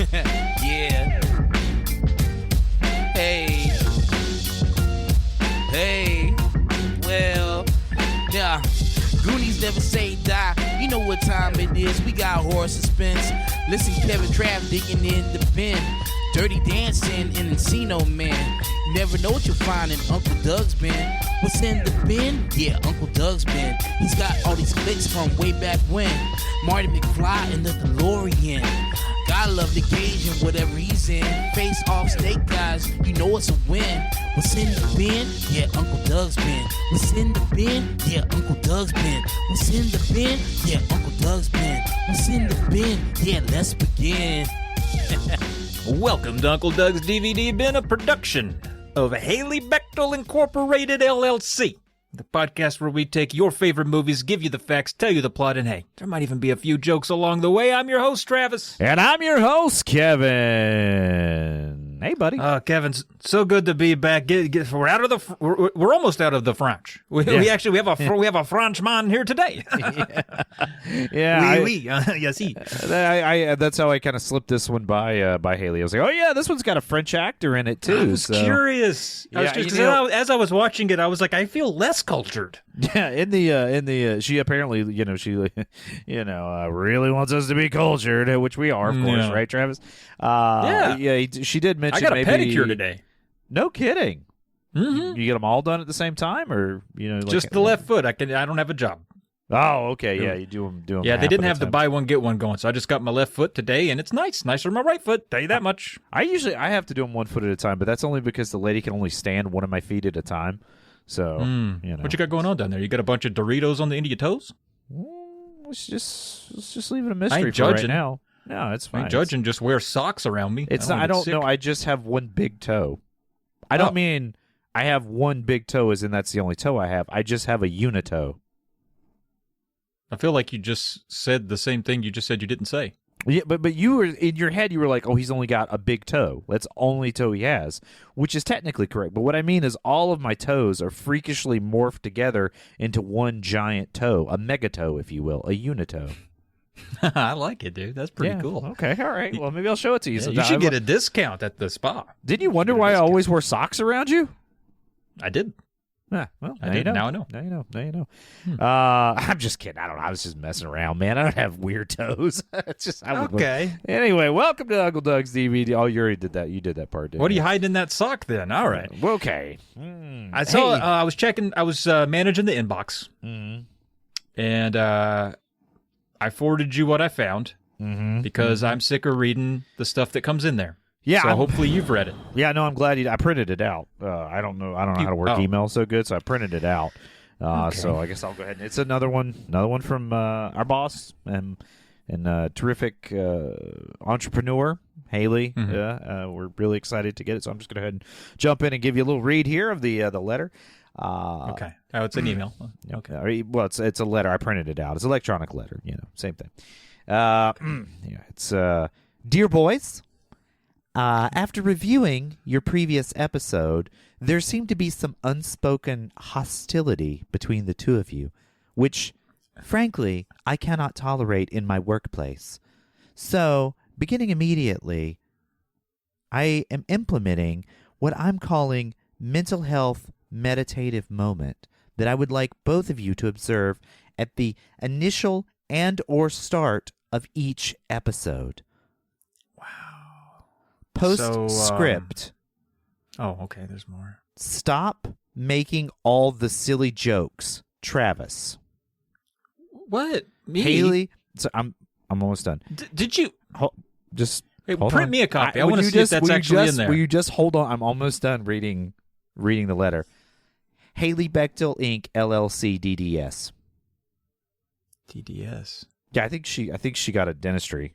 Yeah. Hey. Well, yeah. Goonies never say die. You know what time it is. We got horror suspense. Listen, Kev and Trav digging in the bin. Dirty Dancing in Encino Man. You never know what you'll find in Uncle Doug's bin. What's in the bin? Yeah, Uncle Doug's bin. He's got all these flicks from way back when. Marty McFly in the DeLorean. Gotta love the Cage and whatever he's in. Face off Snake Guys, you know it's a win. What's in the bin? Yeah, Uncle Doug's bin. What's in the bin? Yeah, Uncle Doug's bin. What's in the bin? Yeah, Uncle Doug's bin. What's in the bin? Yeah, let's begin. Welcome to Uncle Doug's DVD Bin, a production of Haley Bechtel Incorporated, LLC. The podcast where we take your favorite movies, give you the facts, tell you the plot, and hey, there might even be a few jokes along the way. I'm your host, Travis. And I'm your host, Kevin. Hey, buddy. Kevin, so good to be back. We're out of the. We're almost out of the French. We actually have a Frenchman here today. Yeah. Oui. Yes, he. That's how I kind of slipped this one by Haley. I was like, oh yeah, this one's got a French actor in it too. I was curious. As I was watching it, I was like, I feel less cultured. Yeah, in the she apparently really wants us to be cultured, which we are, of course, right, Travis? She did mention I got a maybe, pedicure today. No kidding. Mm-hmm. You get them all done at the same time, or just the left foot. I don't have a job. Oh, okay, yeah, you do them. Yeah, they didn't have the buy one get one going, so I just got my left foot today, and it's nicer than my right foot. Tell you that much. I have to do them 1 foot at a time, but that's only because the lady can only stand one of my feet at a time. So, what you got going on down there? You got a bunch of Doritos on the end of your toes? Let's just leave it a mystery I ain't for right judging. now. No, it's fine. I ain't judging. Just wear socks around me. I don't know. I just have one big toe. I don't mean I have one big toe as in that's the only toe I have. I just have a unitoe. I feel like you just said the same thing you just said you didn't say. Yeah, but you were in your head. You were like, "Oh, he's only got a big toe. That's the only toe he has," which is technically correct. But what I mean is, all of my toes are freakishly morphed together into one giant toe, a megatoe, if you will, a unitoe. I like it, dude. That's pretty cool. Okay, all right. Well, maybe I'll show it to you. Yeah, you should get a discount at the spa. Didn't you wonder why I always wore socks around you? I did. Yeah, well, I did. Now I know. Now you know. I'm just kidding. I don't know. I was just messing around, man. I don't have weird toes. It's just okay. Anyway, welcome to Uncle Doug's DVD. Oh, you already did that. You did that part. Didn't What are you hiding in that sock then? All right. Okay. I saw. I was checking. I was managing the inbox, and I forwarded you what I found because I'm sick of reading the stuff that comes in there. Yeah, so hopefully you've read it. Yeah, no, I'm glad I printed it out. I don't know how to work email so good, so I printed it out. Okay. So I guess I'll go ahead and it's another one from our boss and terrific entrepreneur Haley. We're really excited to get it, so I'm just going to go ahead and jump in and give you a little read here of the letter. Okay. Oh, it's an email. Okay. Well, it's a letter. I printed it out. It's an electronic letter. Same thing. It's dear boys. After reviewing your previous episode, there seemed to be some unspoken hostility between the two of you, which, frankly, I cannot tolerate in my workplace. So, beginning immediately, I am implementing what I'm calling mental health meditative moment that I would like both of you to observe at the initial and or start of each episode. Postscript. Okay, there's more. Stop making all the silly jokes, Travis. What? Me? Haley. So I'm almost done. Did you just print on. me a copy? I want to see if that's actually in there. Will you just hold on? I'm almost done reading the letter. Haley Bechtel Inc. LLC DDS. DDS. Yeah, I think she got a dentistry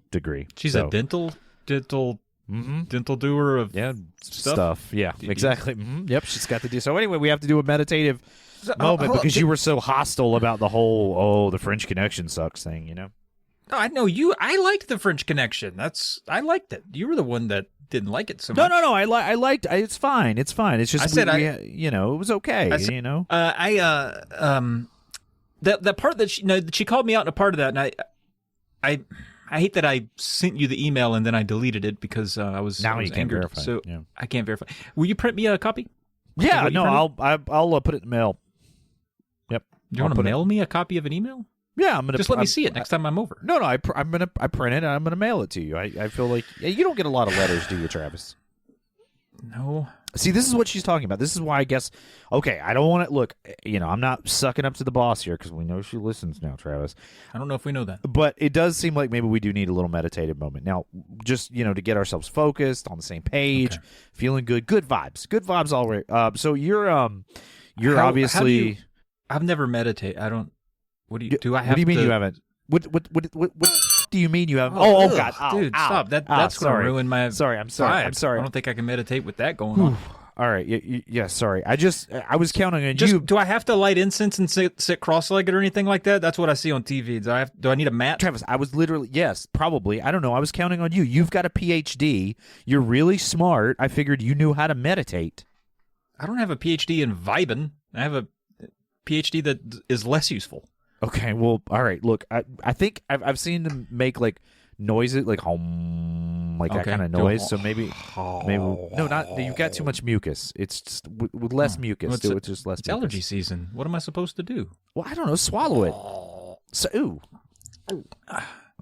degree. She's a dental doer of stuff. Yeah, DDS. Exactly. Yep, she's got the deal. So anyway, we have to do a meditative moment because you were so hostile about the whole the French Connection sucks thing. No, I know you. I liked the French Connection. I liked it. You were the one that didn't like it so much. No. I liked. It's fine. It's fine. It's just it was okay. That part that she called me out in a part of that, and I hate that I sent you the email and then I deleted it because I was Now I was you can't angered. verify. So Yeah. I can't verify. Will you print me a copy? Yeah, What you no, printed? I'll put it in the mail. Yep. Do you want to mail me a copy of an email? Yeah, I'm gonna Just let me see it next time I'm over. No, I print it and I'm gonna mail it to you. I feel like you don't get a lot of letters, do you, Travis? No. See, this is what she's talking about. This is why I guess. Okay, I don't want to look. I'm not sucking up to the boss here because we know she listens now, Travis. I don't know if we know that. But it does seem like maybe we do need a little meditative moment now. Just to get ourselves focused on the same page, feeling good, good vibes all right. So you're obviously. I've never meditated. I don't. What do you do? I have. What do you mean to, you haven't? What do you mean you haven't? Oh, Oh God, Ow, dude, ow, stop! That's ow, going to ruin my. Sorry, I'm sorry. vibe. I'm sorry. I don't think I can meditate with that going on. All right. Yeah. Sorry. I was counting on Just you. do I have to light incense and sit cross-legged or anything like that? That's what I see on TV. Do I need a mat? Travis, I was literally, yes, probably. I don't know. I was counting on you. You've got a PhD. You're really smart. I figured you knew how to meditate. I don't have a PhD in vibing. I have a PhD that is less useful. Okay. Well, all right. Look, I think I've seen them make like noises, like home, like that kind of noise. So maybe no, not you've got too much mucus. It's just with less mucus. Well, Do it just less. It's mucus. allergy season. What am I supposed to do? Well, I don't know. Swallow it. So, ooh.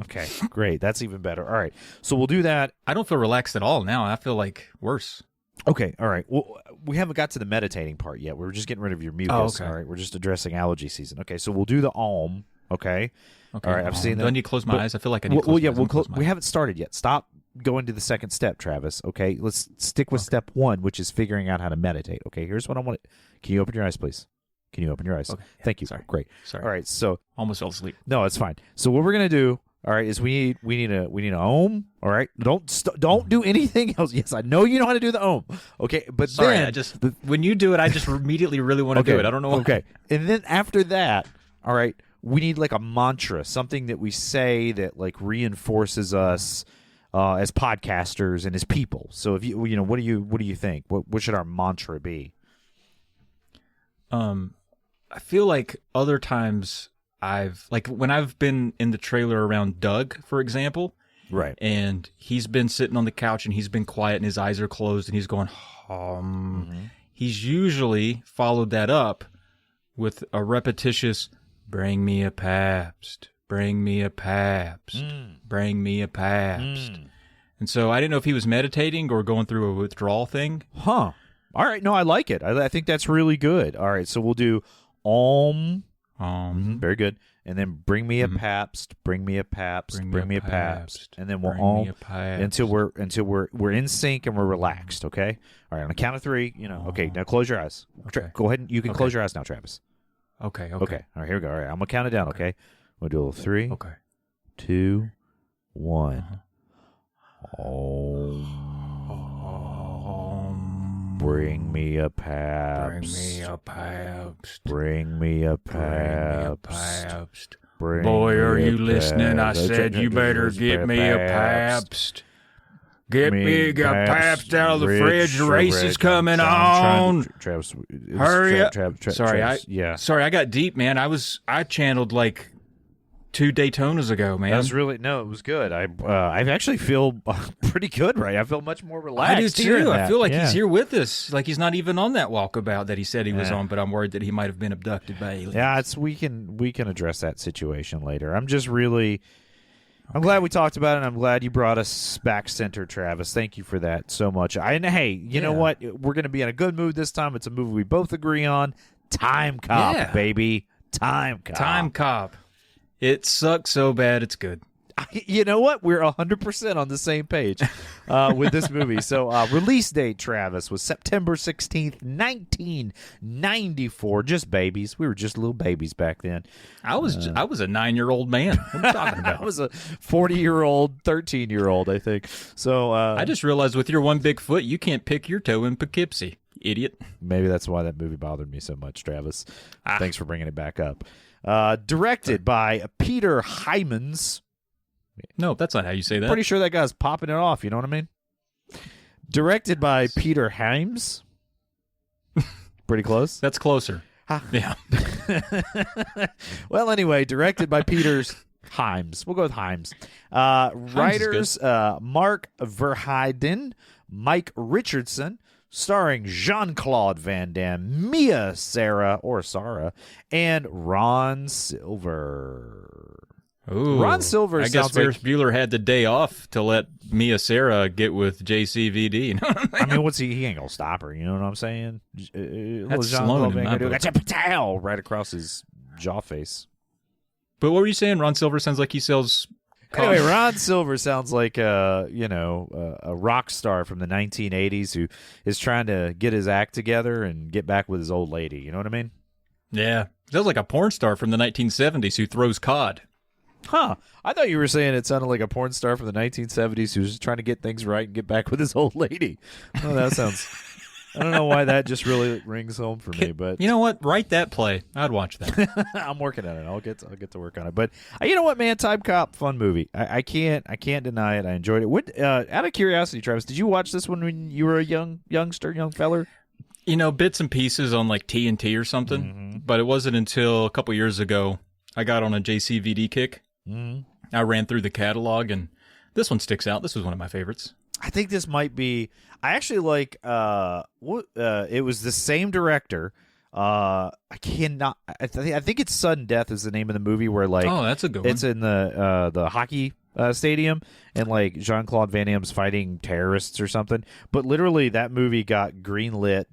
Okay, great. That's even better. All right. So we'll do that. I don't feel relaxed at all now. I feel like worse. Okay, all right. Well, we haven't got to the meditating part yet. We're just getting rid of your mucus. Oh, okay. All right, we're just addressing allergy season. Okay, so we'll do the Om. Okay. Okay. All right, I've seen Do that. I need to close my eyes? I feel like I need to close well, yeah, my eyes. I'm gonna close my we eyes. haven't started yet. Stop going to the second step, Travis. Okay, let's stick with step one, which is figuring out how to meditate. Okay, here's what I want. Can you open your eyes, please? Can you open your eyes? Okay. Thank you. Sorry. Great. Sorry. All right, so Almost fell asleep. no, it's fine. So what we're gonna do, all right, is we need a Om. All right, don't do anything else. Yes, I know you know how to do the Om. Okay, but Sorry, then I just when you do it, I just immediately really want to do it. I don't know why. Okay, and then after that, all right, we need like a mantra, something that we say that like reinforces us as podcasters and as people. So if you what do you think? What should our mantra be? I feel like other times when I've been in the trailer around Doug, for example, Right. and he's been sitting on the couch and he's been quiet and his eyes are closed and he's going, he's usually followed that up with a repetitious, bring me a Pabst, bring me a Pabst, bring me a Pabst. And so I didn't know if he was meditating or going through a withdrawal thing. Huh. All right. No, I like it. I think that's really good. All right. So we'll do Om. Very good. And then bring me a Pabst, bring me a Pabst, bring me a Pabst, and then we'll Om until we're in sync and we're relaxed. Okay. All right. On the count of three. Okay. Now close your eyes. Okay. Go ahead. You can close your eyes now, Travis. Okay. Okay. All right. Here we go. All right. I'm gonna count it down. Okay. We'll do a little 3, Okay. 2, 1. Om. Bring me a Pabst. Bring me a Pabst. Bring me a Pabst. Pabst. Bring Boy, me are a you listening? I Pabst. said you better get me a Pabst. Get me a Pabst out of the fridge. The race is coming on. Travis, Hurry up. Sorry, Sorry, I got deep, man. I channeled like 2 Daytonas ago, man. That was really it was good. I actually feel pretty good, right? I feel much more relaxed. I do hearing too. that. I feel like Yeah. he's here with us. Like he's not even on that walkabout that he said he was on, but I'm worried that he might have been abducted by aliens. Yeah, we can address that situation later. I'm just really I'm glad we talked about it, and I'm glad you brought us back center, Travis. Thank you for that so much. And hey, you know what? We're going to be in a good mood this time. It's a movie we both agree on. Timecop, baby. Timecop. Timecop. It sucks so bad it's good. You know what? We're 100% on the same page with this movie. So release date, Travis, was September 16th, 1994. Just babies. We were just little babies back then. I was a 9-year-old man. What are you talking about? I was a 40-year-old, 13-year-old, I think. So I just realized with your one big foot, you can't pick your toe in Poughkeepsie, idiot. Maybe that's why that movie bothered me so much, Travis. Thanks for bringing it back up. Directed by Peter Hyams. No, that's not how you say that. Pretty sure that guy's popping it off, you know what I mean? Directed by Peter Hyams. Pretty close. That's closer. Yeah. Well, anyway, directed by Peter Himes. We'll go with Himes. Writers Mark Verheiden, Mike Richardson, starring Jean-Claude Van Damme, Mia Sara, and Ron Silver. Ooh, Ron Silver I guess sounds like... Ferris Bueller had the day off to let Mia Sara get with JCVD. You know what I mean? I mean, what's he ain't going to stop her, you know what I'm saying? That's Sloan in my book. Gotcha, right across his jaw face. But what were you saying? Ron Silver sounds like he sells... Anyway, Ron Silver sounds like a rock star from the 1980s who is trying to get his act together and get back with his old lady. You know what I mean? Yeah. Sounds like a porn star from the 1970s who throws cod. Huh. I thought you were saying it sounded like a porn star from the 1970s who was just trying to get things right and get back with his old lady. Oh, that sounds... I don't know why that just really rings home for me, but you know what? Write that play. I'd watch that. I'm working on it. I'll get to work on it. But you know what, man? Timecop, fun movie. I can't deny it. I enjoyed it. What? Out of curiosity, Travis, did you watch this one when you were a young feller? You know, bits and pieces on like TNT or something. Mm-hmm. But it wasn't until a couple years ago I got on a JCVD kick. Mm-hmm. I ran through the catalog, and this one sticks out. This was one of my favorites. I think this might be. I actually like. It was the same director. I cannot. I think it's Sudden Death is the name of the movie where like. Oh, that's a good one. It's in the hockey stadium, and like Jean-Claude Van Damme's fighting terrorists or something. But literally, that movie got greenlit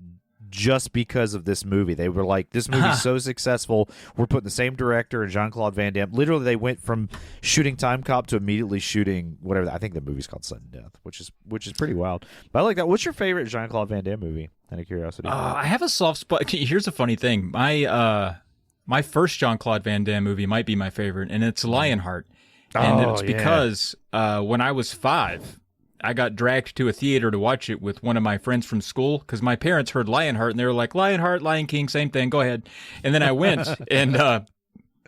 just because of this movie. They were like, this movie's so successful, we're putting the same director and Jean-Claude Van Damme. Literally, they went from shooting Timecop to immediately shooting whatever. I think the movie's called Sudden Death, which is pretty wild. But I like that. What's your favorite Jean-Claude Van Damme movie? Out of curiosity. I have a soft spot. Here's a funny thing. My first Jean-Claude Van Damme movie might be my favorite, and it's Lionheart. And it's because when I was 5, I got dragged to a theater to watch it with one of my friends from school because my parents heard Lionheart, and they were like, Lionheart, Lion King, same thing, go ahead. And then I went, and out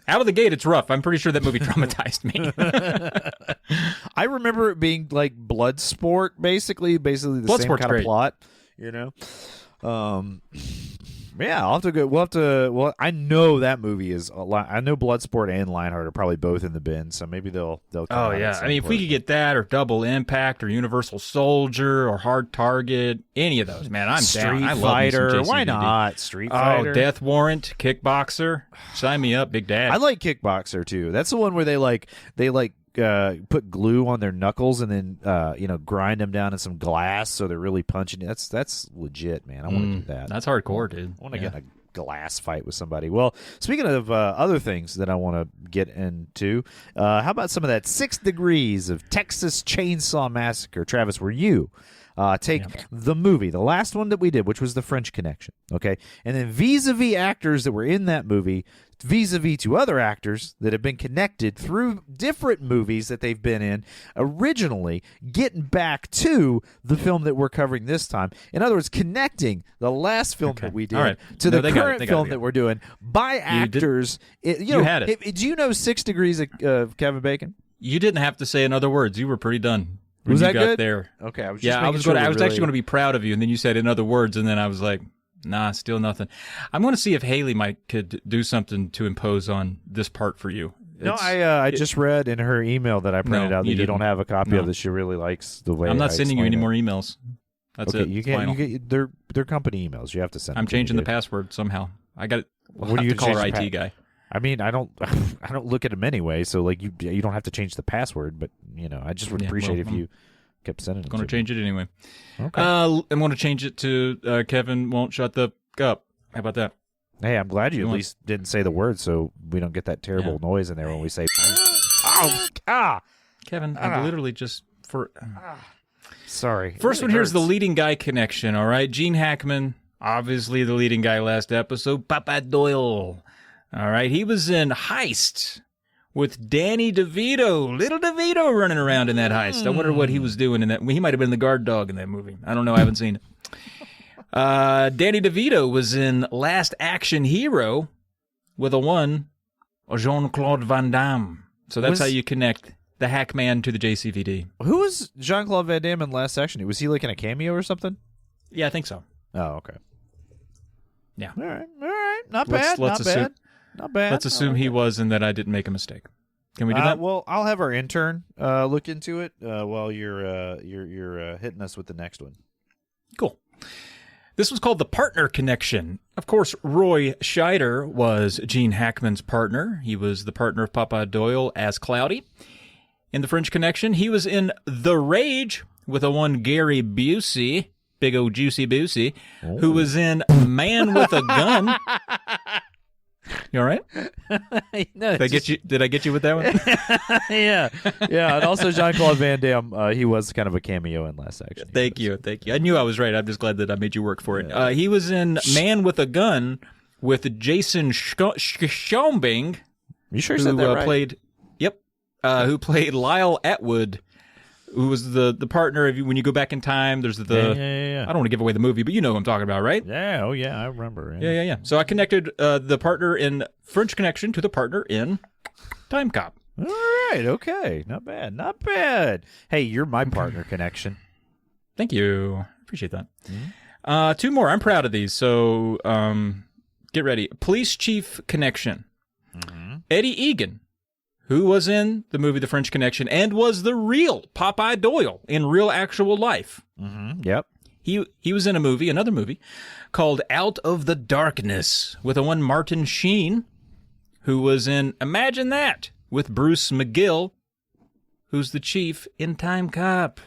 of the gate, it's rough. I'm pretty sure that movie traumatized me. I remember it being like Bloodsport, basically the same kind of plot, you know? Yeah, I'll have to go. Well, I know that movie is a lot. I know Bloodsport and Lionheart are probably both in the bin, so maybe they'll come out at some if we point. could get that, or Double Impact, or Universal Soldier, or Hard Target, any of those, man, I'm down. Street I love Fighter, me some why JCVD. not? Street Fighter. Oh, Death Warrant, Kickboxer, sign me up, Big Dad. I like Kickboxer too. That's the one where they put glue on their knuckles and then grind them down in some glass so they're really punching. That's legit, man. I want to do that. That's hardcore, dude. I want to get in a glass fight with somebody. Well, speaking of other things that I want to get into, how about some of that 6 Degrees of Texas Chainsaw Massacre? Travis, were you take the movie, the last one that we did, which was The French Connection, okay, and then vis-a-vis actors that were in that movie, vis-a-vis to other actors that have been connected through different movies that they've been in originally, getting back to the film that we're covering this time. In other words, connecting the last film that we did to the current film that we're doing by actors. You had it. Do you know 6 Degrees of Kevin Bacon? You didn't have to say in other words. You were pretty done. Was that good? There. Okay, I was actually going to be proud of you, and then you said in other words, and then I was like, nah, still nothing. I'm going to see if Haley could do something to impose on this part for you. I just read in her email that I printed out that you don't have a copy of this. She really likes the way I'm not sending you any more emails. That's it. You can't. You get they're company emails. You have to send. I'm changing the password somehow. I got it. What do you call our IT guy? I mean, I don't look at them anyway, so like you don't have to change the password, but I just would appreciate if you kept sending them. I'm going to change it anyway. Okay. I'm going to change it to Kevin won't shut the up. How about that? Hey, I'm glad you at least didn't say the word, so we don't get that terrible noise in there when we say. Kevin, I literally just Sorry. First one here's the leading guy connection. All right, Gene Hackman, obviously the leading guy last episode. Papa Doyle. All right, he was in Heist with Danny DeVito. Little DeVito running around in that heist. I wonder what he was doing in that. He might have been the guard dog in that movie. I don't know. I haven't seen it. Danny DeVito was in Last Action Hero with Jean-Claude Van Damme. So that's how you connect the Hackman to the JCVD. Who was Jean-Claude Van Damme in Last Action? Was he like in a cameo or something? Yeah, I think so. Oh, okay. Yeah. All right. Not bad. Not bad. Let's assume he was and that I didn't make a mistake. Can we do that? Well, I'll have our intern look into it while you're hitting us with the next one. Cool. This was called The Partner Connection. Of course, Roy Scheider was Gene Hackman's partner. He was the partner of Papa Doyle as Cloudy. In The French Connection, he was in The Rage with a one Gary Busey, big old juicy Busey, who was in Man with a Gun. You all right? No, Did I get you with that one? yeah. And also Jean-Claude Van Damme, he was kind of a cameo in Last Action. Thank you. I knew I was right. I'm just glad that I made you work for it. He was in Man with a Gun with Jason Schombing. You sure you said that right? Who played Lyle Atwood, who was the partner of when you go back in time. There's Yeah. I don't want to give away the movie, but you know who I'm talking about, right? Yeah. Oh, yeah. I remember. Yeah. So I connected the partner in French Connection to the partner in Timecop. All right. Okay. Not bad. Hey, you're my partner connection. Thank you. Appreciate that. Mm-hmm. Two more. I'm proud of these. So get ready. Police Chief Connection. Mm-hmm. Eddie Egan, who was in the movie The French Connection and was the real Popeye Doyle in real actual life. Mm-hmm. Yep. He was in another movie called Out of the Darkness with a one Martin Sheen, who was in, imagine that, with Bruce McGill, who's the chief in Timecop.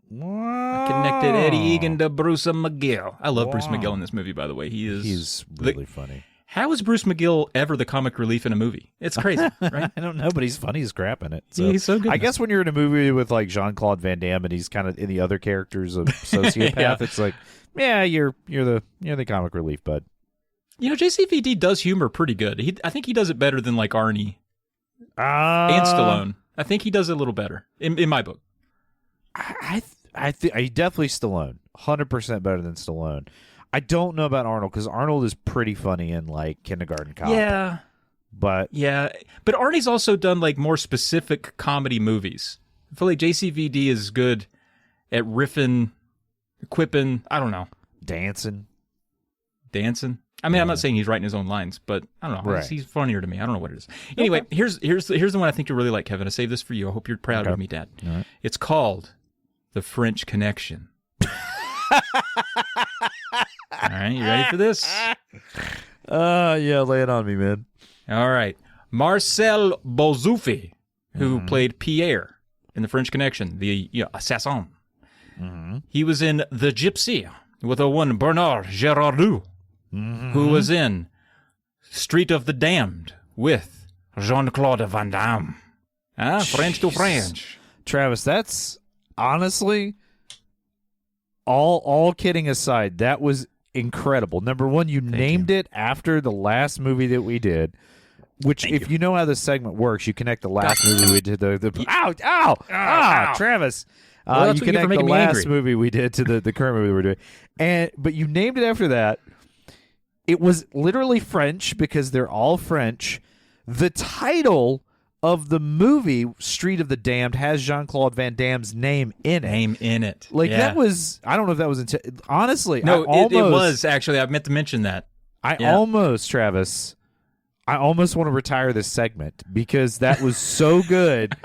Wow. I connected Eddie Egan to Bruce McGill. I love Bruce McGill in this movie, by the way. He's really funny. How is Bruce McGill ever the comic relief in a movie? It's crazy, right? I don't know, but he's funny as crap in it. Yeah, he's so good. I guess when you're in a movie with like Jean-Claude Van Damme and he's kind of in the other characters of sociopath, It's like, yeah, you're the comic relief, bud. You know, JCVD does humor pretty good. I think he does it better than like Arnie and Stallone. I think he does it a little better in my book. I definitely Stallone, 100% better than Stallone. I don't know about Arnold because Arnold is pretty funny in like Kindergarten Cop. Yeah, but Arnie's also done like more specific comedy movies. I feel like JCVD is good at riffing, quipping. I don't know, dancing. I mean, I'm not saying he's writing his own lines, but I don't know. Right. He's funnier to me. I don't know what it is. Anyway, here's the one I think you really like, Kevin. I saved this for you. I hope you're proud of me, Dad. All right. It's called The French Connection. All right, you ready for this? Yeah, lay it on me, man. All right. Marcel Bouzoufi, who played Pierre in The French Connection, the assassin. Mm-hmm. He was in The Gypsy with a one Bernard Girardot, who was in Street of the Damned with Jean-Claude Van Damme. French to French. Travis, that's honestly, all kidding aside, that was incredible. Number one, you named it after the last movie that we did, which if you know how this segment works, you connect the last movie we did to the ow, Travis. Well, you connect the last movie we did to the current movie we're doing. But you named it after that. It was literally French because they're all French. The title of the movie Street of the Damned has Jean-Claude Van Damme's name in it. Like that was, I don't know if that was honestly. No, it was actually. I meant to mention that. Travis, I almost want to retire this segment because that was so good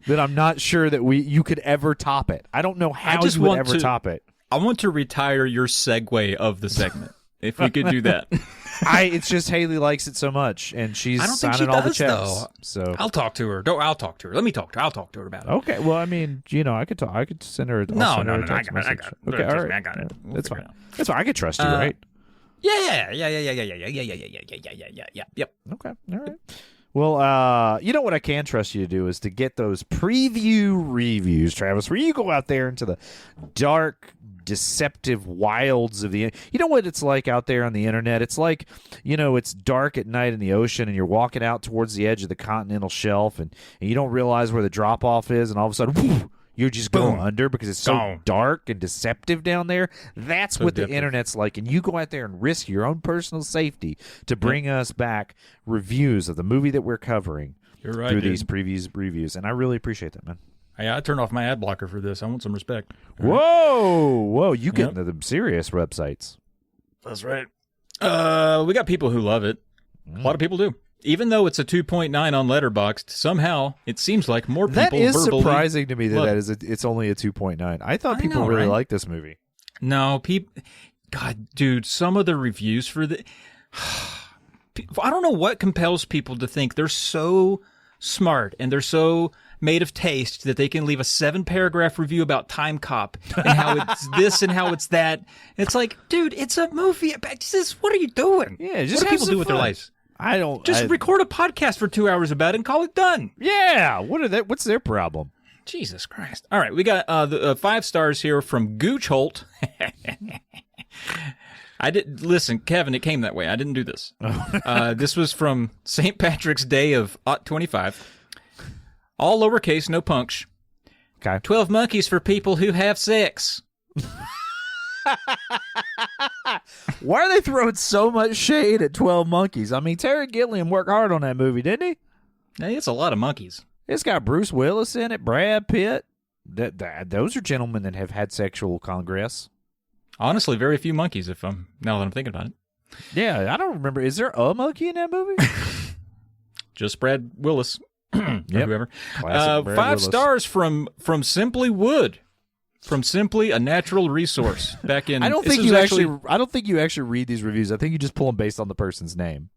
that I'm not sure that you could ever top it. I don't know how you would ever top it. I want to retire your segue of the segment. If we could do that. It's just Haley likes it so much, and she's signing all the checks. Though. So I'll talk to her. I'll talk to her. Let me talk to her. I'll talk to her about it. Okay. Well, I mean, I could talk. I could send her. No. I got it. Okay. All right. I got it. That's fine. That's fine. I could trust you, right? Yeah. Yep. Okay. All right. Well, you know what I can trust you to do is to get those preview reviews, Travis, where you go out there into the dark, deceptive wilds of the. You know what it's like out there on the internet? It's like, it's dark at night in the ocean, and you're walking out towards the edge of the continental shelf, and you don't realize where the drop off is, and all of a sudden, whoo, you're just going under because it's so dark and deceptive down there. That's what the internet's like, and you go out there and risk your own personal safety to bring us back reviews of the movie that we're covering through these previews reviews, and I really appreciate that, man. I turned off my ad blocker for this. I want some respect. Whoa! You get into the serious websites. That's right. We got people who love it. A lot of people do. Even though it's a 2.9 on Letterboxd, somehow it seems like more people That is verbally surprising to me love it's only a 2.9. I thought I people know, really right? liked this movie. No, God, dude, some of the reviews for the... I don't know what compels people to think they're so smart and they're so made of taste that they can leave a 7-paragraph review about Timecop and how it's this and how it's that. It's like, dude, it's a movie. What are you doing? Yeah, just what do have people some do with their fun. lives? I don't... Just record a podcast for 2 hours about it and call it done. Yeah, what's their problem? Jesus Christ. All right, we got the 5 stars here from Gooch Holt. Listen, Kevin, it came that way. I didn't do this. This was from St. Patrick's Day of 25. All lowercase, no punch. Okay. 12 monkeys for people who have sex. Why are they throwing so much shade at 12 Monkeys? I mean, Terry Gilliam worked hard on that movie, didn't he? Hey, it's a lot of monkeys. It's got Bruce Willis in it, Brad Pitt. Those are gentlemen that have had sexual congress. Honestly, very few monkeys, now that I'm thinking about it. Yeah, I don't remember. Is there a monkey in that movie? Just Brad Willis. Or whoever. Classic Brad 5 Willis. stars from Simply Wood. From Simply a Natural Resource. Back in I don't think you actually read these reviews. I think you just pull them based on the person's name.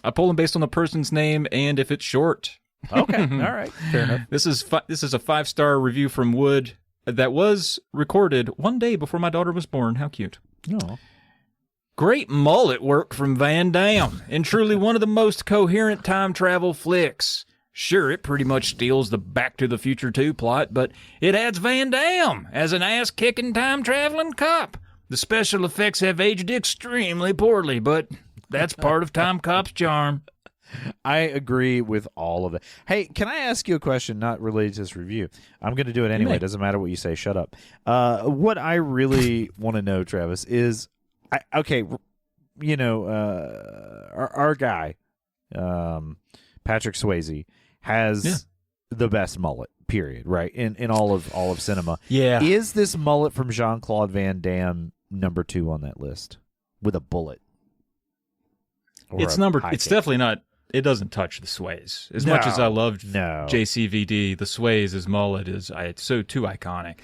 I pull them based on the person's name and if it's short. Okay, all right, fair enough. This is a 5-star review from Wood that was recorded one day before my daughter was born. How cute. No. Great mullet work from Van Damme, and truly one of the most coherent time travel flicks. Sure, it pretty much steals the Back to the Future 2 plot, but it adds Van Damme as an ass-kicking time-traveling cop. The special effects have aged extremely poorly, but that's part of Timecop's charm. I agree with all of it. Hey, can I ask you a question not related to this review? I'm going to do it anyway. It doesn't matter what you say. Shut up. What I really want to know, Travis, is, our guy, Patrick Swayze, has the best mullet, period, right? In all of cinema. Yeah. Is this mullet from Jean-Claude Van Damme number 2 on that list with a bullet? It's definitely not. It doesn't touch the Sways. As much as I loved JCVD, the Sways' mullet is it's so too iconic.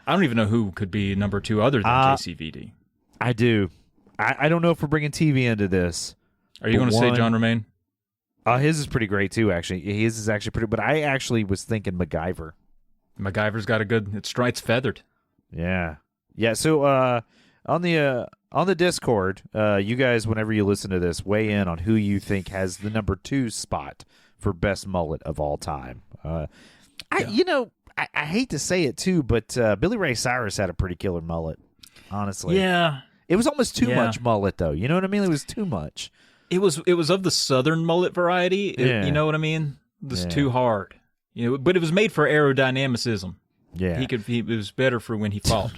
I don't even know who could be number 2 other than JCVD. I do. I don't know if we're bringing TV into this. Are you going to say John Romaine? His is pretty great too, actually. His is actually pretty. But I actually was thinking MacGyver. MacGyver's got a good. It's feathered. Yeah. So on the Discord, you guys, whenever you listen to this, weigh in on who you think has the number 2 spot for best mullet of all time. I hate to say it too, but Billy Ray Cyrus had a pretty killer mullet. Honestly, yeah. It was almost too much mullet, though. You know what I mean? It was too much. It was of the southern mullet variety. You know what I mean? It was too hard. But it was made for aerodynamicism. Yeah, it was better for when he fought.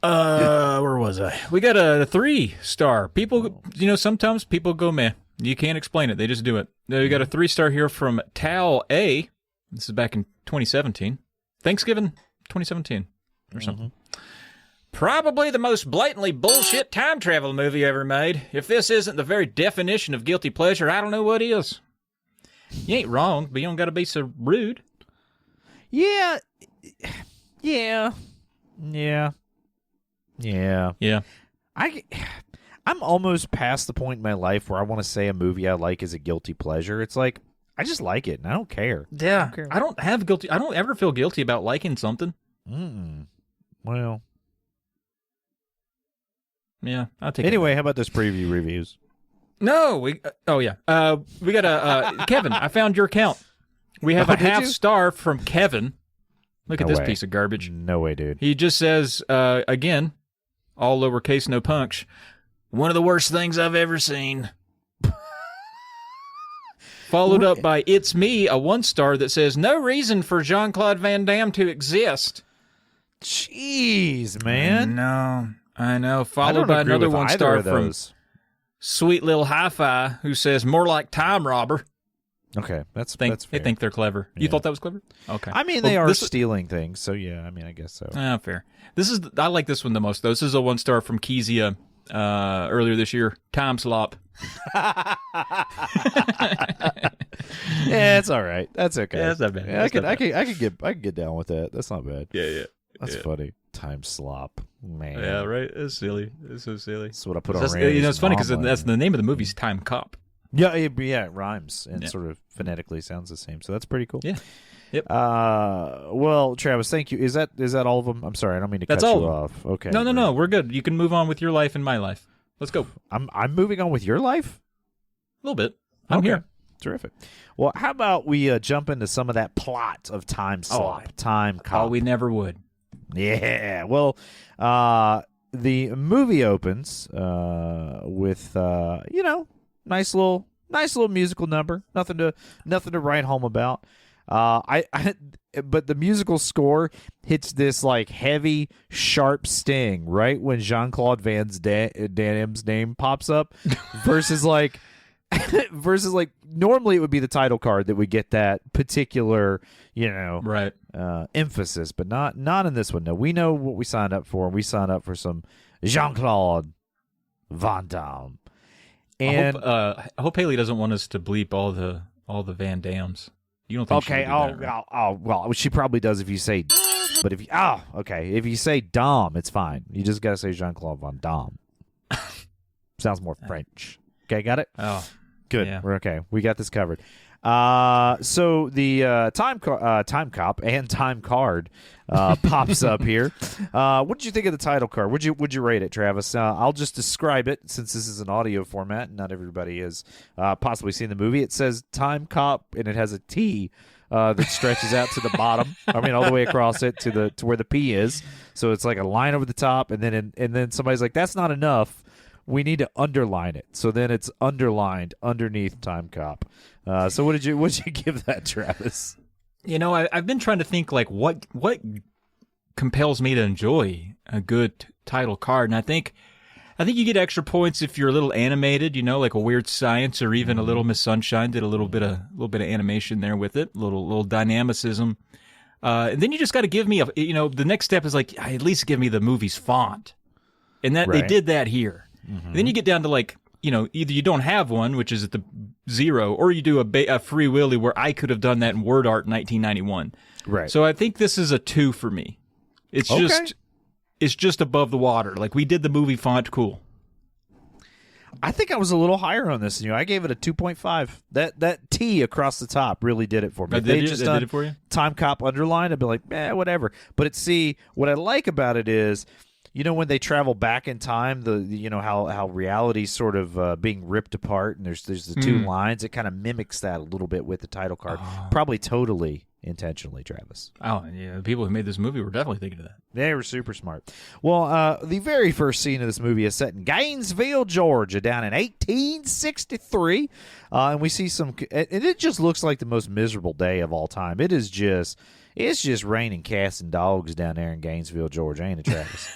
Where was I? We got a 3-star. People, sometimes people go meh. You can't explain it. They just do it. We got a 3-star here from Tal A. This is back in 2017, Thanksgiving 2017 or something. Probably the most blatantly bullshit time travel movie ever made. If this isn't the very definition of guilty pleasure, I don't know what is. You ain't wrong, but you don't got to be so rude. Yeah. I'm almost past the point in my life where I want to say a movie I like is a guilty pleasure. It's like, I just like it, and I don't care. Yeah. I don't ever feel guilty about liking something. Well. Yeah, I'll take it. Anyway, how about those preview reviews? No, we got a Kevin, I found your account. We have a half-star from Kevin. Look at this piece of garbage. No way, dude. He just says, again, all lowercase, no punch, one of the worst things I've ever seen. Followed up by It's Me, a 1-star that says, no reason for Jean-Claude Van Damme to exist. Jeez, man. I know. Followed by another 1-star from Sweet Little Hi-Fi, who says, more like Time Robber. Okay, that's fair. They think they're clever. You thought that was clever? Okay. I mean, they are stealing things, so yeah, I mean, I guess so. Fair. I like this one the most, though. This is a 1-star from Kezia earlier this year. Time Slop. Yeah, it's all right. That's okay. Yeah, that's not bad. Yeah, I can get down with that. That's not bad. Yeah. That's funny. Time Slop, man. Yeah, right. It's silly. It's so silly. That's what I put on. It's funny because that's the name of the movie's Timecop. Yeah, it rhymes and sort of phonetically sounds the same. So that's pretty cool. Yeah. Yep. Well, Travis, thank you. Is that all of them? I'm sorry, I don't mean to cut you off. Okay. No. We're good. You can move on with your life and my life. Let's go. I'm moving on with your life. A little bit. I'm here. Terrific. Well, how about we jump into some of that plot of Time Slop, Timecop? Oh, we never would. Yeah. Well, the movie opens with nice little musical number. Nothing to write home about. But the musical score hits this like heavy, sharp sting right when Jean-Claude Van Damme's name pops up, versus like normally it would be the title card that would get that particular right emphasis, but not in this one. No, we know what we signed up for. We signed up for some Jean-Claude Van Damme. And I hope Haley doesn't want us to bleep all the Van Dammes. You don't think? Okay. Well, she probably does if you say. But if you say Dom, it's fine. You just gotta say Jean-Claude Van Damme. Sounds more French. Okay, got it? Oh, good. Yeah. We're okay. We got this covered. So the Timecop and time card pops up here. What did you think of the title card? Would you rate it, Travis? I'll just describe it since this is an audio format and not everybody has possibly seen the movie. It says Timecop and it has a T that stretches out to the bottom. I mean, all the way across it to where the P is. So it's like a line over the top, and then somebody's like, "That's not enough. We need to underline it." So then it's underlined underneath Timecop. So what did you give that, Travis? I've been trying to think like what compels me to enjoy a good title card, and I think you get extra points if you're a little animated, like a Weird Science or even a Little Miss Sunshine did a little bit of animation there with it, little dynamicism. And then you just got to give me the next step is like at least give me the movie's font, and that Right. they did that here. Mm-hmm. Then you get down to like, either you don't have one, which is at the 0, or you do a Free Willy where I could have done that in Word Art in 1991. Right. So I think this is a 2 for me. It's just above the water. Like we did the movie font cool. I think I was a little higher on this than you. I gave it a 2.5. That T across the top really did it for me. They did it for you? Timecop underlined, I'd be like, whatever. But what I like about it is, when they travel back in time, how reality's sort of being ripped apart, and there's the two lines. It kind of mimics that a little bit with the title card. Probably totally intentionally, Travis. Oh, yeah. The people who made this movie were definitely thinking of that. They were super smart. Well, the very first scene of this movie is set in Gainesville, Georgia, down in 1863. And we see and it just looks like the most miserable day of all time. It's just raining cats and dogs down there in Gainesville, Georgia, ain't it, Travis?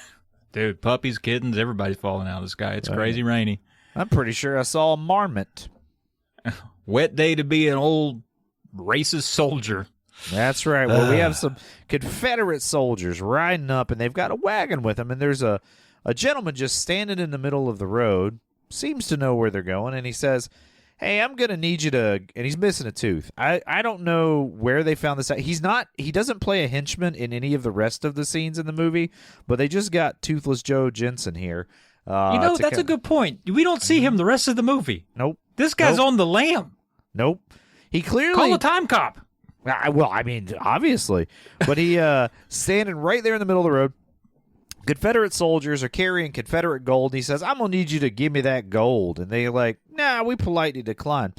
Dude, puppies, kittens, everybody's falling out of the sky. It's crazy rainy. I'm pretty sure I saw a marmot. Wet day to be an old racist soldier. That's right. Well, we have some Confederate soldiers riding up, and they've got a wagon with them, and there's a gentleman just standing in the middle of the road, seems to know where they're going, and he says, "Hey, I'm going to need you to," and he's missing a tooth. I don't know where they found this out. He doesn't play a henchman in any of the rest of the scenes in the movie, but they just got Toothless Joe Jensen here. That's a good point. We don't see him the rest of the movie. Nope. This guy's on the lam. Nope. He clearly... Call a time cop. Well, I mean, obviously. But he standing right there in the middle of the road. Confederate soldiers are carrying Confederate gold. And he says, "I'm going to need you to give me that gold." And they're like, "Nah, we politely decline."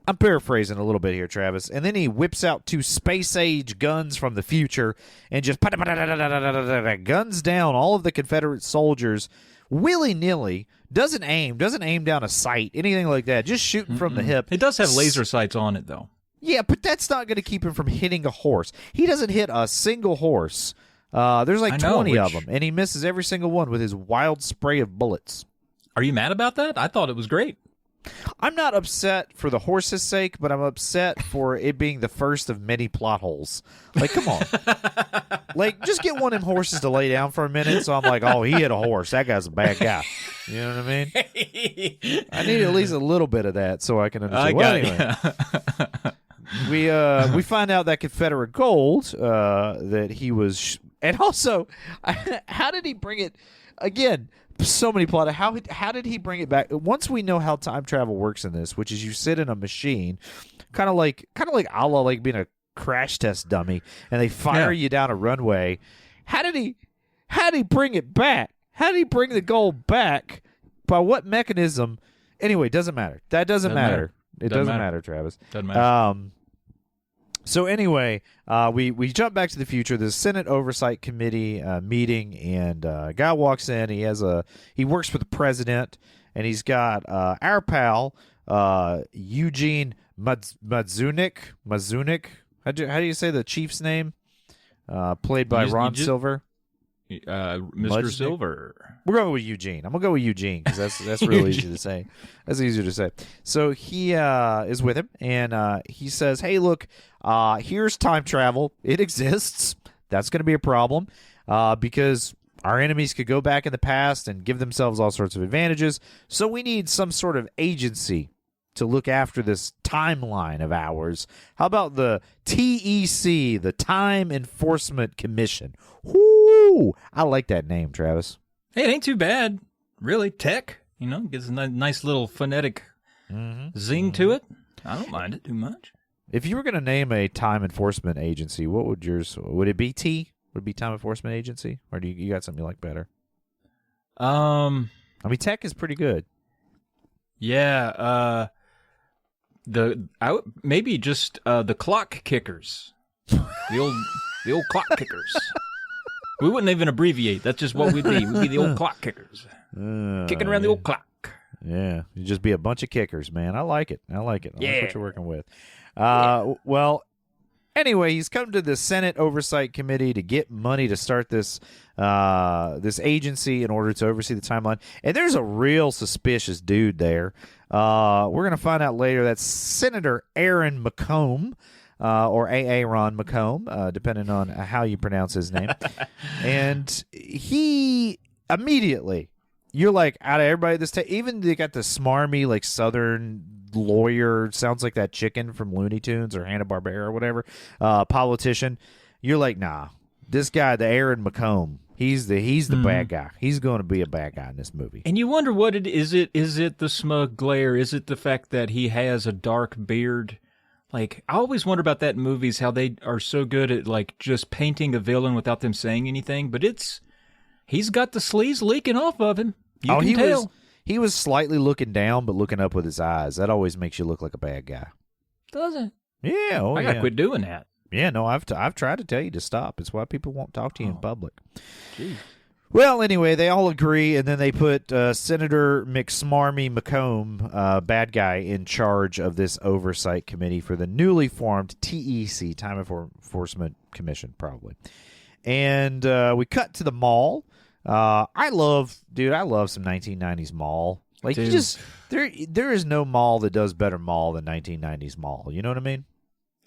I'm paraphrasing a little bit here, Travis. And then he whips out 2 space-age guns from the future and just guns down all of the Confederate soldiers willy-nilly. Doesn't aim down a sight, anything like that. Just shooting from the hip. It does have laser sights on it, though. Yeah, but that's not going to keep him from hitting a horse. He doesn't hit a single horse. There's like 20 of them, and he misses every single one with his wild spray of bullets. Are you mad about that? I thought it was great. I'm not upset for the horse's sake, but I'm upset for it being the first of many plot holes. Like, come on. Like, just get one of them horses to lay down for a minute, so I'm like, oh, he hit a horse. That guy's a bad guy. You know what I mean? I need at least a little bit of that so I can understand. Anyway, we find out that Confederate gold that he was... and also, how did he bring it... Again... So many plot. How did he bring it back? Once we know how time travel works in this, which is you sit in a machine, kind of like a la like being a crash test dummy, and they fire you down a runway. How did he bring it back? How did he bring the gold back? By what mechanism? Anyway, doesn't matter. That doesn't matter. It doesn't matter, Travis. Doesn't matter. So anyway, we jump back to the future. The Senate Oversight Committee meeting, and a guy walks in. He works for the president, and he's got our pal Eugene Mazunik. How do you say the chief's name? Played by Ron Silver. Mr. Silver. We're going with Eugene. I'm gonna go with Eugene because that's really easy to say. That's easier to say. So he is with him, and he says, "Hey, look, here's time travel. It exists. That's going to be a problem because our enemies could go back in the past and give themselves all sorts of advantages. So we need some sort of agency to look after this timeline of ours. How about the TEC, the Time Enforcement Commission? Whoo! I like that name, Travis. Hey, it ain't too bad, really. Tech, gives a nice little phonetic zing to it. I don't mind it too much. If you were going to name a time enforcement agency, what would yours? Would it be T? Would it be Time Enforcement Agency, or do you got something you like better? I mean, Tech is pretty good. Yeah. Maybe just the clock kickers, the old clock kickers. We wouldn't even abbreviate. That's just what we'd be. We'd be the old clock kickers, kicking around the old clock. Yeah, you'd just be a bunch of kickers, man. I like it. I like what you're working with. Yeah. Well, anyway, he's come to the Senate Oversight Committee to get money to start this this agency in order to oversee the timeline. And there's a real suspicious dude there. We're going to find out later that's Senator Aaron McComb. Or Aaron McComb, depending on how you pronounce his name. And he immediately, you're like, out of everybody at this even they got the smarmy, like, Southern lawyer, sounds like that chicken from Looney Tunes or Hanna-Barbera or whatever, politician. You're like, nah, this guy, the Aaron McComb, he's the bad guy. He's going to be a bad guy in this movie. And you wonder what it is. Is it the smug glare? Is it the fact that he has a dark beard? Like, I always wonder about that in movies, how they are so good at, like, just painting a villain without them saying anything. But he's got the sleeves leaking off of him. You can tell. He was slightly looking down, but looking up with his eyes. That always makes you look like a bad guy. Does it? Yeah. I got to quit doing that. Yeah, no, I've tried to tell you to stop. It's why people won't talk to you in public. Geez. Well, anyway, they all agree, and then they put Senator McSmarmy McComb, bad guy, in charge of this oversight committee for the newly formed TEC, Time Enforcement Commission, probably. And we cut to the mall. I love some 1990s mall. Like, there is no mall that does better mall than 1990s mall. You know what I mean?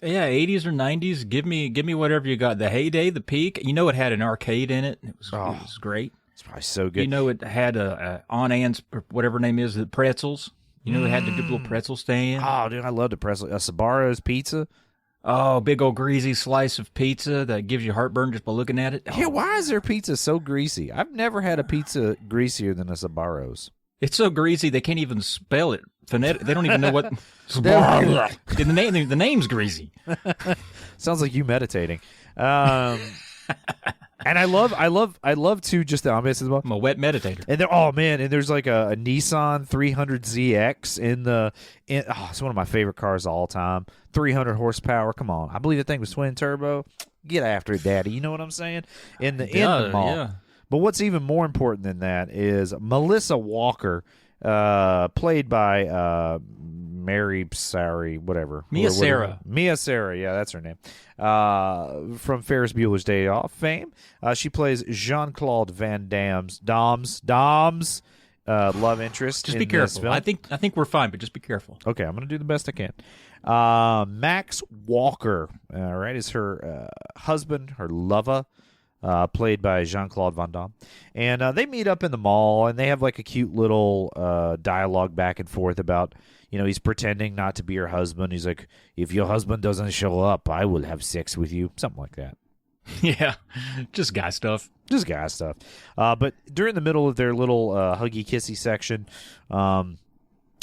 Yeah, 80s or 90s. Give me whatever you got. The heyday, the peak. It had an arcade in it. It was great. It's probably so good. It had a On Ann's, whatever her name is, the pretzels. It had the good little pretzel stand. Oh, dude, I love the pretzel. Sbarro's pizza. Oh, big old greasy slice of pizza that gives you heartburn just by looking at it. Oh. Yeah, why is their pizza so greasy? I've never had a pizza greasier than a Sbarro's. It's so greasy they can't even spell it. Phonetic. They don't even know what. The name's greasy. Sounds like you meditating. And I love too. Just I'm a wet meditator. And there's like a Nissan 300ZX it's one of my favorite cars of all time. 300 horsepower. Come on, I believe the thing was twin turbo. Get after it, Daddy. You know what I'm saying? In the mall. Yeah. But what's even more important than that is Melissa Walker, played by Mary Sari, whatever. Mia Sara. Mia Sara, yeah, that's her name. From Ferris Bueller's Day Off fame. She plays Jean-Claude Van Damme's Dom's love interest. Just in be this careful. film. I think we're fine, but just be careful. Okay, I'm going to do the best I can. Max Walker, all right, is her husband, her lover, played by Jean-Claude Van Damme. And they meet up in the mall, and they have like a cute little dialogue back and forth about, he's pretending not to be her husband. He's like, if your husband doesn't show up, I will have sex with you. Something like that. Yeah, just guy stuff. Just guy stuff. But during the middle of their little huggy-kissy section,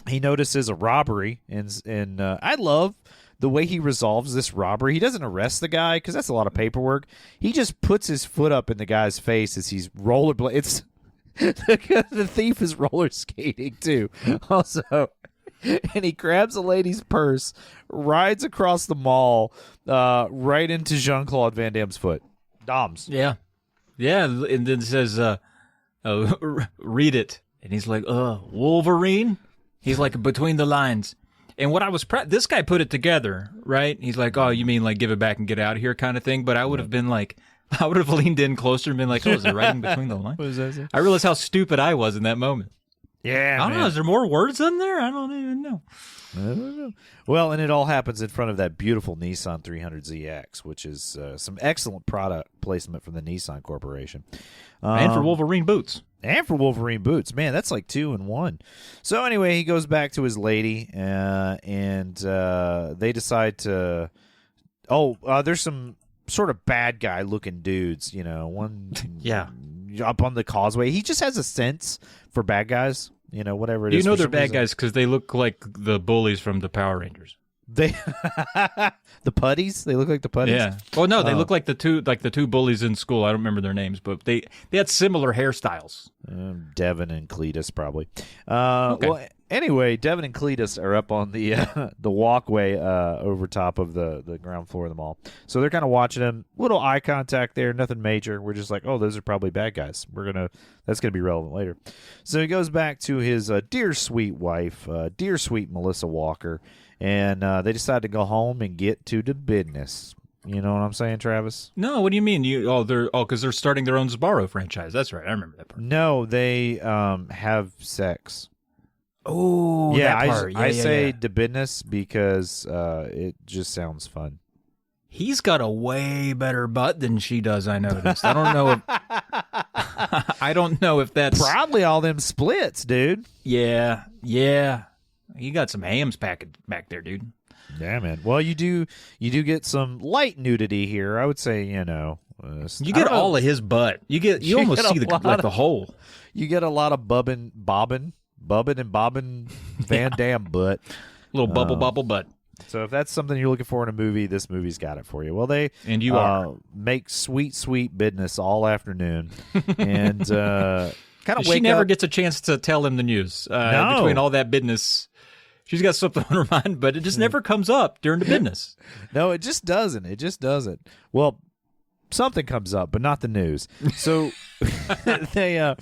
he notices a robbery, and I love the way he resolves this robbery. He doesn't arrest the guy because that's a lot of paperwork. He just puts his foot up in the guy's face as he's rollerblading. It's the thief is roller skating too, also, and he grabs a lady's purse, rides across the mall, right into Jean-Claude Van Damme's foot. Dom's. Yeah, and then says, "Read it," and he's like, "Wolverine." He's like between the lines. And what I was this guy put it together, right? He's like, "Oh, you mean like give it back and get out of here kind of thing?" But I would have been like, I would have leaned in closer and been like, "Oh, is it writing between the lines?" What does that say? I realized how stupid I was in that moment. Yeah, I don't know. Is there more words in there? I don't even know. I don't know. Well, and it all happens in front of that beautiful Nissan 300ZX, which is some excellent product placement from the Nissan Corporation. And for Wolverine boots. And for Wolverine boots. Man, that's like 2 in 1. So anyway, he goes back to his lady, and they decide to... there's some sort of bad guy-looking dudes, one Yeah. up on the causeway. He just has a sense for bad guys, whatever it is. You know for they're some bad reason. guys because they look like the bullies from the Power Rangers. They the putties? They look like the putties? Yeah. Well, no, they look like the two bullies in school. I don't remember their names, but they had similar hairstyles. Devin and Cletus, probably. Okay. Well, anyway, Devin and Cletus are up on the the walkway over top of the ground floor of the mall. So they're kind of watching them. Little eye contact there, nothing major. We're just like, oh, those are probably bad guys. That's gonna be relevant later. So he goes back to his dear sweet wife, dear sweet Melissa Walker, and they decide to go home and get to the business. You know what I'm saying, Travis? No, what do you mean? Because they're starting their own Sbarro franchise. That's right. I remember that part. No, they have sex. Oh, Yeah, that part. I say the business because it just sounds fun. He's got a way better butt than she does. I noticed. I don't know if I don't know if that's Probably all them splits, dude. Yeah. You got some hams back there, dude. Yeah, man. Well, you do get some light nudity here. I would say, You get all of his butt. You almost get see a the hole. You get a lot of bobbin Van Damme butt. Little bubble butt. So if that's something you're looking for in a movie, this movie's got it for you. Well, they make sweet business all afternoon, and kind of She never gets a chance to tell him the news. No. Between all that business, she's got something on her mind, but it just never comes up during the business. No, it just doesn't. Well, something comes up, but not the news. So they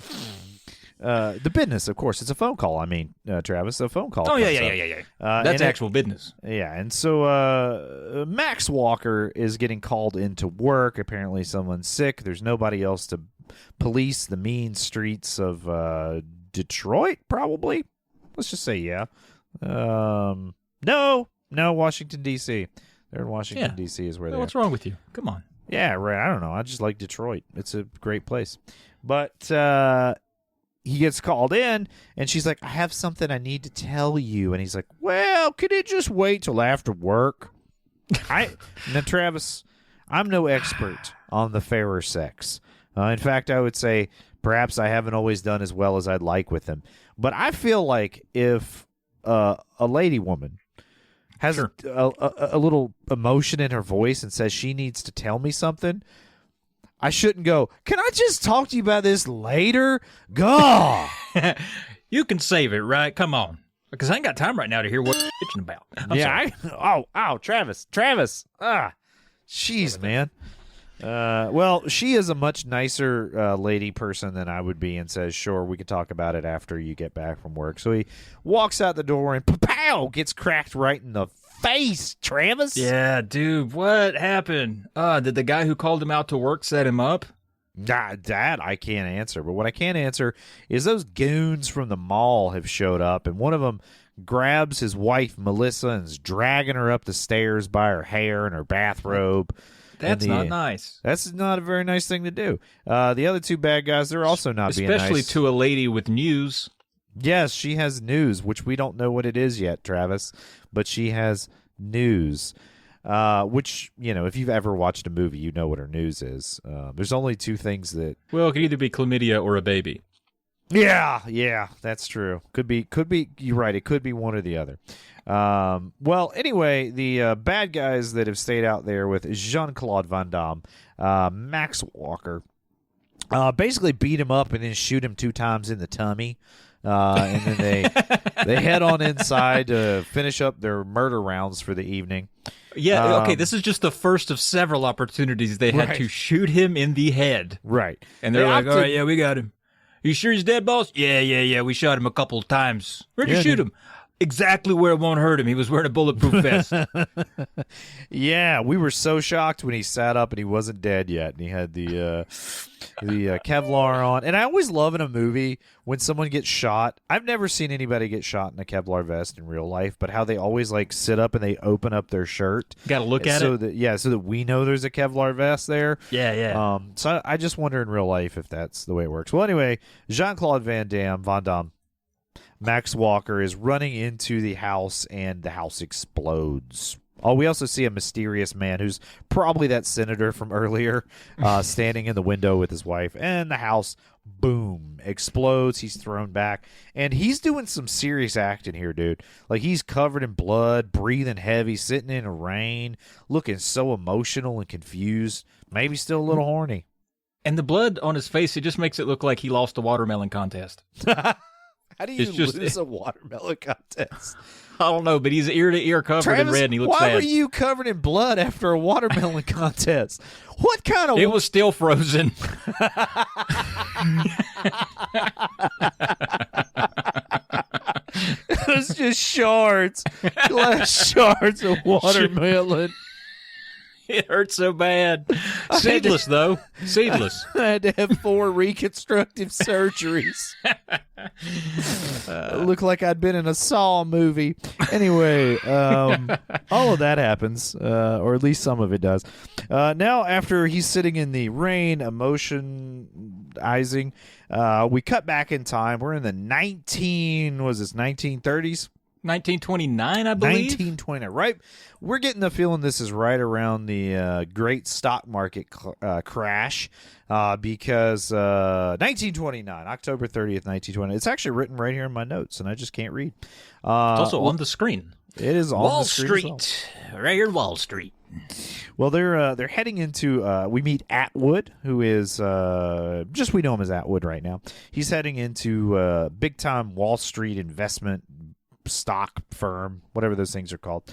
the business, of course, it's a phone call. I mean, Travis, a phone call. Oh yeah. That's actual business. Yeah, and so Max Walker is getting called into work. Apparently, someone's sick. There's nobody else to police the mean streets of Detroit. Probably, let's just say yeah. No, Washington D.C. They're in Washington D.C. is where they're. What's wrong with you? Come on. Yeah, right. I don't know. I just like Detroit. It's a great place, but. He gets called in, and she's like, I have something I need to tell you. And he's like, well, could it just wait till after work? Now, Travis, I'm no expert on the fairer sex. In fact, I would say perhaps I haven't always done as well as I'd like with them. But I feel like if a lady woman has a little emotion in her voice and says she needs to tell me something, I shouldn't go, can I just talk to you about this later? God. You can save it, right? Come on. Because I ain't got time right now to hear what you're bitching about. I'm sorry. Travis. Jeez, man. Well, she is a much nicer lady person than I would be and says, sure, we can talk about it after you get back from work. So he walks out the door and pow, gets cracked right in the face, Travis. Yeah, dude, what happened? Did the guy who called him out to work set him up? Nah, that I can't answer. But what I can answer is those goons from the mall have showed up, and one of them grabs his wife, Melissa, and is dragging her up the stairs by her hair and her bathrobe. That's not nice. That's not a very nice thing to do. The other two bad guys, they're also not being nice. Especially to a lady with news. Yes, she has news, which we don't know what it is yet, Travis, but she has news. Which, if you've ever watched a movie, you know what her news is. There's only two things that... Well, it could either be chlamydia or a baby. Yeah, that's true. Could be, you're right, it could be one or the other. Well, anyway, the bad guys that have stayed out there with Jean-Claude Van Damme, Max Walker, basically beat him up and then shoot him 2 times in the tummy. And then they head on inside to finish up their murder rounds for the evening. Yeah, okay, this is just the first of several opportunities they had to shoot him in the head. Right. And they're like, all right, yeah, we got him. You sure he's dead, boss? Yeah, we shot him a couple of times. Where'd you shoot him? Exactly where it won't hurt him. He was wearing a bulletproof vest. Yeah, we were so shocked when he sat up and he wasn't dead yet, and he had the Kevlar on. And I always love in a movie when someone gets shot. I've never seen anybody get shot in a Kevlar vest in real life, but how they always like sit up and they open up their shirt. Got to look at it. So that we know there's a Kevlar vest there. Yeah. So I just wonder in real life if that's the way it works. Well, anyway, Jean-Claude Van Damme, Max Walker is running into the house, and the house explodes. Oh, we also see a mysterious man who's probably that senator from earlier, standing in the window with his wife, and the house, boom, explodes. He's thrown back, and he's doing some serious acting here, dude. Like, he's covered in blood, breathing heavy, sitting in the rain, looking so emotional and confused, maybe still a little horny. And the blood on his face, it just makes it look like he lost a watermelon contest. How do you lose a watermelon contest? I don't know, but he's ear to ear covered in red, and he looks sad. Why were you covered in blood after a watermelon contest? What kind of... It was still frozen. It was just shards. Glass shards of watermelon. It hurt so bad. Seedless, though. Seedless. I had to have 4 reconstructive surgeries. It looked like I'd been in a Saw movie. Anyway, all of that happens, or at least some of it does. Now, after he's sitting in the rain, emotionizing, we cut back in time. We're in the 1930s? 1929, I believe. 1929, right? We're getting the feeling this is right around the great stock market crash, because 1929, October 30th, 1920. It's actually written right here in my notes, and I just can't read. It's also on the screen. It is on Wall the screen Street, right here in Wall Street. Well, they're heading into. We meet Atwood, who is we know him as Atwood right now. He's heading into big time Wall Street investment stock firm, whatever those things are called.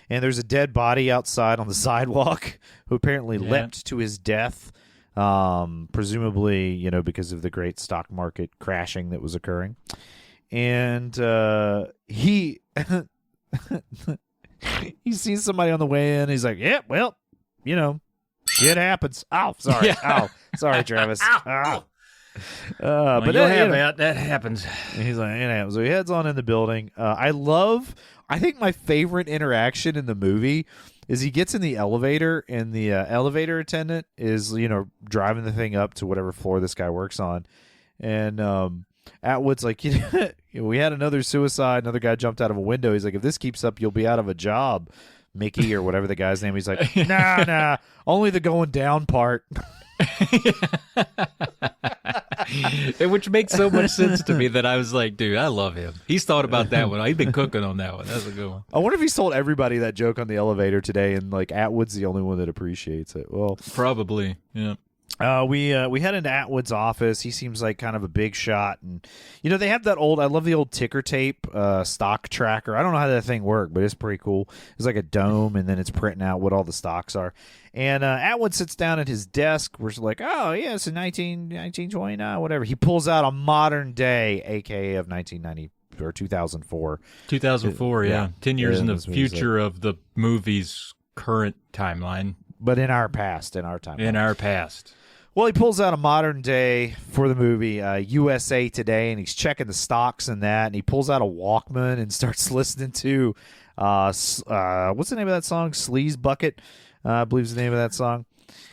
And there's a dead body outside on the sidewalk who apparently leapt to his death, presumably, because of the great stock market crashing that was occurring. And he he sees somebody on the way in. He's like, yeah, well, shit happens. Oh, sorry. Oh, sorry, Travis. Ow. But that happens. He's like, it happens. So he heads on in the building. I think my favorite interaction in the movie is he gets in the elevator, and the elevator attendant is, driving the thing up to whatever floor this guy works on. And Atwood's like, we had another suicide. Another guy jumped out of a window. He's like, if this keeps up, you'll be out of a job, Mickey, or whatever the guy's name. He's like, nah, only the going down part. Which makes so much sense to me that I was like, dude, I love him. He's thought about that one. He's been cooking on that one. That's a good one. I wonder if he's told everybody that joke on the elevator today, and like Atwood's the only one that appreciates it. Well, probably, yeah. We head into Atwood's office. He seems like kind of a big shot, and they have that old. I love the old ticker tape stock tracker. I don't know how that thing worked, but it's pretty cool. It's like a dome, and then it's printing out what all the stocks are. And Atwood sits down at his desk. We're like, oh yeah, it's 1929, whatever. He pulls out a modern day AKA of 1990 or 2004. 2004, yeah. 10 years in the future of the movie's current timeline. But in our past, in our timeline. In our past. Well, he pulls out a modern day for the movie USA Today, and he's checking the stocks and that, and he pulls out a Walkman and starts listening to what's the name of that song? Sleaze Bucket, I believe is the name of that song.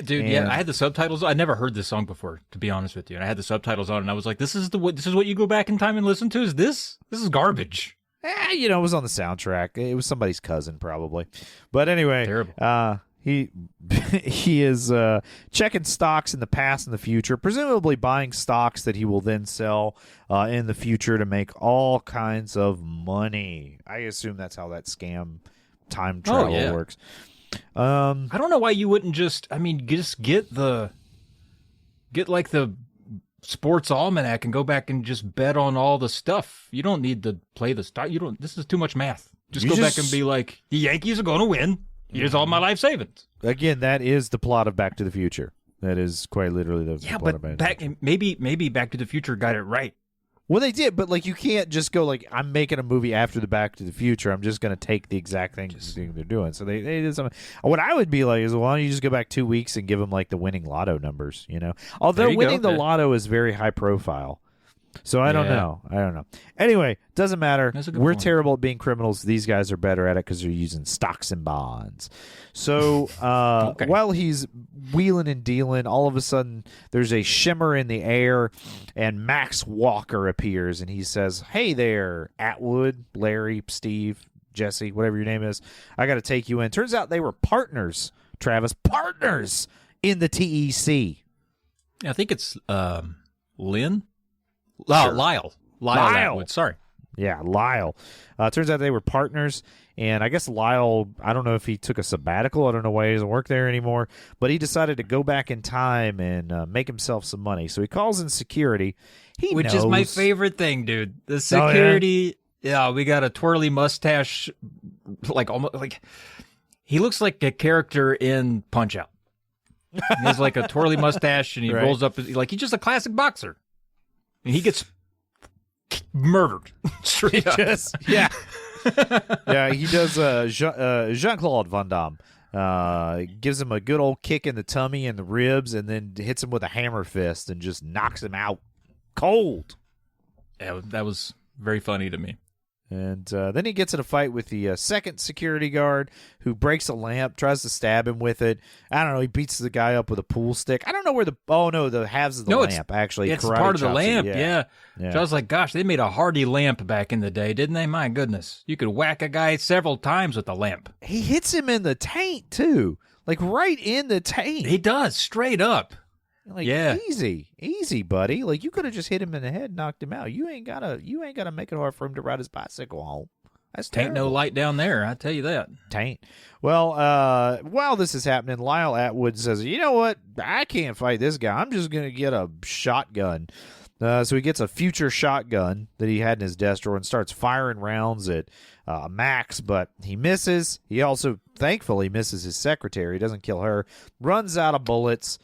Dude, yeah, I had the subtitles. I never heard this song before, to be honest with you. And I had the subtitles on, and I was like, "This is what you go back in time and listen to? This is garbage." It was on the soundtrack. It was somebody's cousin, probably. But anyway, terrible. He is checking stocks in the past and the future, presumably buying stocks that he will then sell in the future to make all kinds of money. I assume that's how that scam time travel works. I don't know why you wouldn't just get like the sports almanac and go back and just bet on all the stuff. You don't need to play the stock. This is too much math. Just go back and be like, the Yankees are going to win. Here's all my life savings. Again, that is the plot of Back to the Future. That is quite literally the plot of Back to the Future. Maybe Back to the Future got it right. Well, they did, but like you can't just go like, I'm making a movie after the Back to the Future. I'm just going to take the exact thing they're doing. So they did something. What I would be like is, why don't you just go back 2 weeks and give them like the winning lotto numbers? Although winning the lotto is very high profile. So I don't know. Anyway, doesn't matter. We're terrible at being criminals. These guys are better at it because they're using stocks and bonds. So while he's wheeling and dealing, all of a sudden there's a shimmer in the air, and Max Walker appears, and he says, "Hey there, Atwood, Larry, Steve, Jesse, whatever your name is. I got to take you in." Turns out they were partners, Travis, partners in the TEC. I think it's Lynn. Sure. Lyle Atwood, sorry. Yeah, Lyle. Turns out they were partners, and I guess Lyle, I don't know if he took a sabbatical. I don't know why he doesn't work there anymore, but he decided to go back in time and make himself some money. So he calls in security. Which is my favorite thing, dude. The security, we got a twirly mustache, almost like he looks like a character in Punch-Out. He has like a twirly mustache, and he rolls up like he's just a classic boxer. And he gets murdered straight up. Yeah, he does. Jean-Claude Van Damme gives him a good old kick in the tummy and the ribs, and then hits him with a hammer fist and just knocks him out cold. Yeah, that was very funny to me. And then he gets in a fight with the second security guard, who breaks a lamp, tries to stab him with it. I don't know. He beats the guy up with a pool stick. I don't know where the halves of the lamp actually. It's part of the lamp. Yeah. So I was like, gosh, they made a hardy lamp back in the day, didn't they? My goodness, you could whack a guy several times with the lamp. He hits him in the taint too, like right in the taint. He does, straight up. Like, easy, buddy. Like, you could have just hit him in the head, and knocked him out. You ain't gotta make it hard for him to ride his bicycle home. That's Tain't no light down there, I tell you that. Taint. Well, while this is happening, Lyle Atwood says, "You know what? I can't fight this guy. I'm just gonna get a shotgun." So he gets a future shotgun that he had in his desk drawer and starts firing rounds at Max, but he misses. He also, thankfully, misses his secretary. He doesn't kill her. Runs out of bullets.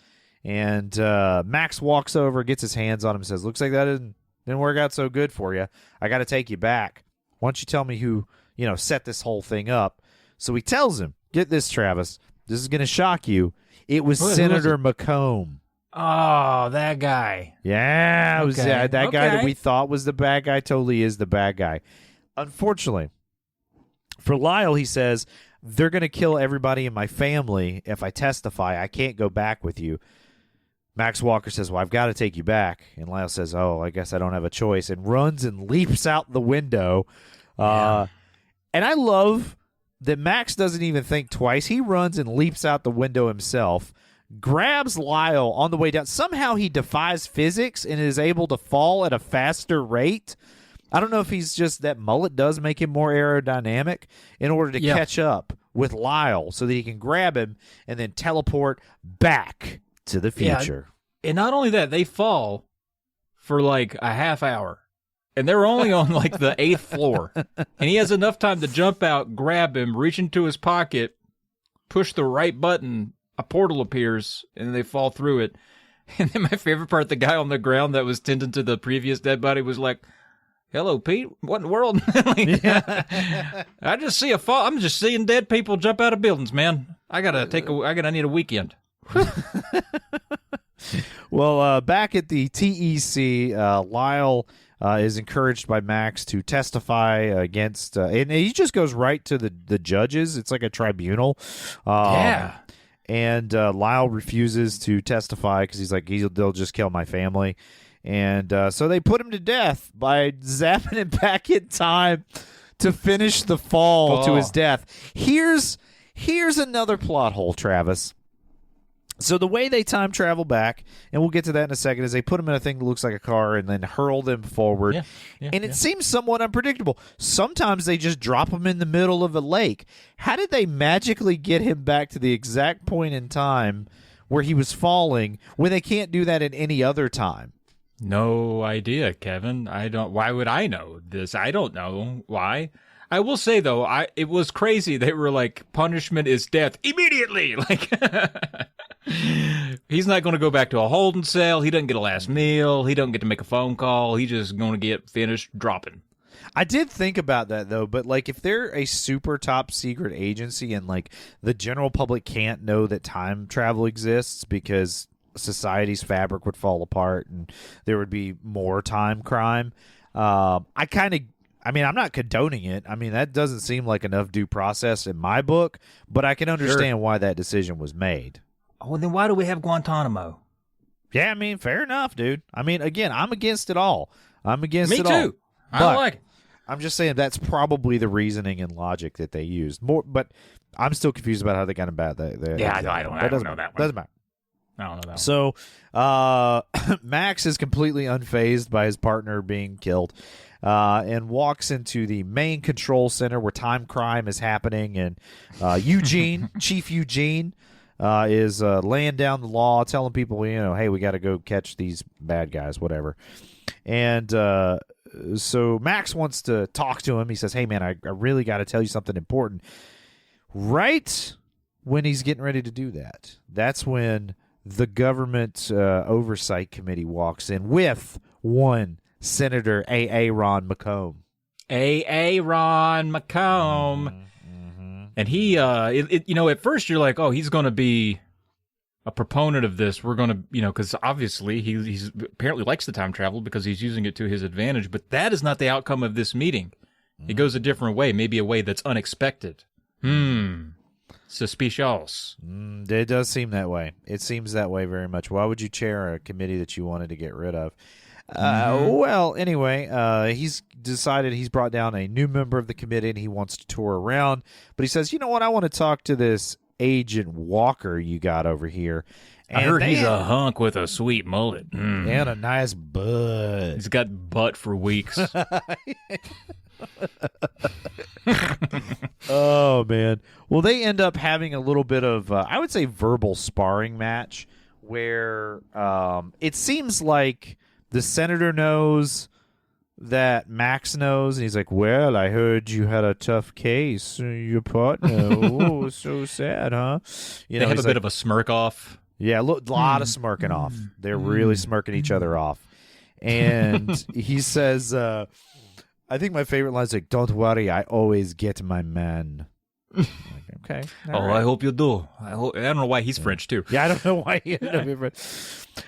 And Max walks over, gets his hands on him, and says, "Looks like that didn't work out so good for you. I got to take you back. Why don't you tell me who set this whole thing up?" So he tells him, get this, Travis, this is going to shock you. It was Senator McComb. Oh, that guy. Yeah, it was that guy that we thought was the bad guy totally is the bad guy. Unfortunately, for Lyle, he says, "They're going to kill everybody in my family if I testify. I can't go back with you." Max Walker says, "Well, I've got to take you back." And Lyle says, "Oh, I guess I don't have a choice," and runs and leaps out the window. And I love that Max doesn't even think twice. He runs and leaps out the window himself, grabs Lyle on the way down. Somehow he defies physics and is able to fall at a faster rate. I don't know if he's just that mullet does make him more aerodynamic in order to catch up with Lyle so that he can grab him and then teleport back to the future. And not only that, they fall for like a half hour. And they're only on like the 8th floor. And he has enough time to jump out, grab him, reach into his pocket, push the right button, a portal appears, and they fall through it. And then my favorite part, the guy on the ground that was tending to the previous dead body was like, "Hello, Pete. What in the world?" I just see a fall. I'm just seeing dead people jump out of buildings, man. I need a weekend. Well, back at the TEC, Lyle is encouraged by Max to testify against, and he just goes right to the judges. It's like a tribunal. Yeah. And Lyle refuses to testify because he's like, they'll just kill my family. And so they put him to death by zapping him back in time to finish the fall to his death. Here's another plot hole, Travis. So the way they time travel back, and we'll get to that in a second, is they put him in a thing that looks like a car and then hurl them forward. And it seems somewhat unpredictable. Sometimes they just drop him in the middle of a lake. How did they magically get him back to the exact point in time where he was falling when they can't do that at any other time? No idea, Kevin. Why would I know this? I don't know why. I will say though, it was crazy. They were like, punishment is death immediately. Like, he's not going to go back to a holding cell. He doesn't get a last meal. He doesn't get to make a phone call. He's just going to get finished dropping. I did think about that though, but like if they're a super top secret agency and like the general public can't know that time travel exists because society's fabric would fall apart and there would be more time crime. I'm not condoning it. I mean, that doesn't seem like enough due process in my book, but I can understand why that decision was made. Oh, then why do we have Guantanamo? Yeah, I mean, fair enough, dude. I mean, again, I'm against it all. Me too. I But like it. I'm just saying that's probably the reasoning and logic that they used. But I'm still confused about how they got him back. I don't know that one. Doesn't matter. I don't know that So, Max is completely unfazed by his partner being killed, and walks into the main control center where time crime is happening. And Chief Eugene, is laying down the law, telling people, hey, we got to go catch these bad guys, whatever. And so Max wants to talk to him. He says, hey, man, I really got to tell you something important. Right when he's getting ready to do that, that's when the government oversight committee walks in with one Senator A.A. Ron McComb. A.A. Ron McComb. Mm-hmm. And he, at first you're like, oh, he's going to be a proponent of this. We're going to, because obviously he's apparently likes the time travel because he's using it to his advantage. But that is not the outcome of this meeting. It goes a different way, maybe a way that's unexpected. Suspicious. It does seem that way. It seems that way very much. Why would you chair a committee that you wanted to get rid of? Well, anyway, he's decided he's brought down a new member of the committee and he wants to tour around. But he says, you know what? I want to talk to this Agent Walker you got over here. And I heard he's a hunk with a sweet mullet. And a nice butt. He's got butt for weeks. Oh, man. Well, they end up having a little bit of, I would say, verbal sparring match where it seems like the senator knows that Max knows, and he's like, well, I heard you had a tough case. Your partner. Oh, so sad, huh? They have a bit of a smirk off. Yeah, a lot of smirking off. They're really smirking each other off. And he says, I think my favorite line is like, don't worry, I always get my man. Like, okay. Right. I hope you do. I don't know why he's French, too. Yeah, I don't know why he ended up being French.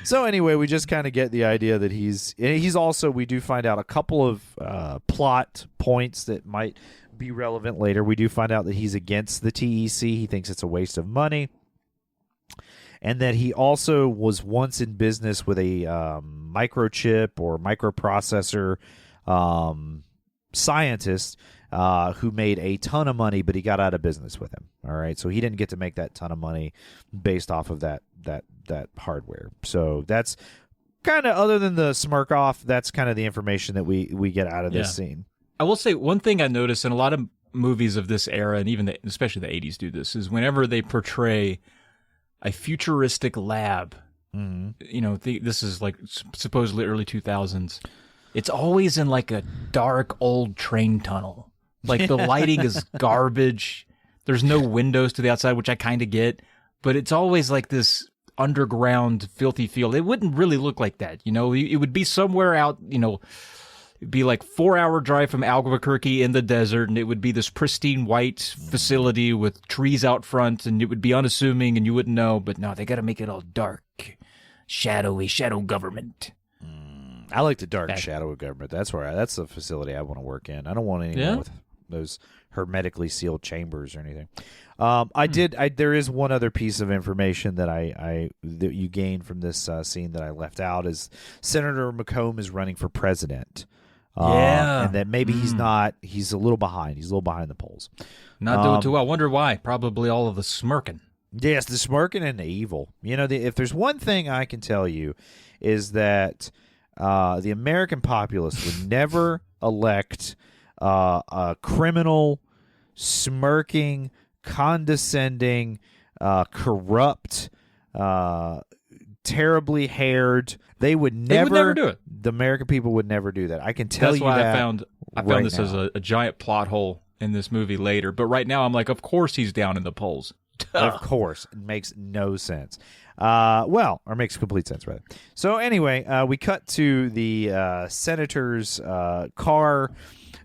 So anyway, we just kind of get the idea that he's also, we do find out a couple of plot points that might be relevant later. We do find out that he's against the TEC. He thinks it's a waste of money. And that he also was once in business with a microchip or microprocessor scientist who made a ton of money, but he got out of business with him. All right, so he didn't get to make that ton of money based off of that hardware. So that's kind of, other than the smirk off, that's kind of the information that we get out of this scene. I will say one thing I noticed in a lot of movies of this era, and even especially the 80s do this, is whenever they portray a futuristic lab, this is like supposedly early 2000s, it's always in like a dark old train tunnel. Like the lighting is garbage. There's no windows to the outside, which I kind of get, but it's always like this underground filthy field. It wouldn't really look like that. It would be somewhere out, it'd be like 4-hour drive from Albuquerque in the desert, and it would be this pristine white facility with trees out front, and it would be unassuming and you wouldn't know, but no, they got to make it all dark. shadowy shadow government. I like the dark shadow of government. That's that's the facility I want to work in. I don't want anyone with those hermetically sealed chambers or anything. There is one other piece of information that that you gained from this scene that I left out is Senator McComb is running for president. And that maybe he's not. He's a little behind. He's a little behind the polls. Not doing too well. I wonder why. Probably all of the smirking. Yes, the smirking and the evil. You know, if there's one thing I can tell you is that the American populace would never elect a criminal, smirking, condescending, corrupt, terribly haired. They would never do it. The American people would never do that. I can tell you that. That's why I found this as a giant plot hole in this movie later. But right now I'm like, of course he's down in the polls. Of course. It makes no sense. Or makes complete sense, rather. So anyway, we cut to the senator's car.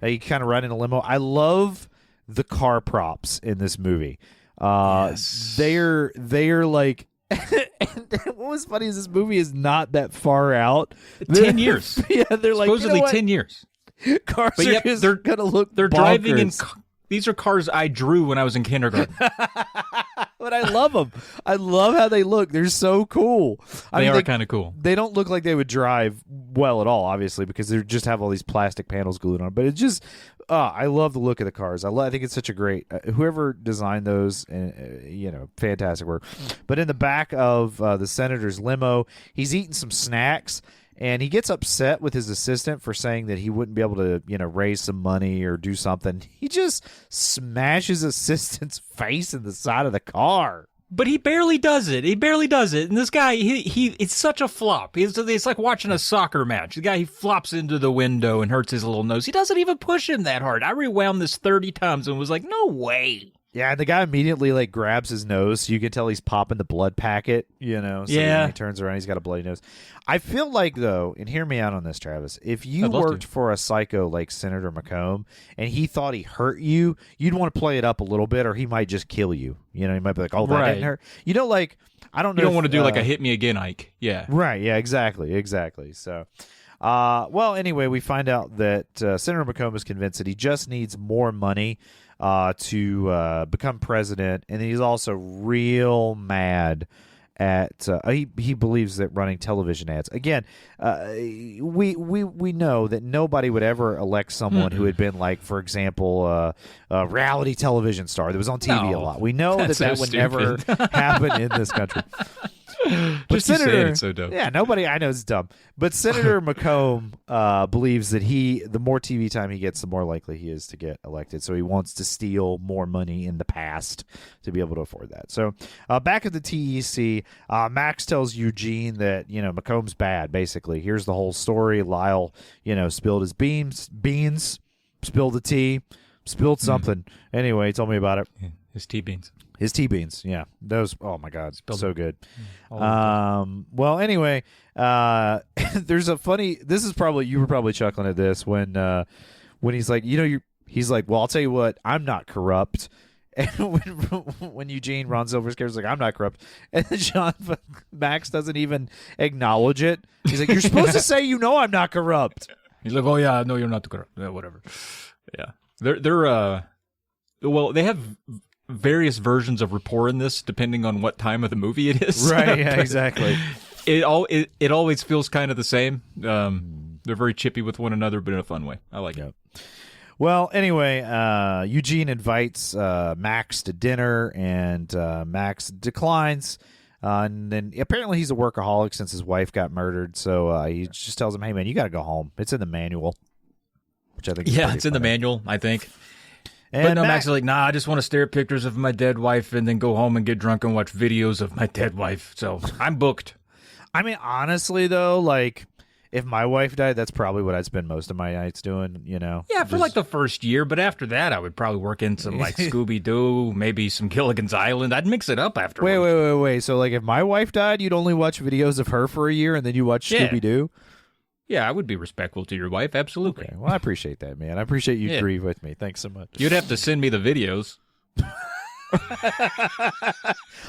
He kind of run in a limo. I love the car props in this movie. Yes. They're like... And what was funny is this movie is not that far out. 10 years. Yeah, they're like... Supposedly 10 years. Cars but are just going to look They're bonkers. driving in... These are cars I drew when I was in kindergarten. But I love them. I love how they look. They're so cool. They are kind of cool. They don't look like they would drive well at all, obviously, because they just have all these plastic panels glued on. But it's just, I love the look of the cars. I think it's such a great, whoever designed those, fantastic work. But in the back of the senator's limo, he's eating some snacks. And he gets upset with his assistant for saying that he wouldn't be able to, raise some money or do something. He just smashes his assistant's face in the side of the car. But he barely does it. And this guy, it's such a flop. It's like watching a soccer match. The guy, he flops into the window and hurts his little nose. He doesn't even push him that hard. I rewound this 30 times and was like, no way. Yeah, and the guy immediately grabs his nose, so you can tell he's popping the blood packet, So when he turns around, he's got a bloody nose. I feel like, though, and hear me out on this, Travis, if you worked for a psycho like Senator McComb and he thought he hurt you, you'd want to play it up a little bit, or he might just kill you. He might be like, "Oh, that didn't hurt." I don't know. You don't want to do like a hit me again, Ike. Yeah. Right. Yeah. Exactly. So. Anyway, we find out that Senator McComb is convinced that he just needs more money to become president, and he's also real mad at he believes that running television ads again. We know that nobody would ever elect someone who had been for example, a reality television star that was on TV a lot. We know that would never happen in this country. But Senator, it's so dumb. Yeah, nobody I know is dumb. But Senator McComb believes that the more TV time he gets, the more likely he is to get elected. So he wants to steal more money in the past to be able to afford that. So back at the TEC, Max tells Eugene that McComb's bad. Basically, here's the whole story. Lyle, spilled his beans, spilled the tea, spilled something. Anyway, he told me about it. Yeah, his tea beans. His tea beans, yeah. Those, oh my God, so good. Well, anyway, there's a funny. You were probably chuckling at this when he's like, he's like, well, I'll tell you what, I'm not corrupt. And when Eugene runs over his character's like, I'm not corrupt, and then Max doesn't even acknowledge it. He's like, you're supposed to say, I'm not corrupt. He's like, oh yeah, no, you're not corrupt. Yeah, whatever. Yeah, they have various versions of rapport in this, depending on what time of the movie it is. Right, yeah, exactly. It always feels kind of the same. They're very chippy with one another, but in a fun way. I like it. Well, anyway, Eugene invites Max to dinner, and Max declines. And then apparently he's a workaholic since his wife got murdered, so he just tells him, hey, man, you got to go home. It's in the manual, which I think is it's in the manual, I think. And but no, Max is like, nah, I just want to stare at pictures of my dead wife and then go home and get drunk and watch videos of my dead wife. So I'm booked. I mean, honestly, though, if my wife died, that's probably what I'd spend most of my nights doing, Yeah, for the first year. But after that, I would probably work into Scooby-Doo, maybe some Gilligan's Island. I'd mix it up afterwards. Wait. So, if my wife died, you'd only watch videos of her for a year and then you watch Scooby-Doo? Yeah, I would be respectful to your wife, absolutely. Okay. Well, I appreciate that, man. I appreciate you grieve with me. Thanks so much. You'd have to send me the videos.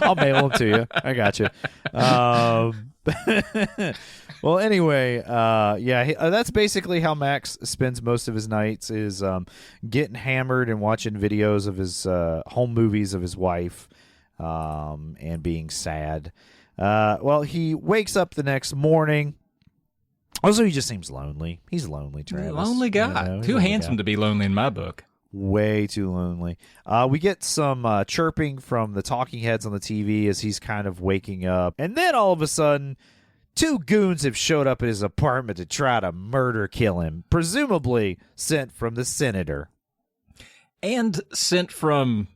I'll mail them to you. I got you. Well, anyway, that's basically how Max spends most of his nights is getting hammered and watching videos of his home movies of his wife and being sad. Well, he wakes up the next morning. Also, he just seems lonely. He's lonely, Travis. Lonely guy. Too handsome to be lonely in my book. Way too lonely. We get some chirping from the talking heads on the TV as he's kind of waking up. And then all of a sudden, two goons have showed up at his apartment to try to kill him, presumably sent from the senator. And sent from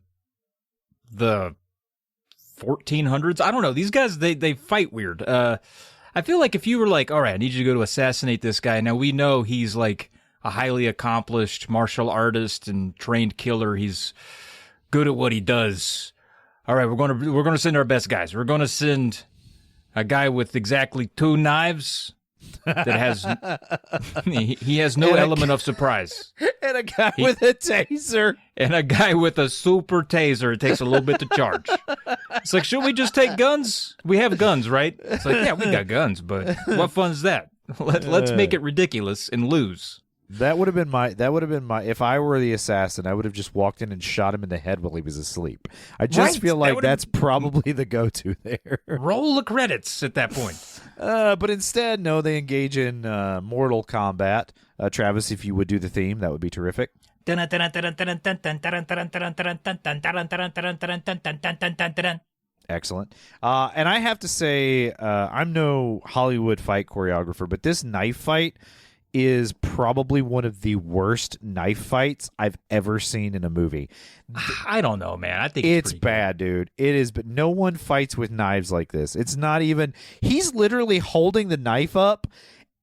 the 1400s. I don't know. These guys, they fight weird. I feel like if you were like, all right, I need you to go to assassinate this guy. Now, we know he's like a highly accomplished martial artist and trained killer. He's good at what he does. All right, we're going to send our best guys. We're going to send a guy with exactly 2 knives that has he has no element of surprise. And a guy with a taser. And a guy with a super taser. It takes a little bit to charge. It's like, should we just take guns? We have guns, right? It's like, yeah, we got guns, but what fun is that? Let's make it ridiculous and lose. That would have been my. If I were the assassin, I would have just walked in and shot him in the head while he was asleep. I just feel like that's probably the go-to there. Roll the credits at that point. But instead, no, they engage in mortal combat. Travis, if you would do the theme, that would be terrific. Excellent. And I have to say, I'm no Hollywood fight choreographer, but this knife fight is probably one of the worst knife fights I've ever seen in a movie. I don't know, man. I think it's bad, dude. It is, but no one fights with knives like this. It's not even. He's literally holding the knife up,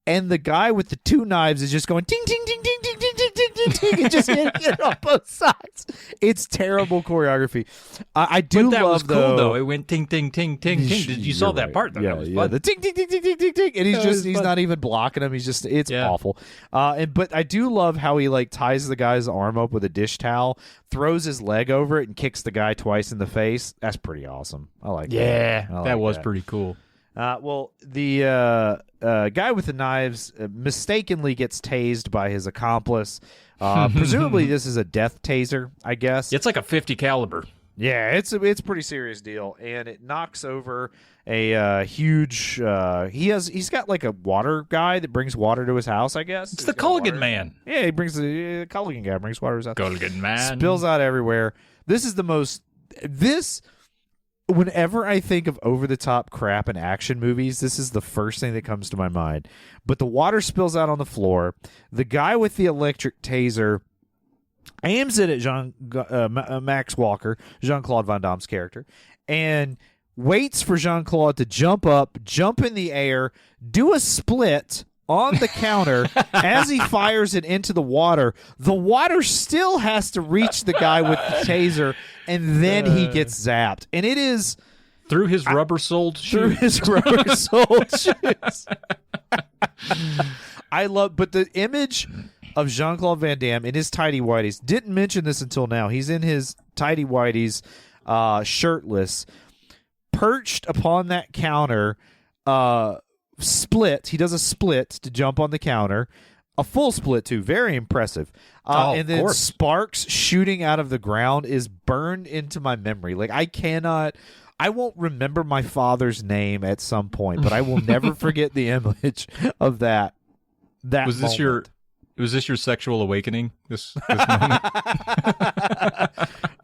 and the guy with the 2 knives is just going ting ting ting ting ting ting ting ting ting ting, and just hitting it on both sides. It's terrible choreography. I do but that love was cool though. It went ting ting ting ting ting. You saw that part though? Yeah, that was fun. The ting ting ting ting ting ting ting, and he's not even blocking him. He's just it's awful. But I do love how he like ties the guy's arm up with a dish towel, throws his leg over it, and kicks the guy twice in the face. That's pretty awesome. I like that. Yeah, that was pretty cool. Well, the guy with the knives mistakenly gets tased by his accomplice. Presumably, this is a death taser, I guess. It's like a 50 caliber. Yeah, it's a pretty serious deal, and it knocks over a huge. He's got like a water guy that brings water to his house. I guess it's the Culligan man. Yeah, he brings the Culligan guy brings water to his house. Culligan man spills out everywhere. This is the most. Whenever I think of over-the-top crap in action movies, this is the first thing that comes to my mind. But the water spills out on the floor. The guy with the electric taser aims it at Max Walker, Jean-Claude Van Damme's character, and waits for Jean-Claude to jump up, jump in the air, do a split on the counter. As he fires it into the water still has to reach the guy with the taser, and then he gets zapped. And it is through his rubber-soled shoes. Through his rubber-soled shoes. But the image of Jean-Claude Van Damme in his tidy whities, didn't mention this until now. He's in his tidy whities, shirtless, perched upon that counter, split. He does a split to jump on the counter. A full split, too. Very impressive. And then sparks shooting out of the ground is burned into my memory. Like, I won't remember my father's name at some point, but I will never forget the image of that was this moment. Was this your sexual awakening, this moment?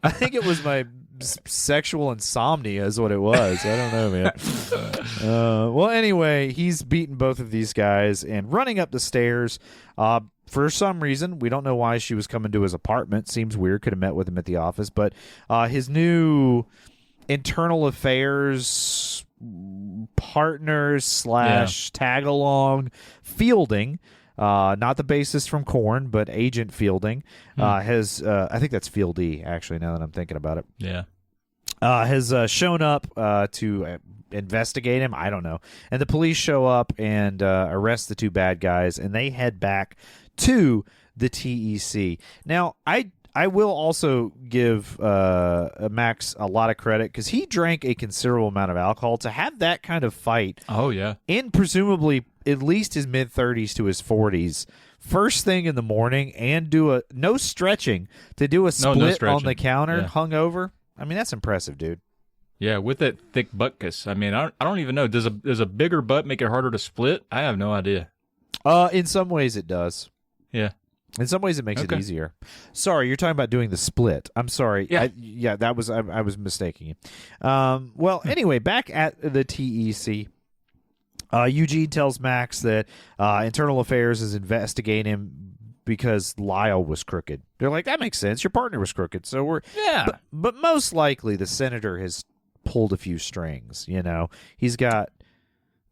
I think it was my sexual insomnia is what it was. I don't know, man. Well, anyway, he's beaten both of these guys and running up the stairs. For some reason, we don't know why she was coming to his apartment. Seems weird. Could have met with him at the office. But his new internal affairs partners / tag-along, Fielding, not the bassist from Korn, but Agent Fielding, has, I think that's Fieldy, actually, now that I'm thinking about it. Yeah. Has shown up to investigate him. I don't know. And the police show up and arrest the 2 bad guys, and they head back to the TEC. Now, I I will also give Max a lot of credit because he drank a considerable amount of alcohol to have that kind of fight. Oh, yeah. In presumably at least his mid-30s to his 40s, first thing in the morning, and do no stretching to do a split on the counter, hungover. I mean, that's impressive, dude. Yeah, with that thick butt kiss. I mean, I don't even know. Does a bigger butt make it harder to split? I have no idea. In some ways it does. Yeah. In some ways it makes it easier. Sorry, you're talking about doing the split. I'm sorry. Yeah. I was mistaking you. Well, anyway, back at the TEC, Eugene tells Max that Internal Affairs is investigating him because Lyle was crooked. They're like, that makes sense. Your partner was crooked. So we're but most likely the senator has pulled a few strings, you know. He's got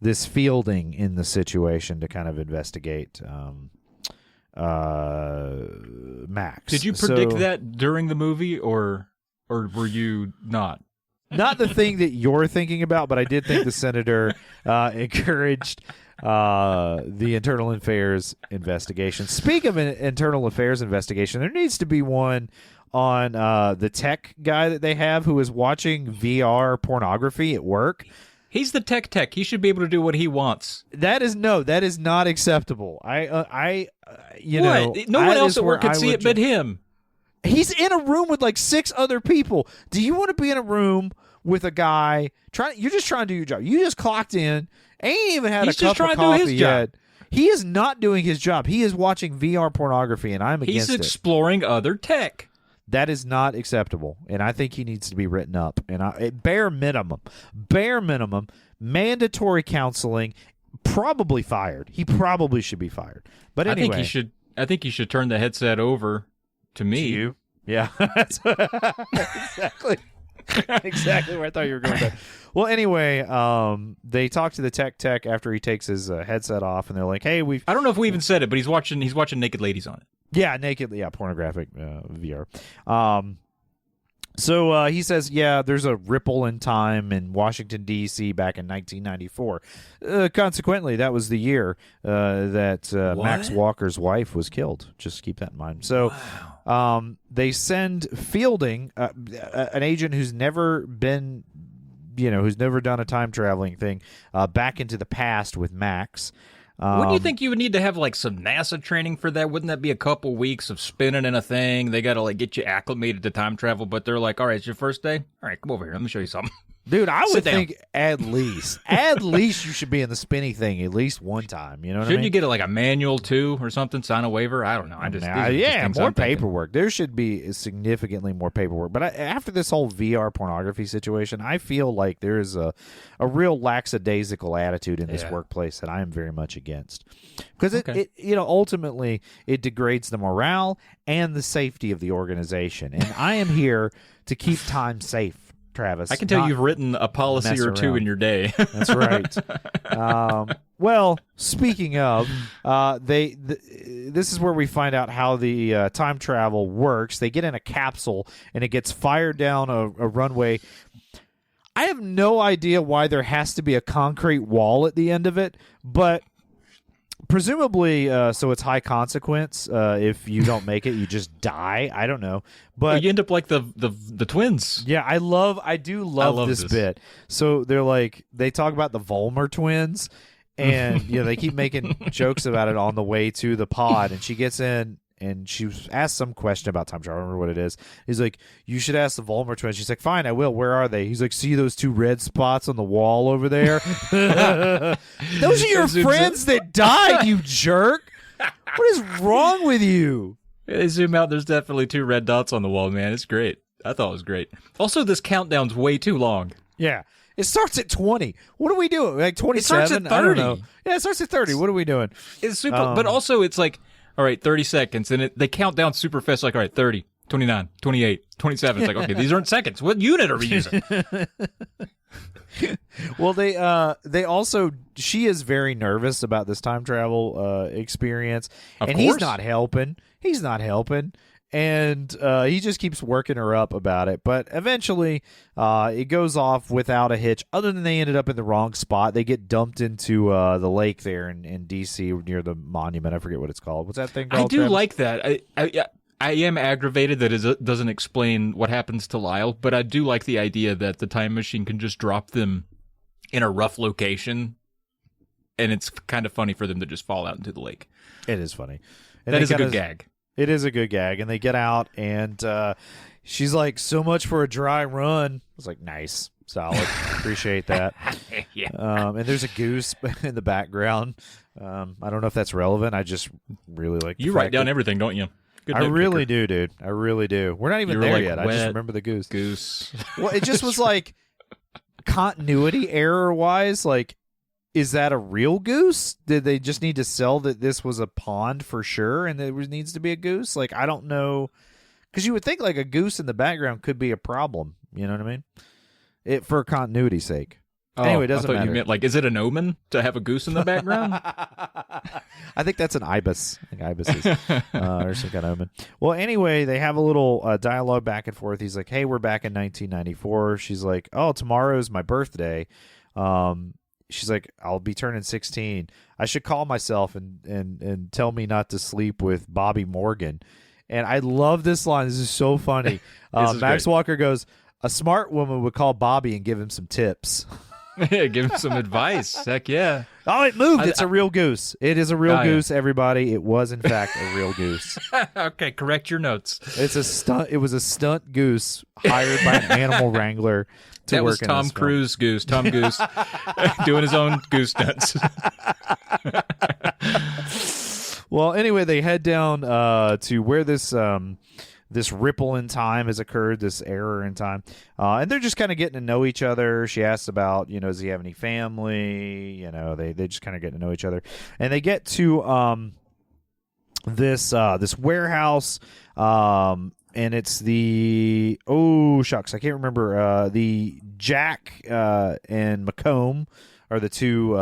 this Fielding in the situation to kind of investigate Max. Did you predict that during the movie or were you not? Not the thing that you're thinking about, but I did think the senator encouraged the internal affairs investigation. Speaking of an internal affairs investigation, there needs to be one on the tech guy that they have who is watching VR pornography at work. He's the tech. He should be able to do what he wants. That is not acceptable. No one else at work could see it but him. He's in a room with like 6 other people. Do you want to be in a room with a guy you're just trying to do your job? You just clocked in, ain't even had a cup of coffee yet. He is not doing his job. He is watching VR pornography, and I'm against it. He's exploring other tech. That is not acceptable, and I think he needs to be written up. And bare minimum, mandatory counseling, probably fired. He probably should be fired. But anyway, I think he should turn the headset over to me. To you? Yeah, exactly where I thought you were going with that. Well, anyway, they talk to the tech after he takes his headset off, and they're like, "Hey, I don't know if we even said it, but he's watching naked ladies on it." Yeah, pornographic VR. So he says, there's a ripple in time in Washington, D.C. back in 1994. Consequently, that was the year that Max Walker's wife was killed. Just keep that in mind. So they send Fielding, an agent who's never been, who's never done a time traveling thing, back into the past with Max. Wouldn't you think you would need to have like some NASA training for that? Wouldn't that be a couple weeks of spinning in a thing? They got to like get you acclimated to time travel, but they're like, all right, it's your first day? All right, come over here. Let me show you something. Dude, I would think at least you should be in the spinny thing at least one time. You know what I mean? Shouldn't you get like a manual too or something? Sign a waiver? I don't know. More paperwork. There should be significantly more paperwork. But after this whole VR pornography situation, I feel like there is a real lackadaisical attitude in this workplace that I am very much against. Because it ultimately it degrades the morale and the safety of the organization. And I am here to keep time safe. Travis, I can tell you've written a policy or two in your day. That's right. Well, speaking of, this is where we find out how the time travel works. They get in a capsule and it gets fired down a runway. I have no idea why there has to be a concrete wall at the end of it, but presumably, so it's high consequence. If you don't make it, you just die. I don't know, but you end up like the twins. Yeah, I do love this bit. So they talk about the Vollmer twins, and they keep making jokes about it on the way to the pod. And she gets in and she asked some question about time travel. I don't remember what it is. He's like, you should ask the Vollmer twins. She's like, fine, I will. Where are they? He's like, see those 2 red spots on the wall over there? Those are your friends that died, you jerk. What is wrong with you? They zoom out. There's definitely 2 red dots on the wall, man. It's great. I thought it was great. Also, this countdown's way too long. Yeah. It starts at 20. What are we doing? Like 27? It starts at 30. I don't know. Yeah, it starts at 30. What are we doing? It's super. But also, it's like, all right, 30 seconds. And they count down super fast. Like, all right, 30, 29, 28, 27. It's like, okay, these aren't seconds. What unit are we using? Well, they also, she is very nervous about this time travel experience. Of and course. He's not helping. And he just keeps working her up about it. But eventually, it goes off without a hitch, other than they ended up in the wrong spot. They get dumped into the lake there in D.C. near the monument. I forget what it's called. What's that thing called? I do Travis? like that. I am aggravated that it doesn't explain what happens to Lyle, but I do like the idea that the time machine can just drop them in a rough location, and it's kind of funny for them to just fall out into the lake. It is funny. And that is a good gag. It is a good gag, and they get out, and she's like, "So much for a dry run." I was like, "Nice, solid, appreciate that." Yeah. And there's a goose in the background. I don't know if that's relevant. I just really like. You write down everything, don't you? Good I note really picker. do, dude. I really do. We're not even You were there like, yet. I just remember the goose. Goose. Well, it just was like continuity error wise. Like, is that a real goose? Did they just need to sell that this was a pond for sure, and there needs to be a goose? Like, I don't know, because you would think like a goose in the background could be a problem. You know what I mean? It for continuity's sake. Anyway, it doesn't I thought matter. you meant like, is it an omen to have a goose in the background? I think that's an ibis. I think ibises or some kind of omen. Well, anyway, they have a little dialogue back and forth. He's like, "Hey, we're back in 1994." She's like, "Oh, tomorrow's my birthday." She's like, "I'll be turning 16. I should call myself and tell me not to sleep with Bobby Morgan." And I love this line. This is so funny. Max great. Walker goes, "A smart woman would call Bobby and give him some tips." Yeah, give him some advice. Heck yeah. Oh, it moved. It's a real goose. It is a real goose, yeah. everybody. It was, in fact, a real goose. Okay, correct your notes. It's a stunt. It was a stunt goose hired by an animal wrangler to That work was in Tom this film. Cruise goose. Tom Goose doing his own goose stunts. Well, anyway, they head down to where this ripple in time has occurred, this error in time, and they're just kind of getting to know each other. She asks about, does he have any family? They just kind of get to know each other, and they get to this warehouse, and it's the shucks, I can't remember. The Jack and McComb are the two.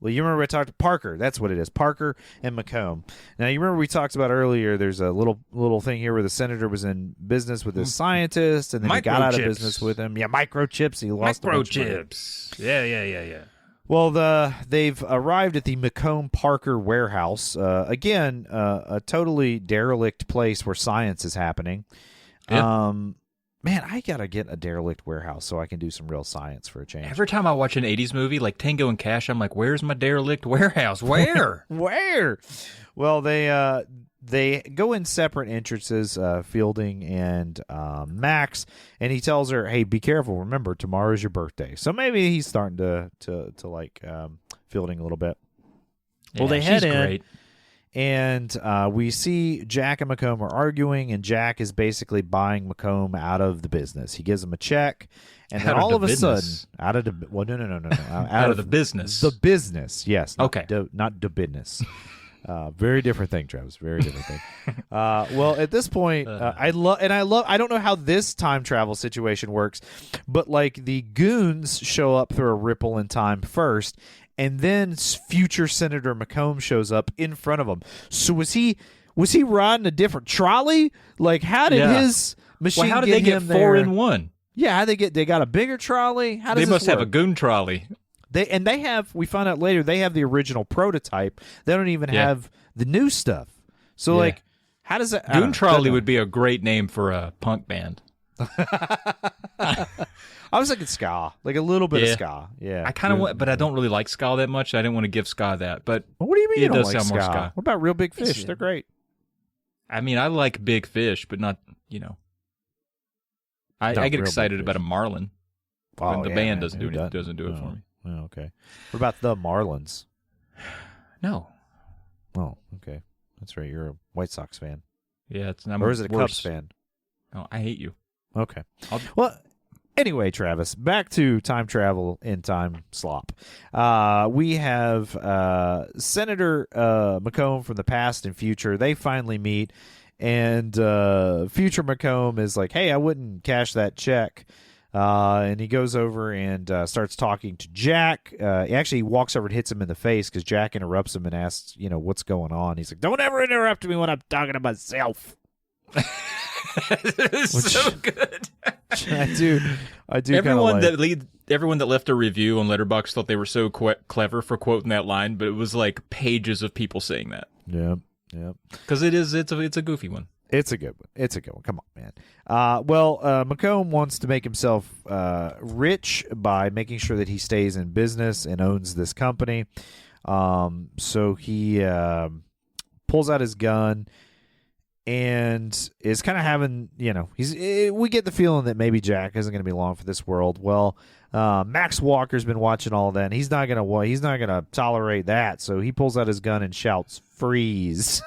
Well, you remember we talked Parker. That's what it is. Parker and McComb. Now, you remember we talked about earlier. There's a little thing here where the senator was in business with this scientist, and then he got out of business with him. Yeah, microchips. He lost Microchips. Yeah. Well, they've arrived at the McComb Parker warehouse. Again, a totally derelict place where science is happening. Yeah. Man, I gotta get a derelict warehouse so I can do some real science for a change. Every time I watch an 80s movie like Tango and Cash, I'm like, where's my derelict warehouse? Where? Where? Well, they go in separate entrances, Fielding and Max, and he tells her, "Hey, be careful. Remember, tomorrow's your birthday." So maybe he's starting to like Fielding a little bit. Well, they head in. Great. And we see Jack and McComb are arguing, and Jack is basically buying McComb out of the business. He gives him a check, and then all of a sudden, out of the out of the business. The business, yes. Okay. Not the business. Very different thing, Travis. Very different thing. Well, at this point, I don't know how this time travel situation works, but like the goons show up through a ripple in time first, and then future Senator McComb shows up in front of him. So was he riding a different trolley? Like, how did his machine? Well, how did they get 4 in 1? Yeah, they got a bigger trolley. How does they this must work? have a goon trolley. They have. We find out later they have the original prototype. They don't even have the new stuff. So like, how does that? Goon trolley would be a great name for a punk band. I was thinking ska, like a little bit of ska. Yeah, I kind of want, but I don't really like ska that much. I didn't want to give ska that, but what do you mean? It you don't does like sound more ska. What about Real Big Fish? They're great. I mean, I like Big Fish, but not I get excited about a Marlin when the band doesn't do it for me. Oh, okay. What about the Marlins? No. Oh, okay. That's right. You're a White Sox fan. Yeah, or is it a Cubs fan? Oh, I hate you. Okay. Well, anyway, Travis, back to time travel in time slop. We have Senator McComb from the past and future. They finally meet, and future McComb is like, "Hey, I wouldn't cash that check." And he goes over and starts talking to Jack. He actually walks over and hits him in the face because Jack interrupts him and asks, what's going on. He's like, "Don't ever interrupt me when I'm talking to myself." So good. I do. Everyone that left a review on Letterboxd thought they were so clever for quoting that line, but it was like pages of people saying that. Yeah. Because it's a goofy one. It's a good one. It's a good one. Come on, man. McComb wants to make himself rich by making sure that he stays in business and owns this company. So he pulls out his gun and is kind of having, we get the feeling that maybe Jack isn't going to be long for this world. Well, Max Walker's been watching all that, and he's not gonna tolerate that. So he pulls out his gun and shouts, "Freeze!"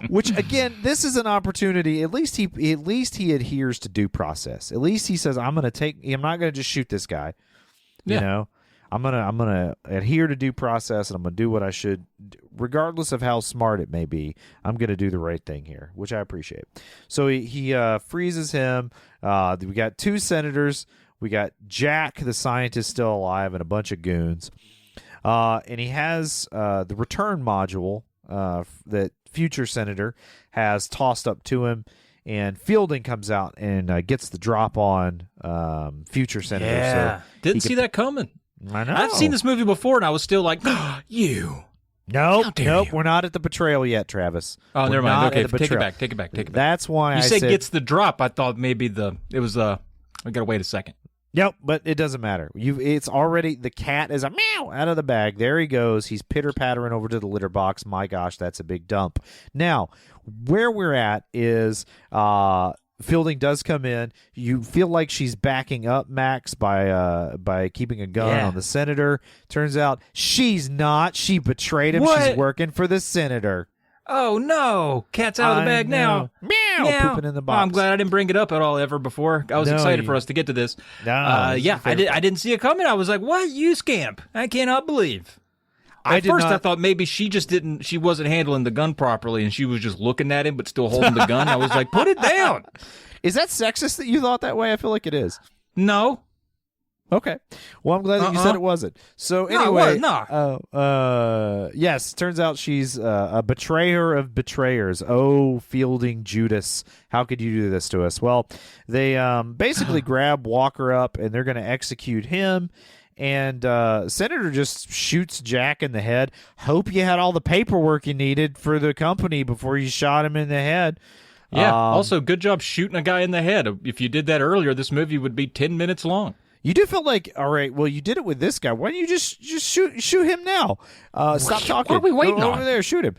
Which, again, this is an opportunity. At least he adheres to due process. At least he says, I'm not gonna just shoot this guy. Yeah. I'm gonna adhere to due process, and I'm gonna do what I should, regardless of how smart it may be. I'm gonna do the right thing here, which I appreciate. So he freezes him. We got 2 senators. We got Jack, the scientist, still alive, and a bunch of goons. And he has the return module that future senator has tossed up to him, and Fielding comes out and gets the drop on future senator. Yeah, so didn't see that coming. I know. I've seen this movie before, and I was still like, you. Nope. We're not at the betrayal yet, Travis. Oh, we're never mind. Okay, take it back. That's why you I said said gets the drop. I thought maybe it was I gotta wait a second. Yep, but it doesn't matter. It's already, the cat is a meow out of the bag. There he goes. He's pitter-pattering over to the litter box. My gosh, that's a big dump. Now, where we're at is Fielding does come in. You feel like she's backing up Max by keeping a gun on the senator. Turns out she's not. She betrayed him. What? She's working for the senator. Oh, no. Cat's out of the bag now. Meow. Pooping in the box. Oh, I'm glad I didn't bring it up at all ever before. I was excited for us to get to this. No. Yeah, I didn't see it coming. I was like, what? You scamp. I cannot believe. At first, I thought maybe she wasn't handling the gun properly, and she was just looking at him but still holding the gun. I was like, put it down. Is that sexist that you thought that way? I feel like it is. No. Okay. Well, I'm glad that you said it wasn't. So anyway, yes, turns out she's a betrayer of betrayers. Oh, Fielding Judas, how could you do this to us? Well, they basically grab Walker up, and they're going to execute him. And Senator just shoots Jack in the head. Hope you had all the paperwork you needed for the company before you shot him in the head. Yeah. Also, good job shooting a guy in the head. If you did that earlier, this movie would be 10 minutes long. You do feel like, all right, well, you did it with this guy. Why don't you just shoot him now? Stop talking. What are we waiting on? Over there, shoot him.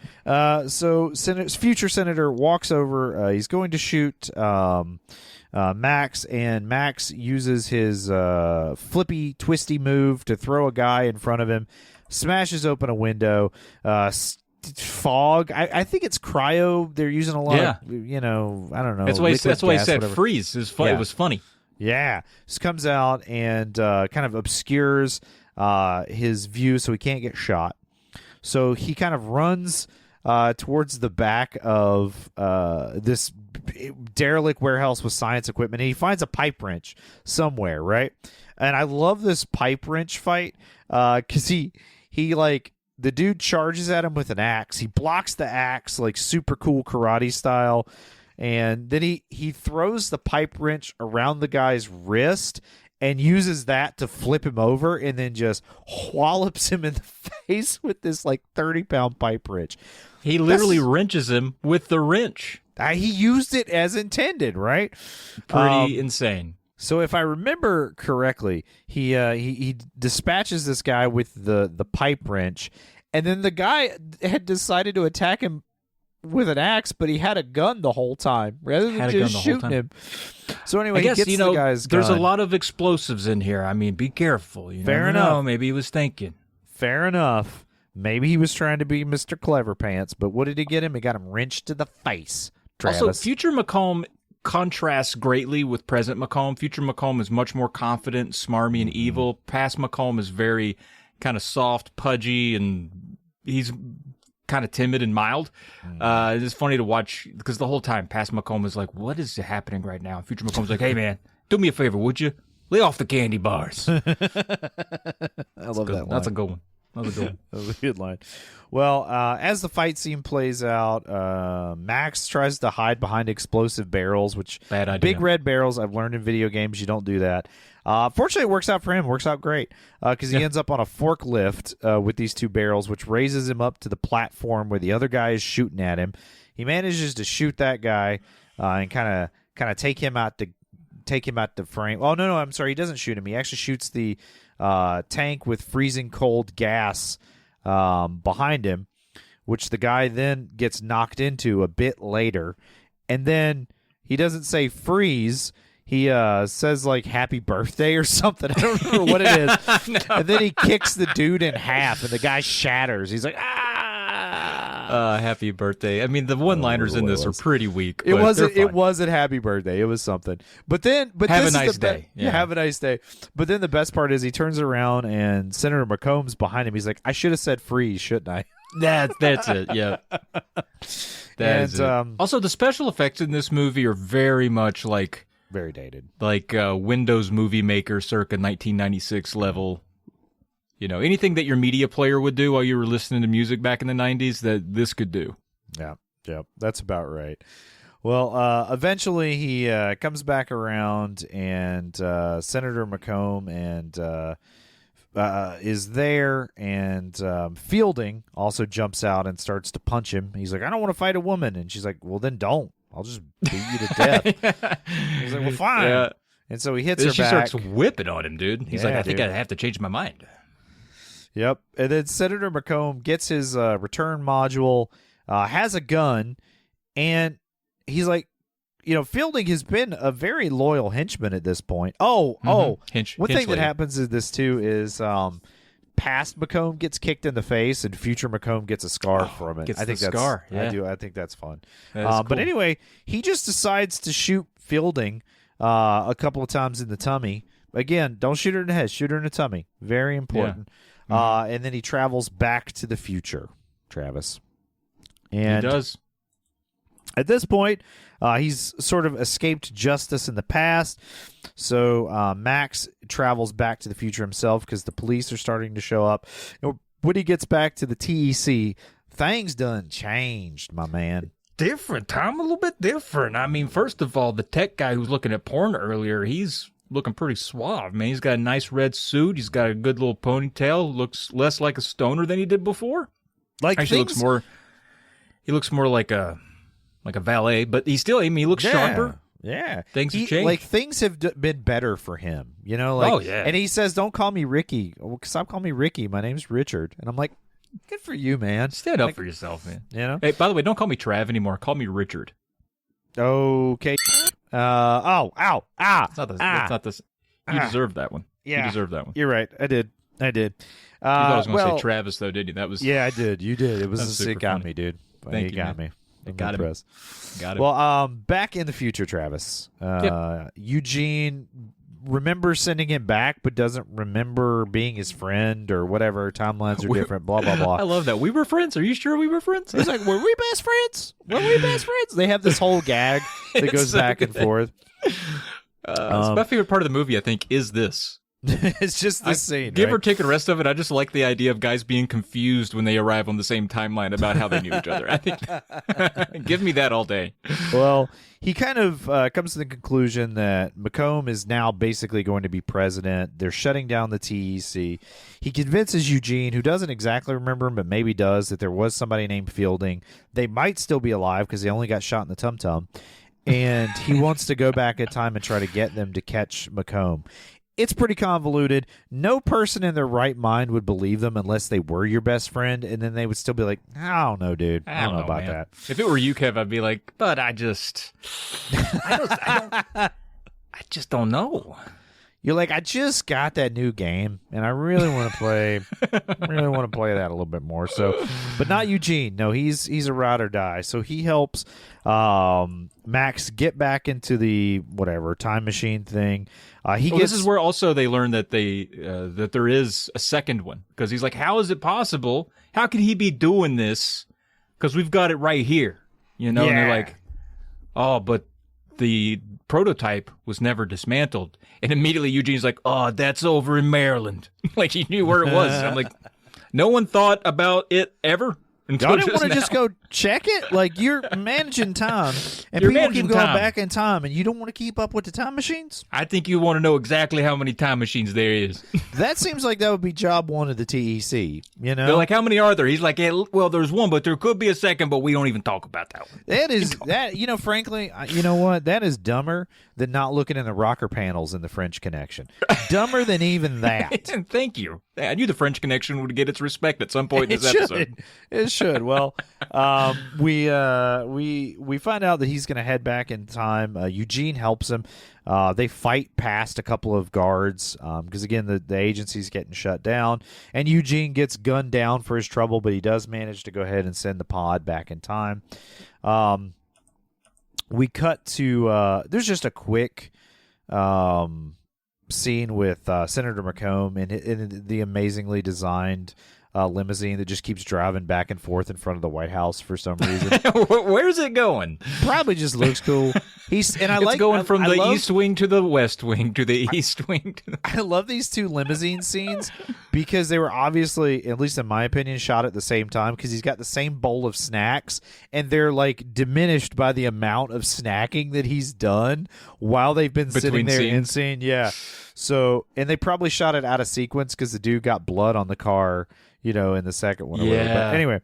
So future senator walks over. He's going to shoot Max, and Max uses his flippy, twisty move to throw a guy in front of him, smashes open a window. Fog. I think it's cryo. They're using a lot of, I don't know. That's why he said whatever. freeze. It was funny. Yeah. This comes out and kind of obscures his view so he can't get shot. So he kind of runs towards the back of this derelict warehouse with science equipment, and he finds a pipe wrench somewhere, right? And I love this pipe wrench fight because he like, the dude charges at him with an axe. He blocks the axe like super cool karate style. And then he throws the pipe wrench around the guy's wrist and uses that to flip him over, and then just whallops him in the face with this like 30-pound pipe wrench. He literally wrenches him with the wrench. He used it as intended, right? Pretty insane. So if I remember correctly, he dispatches this guy with the pipe wrench, and then the guy had decided to attack him with an axe, but he had a gun the whole time rather than just shooting him. So anyway, I guess, he gets the guy's gun. There's a lot of explosives in here. I mean, be careful. Fair enough. Maybe he was thinking. Fair enough. Maybe he was trying to be Mr. Clever Pants, but what did he get him? He got him wrenched to the face. Travis. Also, future McComb contrasts greatly with present McComb. Future McComb is much more confident, smarmy, and evil. Past McComb is very kind of soft, pudgy, and he's kind of timid and mild. It's funny to watch because the whole time past McComb is like, what is happening right now? Future McComb's like, hey, man, do me a favor, would you? Lay off the candy bars. I love that line. That's a good one. That was a good line. Well, as the fight scene plays out, Max tries to hide behind explosive barrels, which bad idea. Big red barrels. I've learned in video games you don't do that. Fortunately, it works out for him. It works out great because he ends up on a forklift with these two barrels, which raises him up to the platform where the other guy is shooting at him. He manages to shoot that guy and kind of take him out the frame. Oh no, I'm sorry. He doesn't shoot him. He actually shoots the tank with freezing cold gas behind him, which the guy then gets knocked into a bit later. And then he doesn't say freeze. He says like happy birthday or something. I don't remember what it is. No. And then he kicks the dude in half and the guy shatters. He's like, happy birthday. I mean, the one-liners in this are pretty weak. It wasn't happy birthday. It was something. But have a nice day. Yeah, have a nice day. But then the best part is he turns around and Senator McComb's behind him. He's like, I should have said freeze, shouldn't I? That's it. Yeah. That's it. Also, the special effects in this movie are very much like very dated, like Windows Movie Maker circa 1996 level. You know, anything that your media player would do while you were listening to music back in the 90s, that this could do. Yeah, that's about right. Well, eventually he comes back around, and Senator McComb and is there, and Fielding also jumps out and starts to punch him. He's like, I don't want to fight a woman. And she's like, well, then don't. I'll just beat you to death. He's like, well, fine. Yeah. And so he hits her back. She starts whipping on him, dude. He's like, I think I have to change my mind. Yep. And then Senator McComb gets his return module, has a gun, and he's like, you know, Fielding has been a very loyal henchman at this point. One thing that happens in this, too, is past McComb gets kicked in the face and future McComb gets a scar from it. I think that's scar. Yeah. I think that's fun. Cool. But anyway, he just decides to shoot Fielding a couple of times in the tummy. Again, don't shoot her in the head. Shoot her in the tummy. Very important. Yeah. And then he travels back to the future, Travis. And he does. At this point, he's sort of escaped justice in the past. So Max travels back to the future himself because the police are starting to show up. And when he gets back to the TEC, things done changed, my man. Different, Tom, a little bit different. I mean, first of all, the tech guy who's looking at porn earlier, he's looking pretty suave, man. He's got a nice red suit. He's got a good little ponytail. Looks less like a stoner than he did before. Actually, he looks more like a valet, but he looks sharper. Yeah. Things have changed. Like, things have been better for him, you know? Like, oh, yeah. And he says, don't call me Ricky. Stop calling me Ricky. My name's Richard. And I'm like, good for you, man. Stand up for yourself, man. You know? Hey, by the way, don't call me Trav anymore. Call me Richard. Okay. Ow. That's not this. You deserved that one. Yeah. You deserved that one. You're right. I did. You thought I was going to say Travis, though, didn't you? That was. Yeah, I did. You did. It was it got funny. Me, dude. Thank you, got man. me. Got him. Got him. Well, back in the future, Travis. Eugene remembers sending him back, but doesn't remember being his friend or whatever. Timelines are different. Blah blah blah. I love that. We were friends. Are you sure we were friends? He's like, were we best friends? They have this whole gag that goes back and forth. My favorite part of the movie, I think, is this. It's just this scene. Give or take the rest of it, I just like the idea of guys being confused when they arrive on the same timeline about how they knew each other. I think, give me that all day. Well, he kind of comes to the conclusion that McComb is now basically going to be president. They're shutting down the TEC. He convinces Eugene, who doesn't exactly remember him, but maybe does, that there was somebody named Fielding. They might still be alive because they only got shot in the tum-tum. And he wants to go back in time and try to get them to catch McComb. It's pretty convoluted. No person in their right mind would believe them unless they were your best friend, and then they would still be like, I don't know, dude. I don't know about that. If it were you, Kev, I'd be like, but I just don't know. You're like, I just got that new game, and I really want to play. that a little bit more. So, but not Eugene. No, he's a ride or die. So he helps Max get back into the whatever time machine thing. This is where also they learn that that there is a second one, because he's like, how is it possible? How can he be doing this? Because we've got it right here, you know. Yeah. And they're like, oh, but the prototype was never dismantled. And immediately Eugene's like, oh, that's over in Maryland. Like, he knew where it was. I'm like, no one thought about it ever? Y'all didn't want to just go check it? Like, you're managing time, and You're people keep managing going time. back in time, and you don't want to keep up with the time machines? I think you want to know exactly how many time machines there is. That seems like that would be job one of the TEC, you know? They're like, how many are there? He's like, well, there's one, but there could be a second, but we don't even talk about that one. That is, that, you know, frankly, you know what? That is dumber than not looking in the rocker panels in the French Connection. Dumber than even that. Thank you. I knew the French Connection would get its respect at some point in this episode. It should. Well, we find out that he's going to head back in time. Eugene helps him. They fight past a couple of guards because, again, the agency's getting shut down. And Eugene gets gunned down for his trouble, but he does manage to go ahead and send the pod back in time. We cut to there's just a quick scene with Senator McComb in the amazingly designed limousine that just keeps driving back and forth in front of the White House for some reason. Where's it going? Probably just looks cool. It's going from the east wing to the west wing to the east wing. I love these two limousine scenes because they were obviously, at least in my opinion, shot at the same time because he's got the same bowl of snacks and they're like diminished by the amount of snacking that he's done while they've been sitting there in scene. Yeah. So, and they probably shot it out of sequence because the dude got blood on the car, you know, in the second one. Or whatever. But anyway,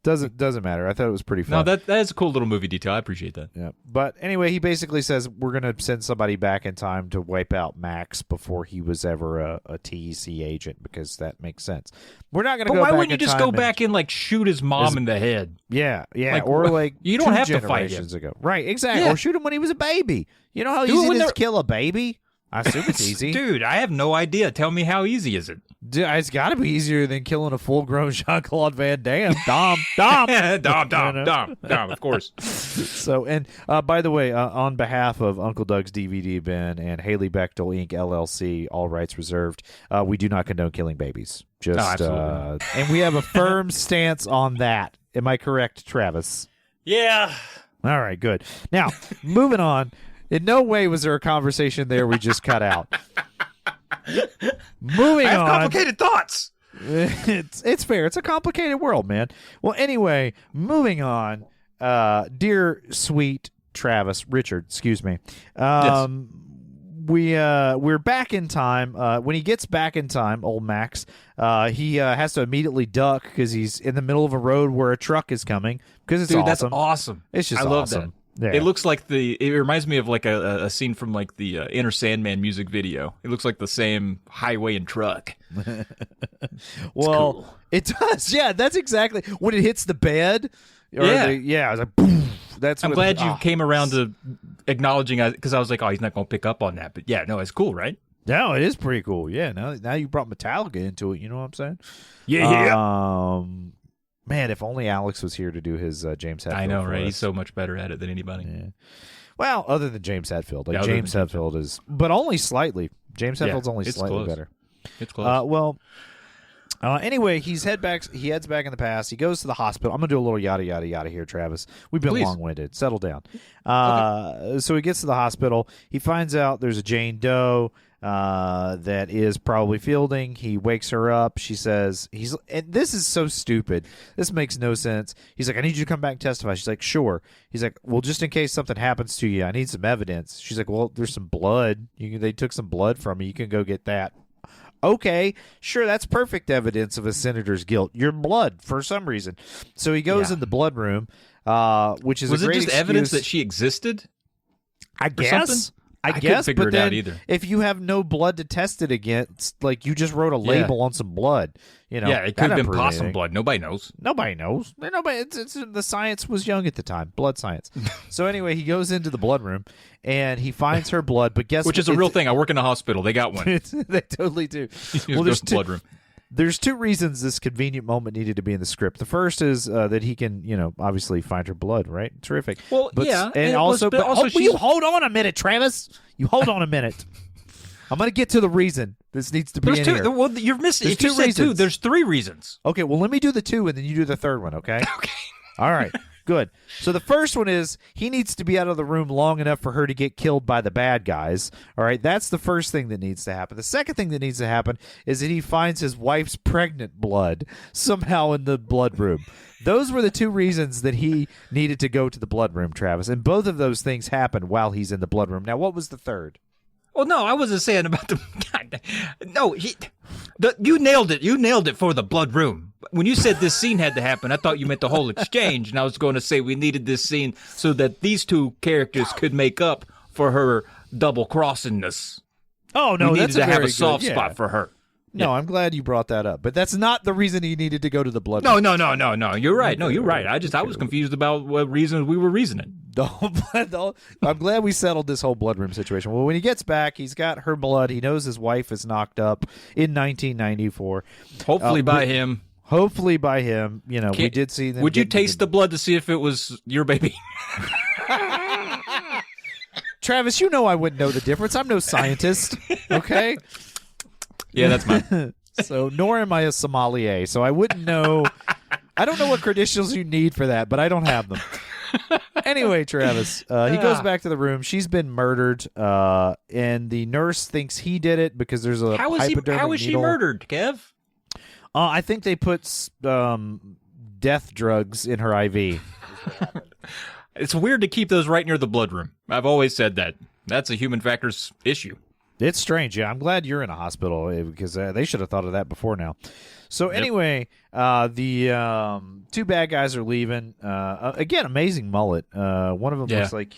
doesn't matter. I thought it was pretty fun. No, that is a cool little movie detail. I appreciate that. Yeah. But anyway, he basically says we're going to send somebody back in time to wipe out Max before he was ever a TEC agent because that makes sense. We're not going to go back in time. Why wouldn't you just go back and like shoot his mom in the head? Yeah. Like, or like you don't have to fight fight him. ago. Right, exactly. Yeah. Or shoot him when he was a baby. You know how Do it easy when it is they're- to kill a baby? I assume it's easy. Dude, I have no idea. Tell me how easy is it? Dude, it's got to be easier than killing a full-grown Jean-Claude Van Damme. Dom. Dom, of course. So, and by the way, on behalf of Uncle Doug's DVD bin and Haley Bechtel Inc. LLC, all rights reserved, we do not condone killing babies. Just, and we have a firm stance on that. Am I correct, Travis? Yeah. All right, good. Now, moving on. In no way was there a conversation there we just cut out. Moving I have on. complicated thoughts. It's fair. It's a complicated world, man. Well, anyway, moving on. Dear sweet Richard, excuse me. Yes. We're back in time. When he gets back in time, old Max, he has to immediately duck because he's in the middle of a road where a truck is coming. Because it's Dude, awesome. that's awesome. It's just I love awesome. that. Yeah. It looks like it reminds me of like a scene from like the Inner Sandman music video. It looks like the same highway and truck. Well, cool. it does. Yeah, that's exactly when it hits the bed. Yeah. I was like, boom. That's. I'm glad you came around to acknowledging because I was like, oh, he's not going to pick up on that. But yeah, no, it's cool, right? No, it is pretty cool. Yeah, now you brought Metallica into it. You know what I'm saying? Yeah. Man, if only Alex was here to do his James Hetfield. I know, for right? us. He's so much better at it than anybody. Yeah. Well, other than James Hetfield, like Yeah, James Hetfield is, but only slightly. James Hetfield's only it's slightly close. better. It's close. Anyway, he heads back in the past. He goes to the hospital. I'm gonna do a little yada yada yada here, Travis. We've been Please. long-winded. Settle down. So he gets to the hospital. He finds out there's a Jane Doe that is probably Fielding. He wakes her up. She says and this is so stupid. This makes no sense. He's like, I need you to come back and testify. She's like, sure. He's like, well, just in case something happens to you, I need some evidence. She's like, well, there's some blood. They took some blood from you. You can go get that. Okay, sure, that's perfect evidence of a senator's guilt. Your blood, for some reason. So he goes in the blood room, which is was a it great just excuse. evidence that she existed? I guess. I couldn't guess, figure but it out then either. if you have no blood to test it against, like you just wrote a label on some blood, you know. Yeah, it that could have doesn't been prove possum anything. blood. Nobody knows. Nobody knows. Nobody. The science was young at the time. Blood science. So anyway, he goes into the blood room and he finds her blood. But guess Which what? is a real thing. I work in a hospital. They got one. They totally do. Well, there's blood room. There's two reasons this convenient moment needed to be in the script. The first is that he can, obviously find her blood, right? Terrific. Well, yeah, and also, but also will you hold on a minute, Travis? You hold on a minute. I'm going to get to the reason this needs to be There's in two. here. Well, you're missing. There's If you two said two, reasons. there's three reasons. Okay, well, let me do the two, and then you do the third one, okay? Okay. All right. Good. So the first one is he needs to be out of the room long enough for her to get killed by the bad guys. All right, that's the first thing that needs to happen. The second thing that needs to happen is that he finds his wife's pregnant blood somehow in the blood room. Those were the two reasons that he needed to go to the blood room, Travis, and both of those things happened while he's in the blood room. Now, what was the third? Well, no, I wasn't saying about the. God, no, you nailed it. You nailed it for the blood room. When you said this scene had to happen, I thought you meant the whole exchange, and I was going to say we needed this scene so that these two characters could make up for her double crossingness. Oh no, we needed that's to have a very soft good. spot for her. No, I'm glad you brought that up, but that's not the reason he needed to go to the blood No, room. no. You're right. No, you're right. I was confused about what reasons we were reasoning. I'm glad we settled this whole blood room situation. Well, when he gets back, he's got her blood. He knows his wife is knocked up in 1994. Hopefully by him. Hopefully by him. You know, we did see them. Would you taste the blood to see if it was your baby? Travis, you know I wouldn't know the difference. I'm no scientist. Okay. Yeah, that's mine. So, nor am I a sommelier, so I wouldn't know. I don't know what credentials you need for that, but I don't have them. Anyway, Travis, he goes back to the room. She's been murdered, and the nurse thinks he did it because there's a hypodermic How is she needle. murdered, Kev? I think they put death drugs in her IV. It's weird to keep those right near the blood room. I've always said that. That's a human factors issue. It's strange. Yeah, I'm glad you're in a hospital because they should have thought of that before now. So anyway, the two bad guys are leaving. Again, amazing mullet. One of them looks like,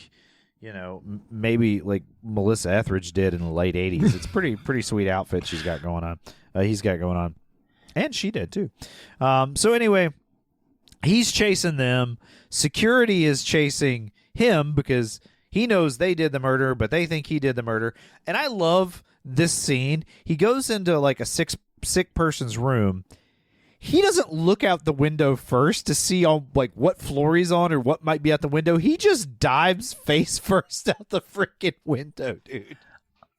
maybe like Melissa Etheridge did in the late 80s. It's pretty sweet outfit she's got going on. He's got going on. And she did too. So anyway, he's chasing them. Security is chasing him because he knows they did the murder, but they think he did the murder. And I love this scene. He goes into like a sick person's room. He doesn't look out the window first to see what floor he's on or what might be out the window. He just dives face first out the freaking window, dude.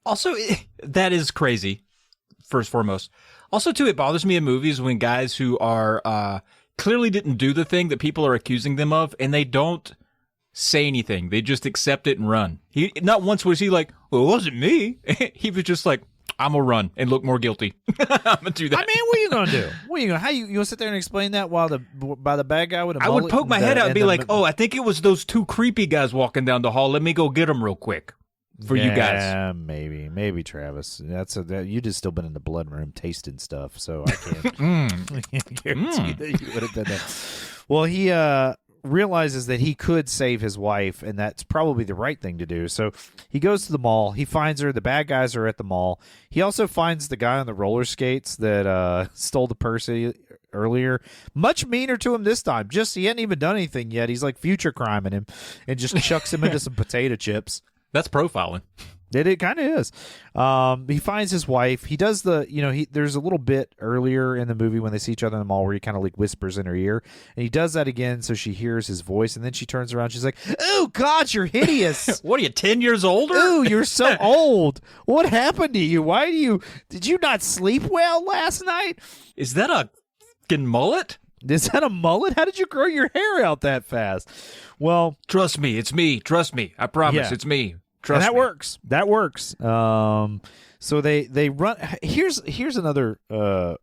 Also, that is crazy, first and foremost. Also, too, it bothers me in movies when guys who are clearly didn't do the thing that people are accusing them of, and they don't say anything. They just accept it and run. Not once was he like, well, it wasn't me. He was just like, I'm going to run and look more guilty. I'm going to do that. I mean, what are you going to do? What are you going to you going to sit there and explain that by the bad guy with a I mullet would poke my head out and be like, I think it was those two creepy guys walking down the hall. Let me go get them real quick for you guys. Yeah, maybe Travis. You just still been in the blood room tasting stuff, so I can't guarantee that you would have been there. Well, he realizes that he could save his wife, and that's probably the right thing to do. So he goes to the mall. He finds her. The bad guys are at the mall. He also finds the guy on the roller skates that stole the purse earlier. Much meaner to him this time. Just he hadn't even done anything yet. He's like future criming him and just chucks him into some potato chips. That's profiling. It kind of is. He finds his wife. He does there's a little bit earlier in the movie when they see each other in the mall where he kind of like whispers in her ear, and he does that again so she hears his voice, and then she turns around. She's like, "Oh God, you're hideous. What are you, 10 years older? Ooh, you're so old. What happened to you? Did you not sleep well last night? Is that a fucking mullet? Is that a mullet? How did you grow your hair out that fast?" Well, trust me, it's me. Trust me. I promise, it's me. Trust and me. That works. So they run. Here's another. I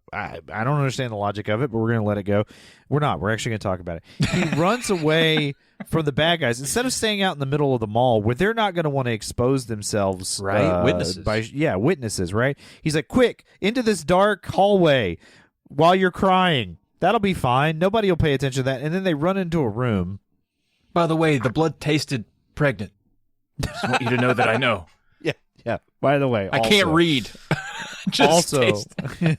don't understand the logic of it, but we're gonna let it go. We're not. We're actually gonna talk about it. He runs away from the bad guys instead of staying out in the middle of the mall where they're not gonna want to expose themselves. Right, witnesses. Witnesses. Right. He's like, quick into this dark hallway while you're crying. That'll be fine. Nobody will pay attention to that. And then they run into a room. By the way, the blood tasted pregnant. Just want you to know that I know. Yeah. By the way, I can't read. Just taste it.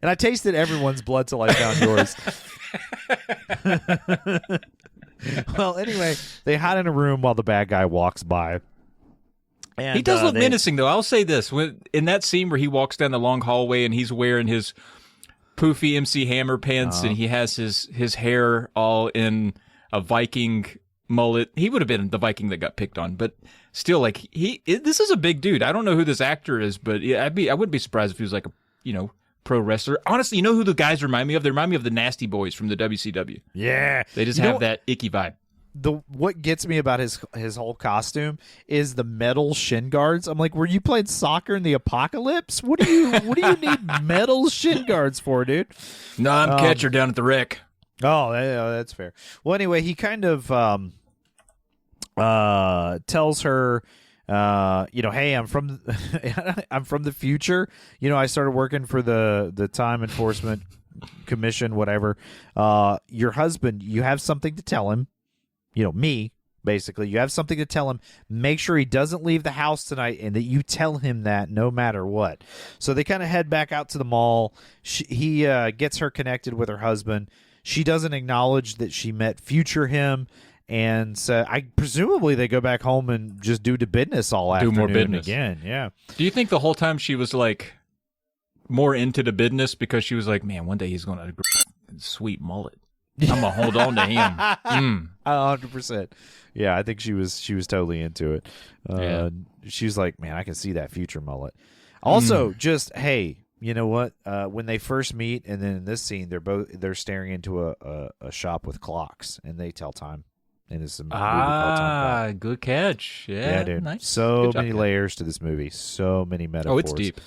I tasted everyone's blood till I found yours. Well, anyway, they hide in a room while the bad guy walks by. And, he does look menacing, though. I'll say this: in that scene where he walks down the long hallway and he's wearing his poofy MC Hammer pants and he has his hair all in a Viking mullet. He would have been the Viking that got picked on, but still, like this is a big dude. I don't know who this actor is, but I wouldn't be surprised if he was like a pro wrestler. Honestly, you know who the guys remind me of? They remind me of the Nasty Boys from the WCW. Yeah. They just have that icky vibe. What gets me about his whole costume is the metal shin guards. I'm like, were you playing soccer in the apocalypse? What do you need metal shin guards for, dude? No, I'm catcher down at the rec. Oh, that's fair. Well, anyway, he kind of tells her, hey, I'm from the future. I started working for the Time Enforcement Commission, whatever. Your husband, you have something to tell him. Me, basically. You have something to tell him. Make sure he doesn't leave the house tonight and that you tell him that no matter what. So they kind of head back out to the mall. He gets her connected with her husband. She doesn't acknowledge that she met future him. And so presumably they go back home and just do the business all afternoon. Do more business. Again, yeah. Do you think the whole time she was like more into the business because she was like, man, one day he's going to sweet mullet. I'm gonna hold on to him. 100%. Yeah, I think she was totally into it. She was like, man, I can see that future mullet. Also, just hey, you know what? When they first meet, and then in this scene, they're staring into a shop with clocks, and they tell time. And it's a movie called Timecop. Good catch. Yeah, dude. Nice. So Good job, many layers to this movie. So many metaphors. Oh, it's deep.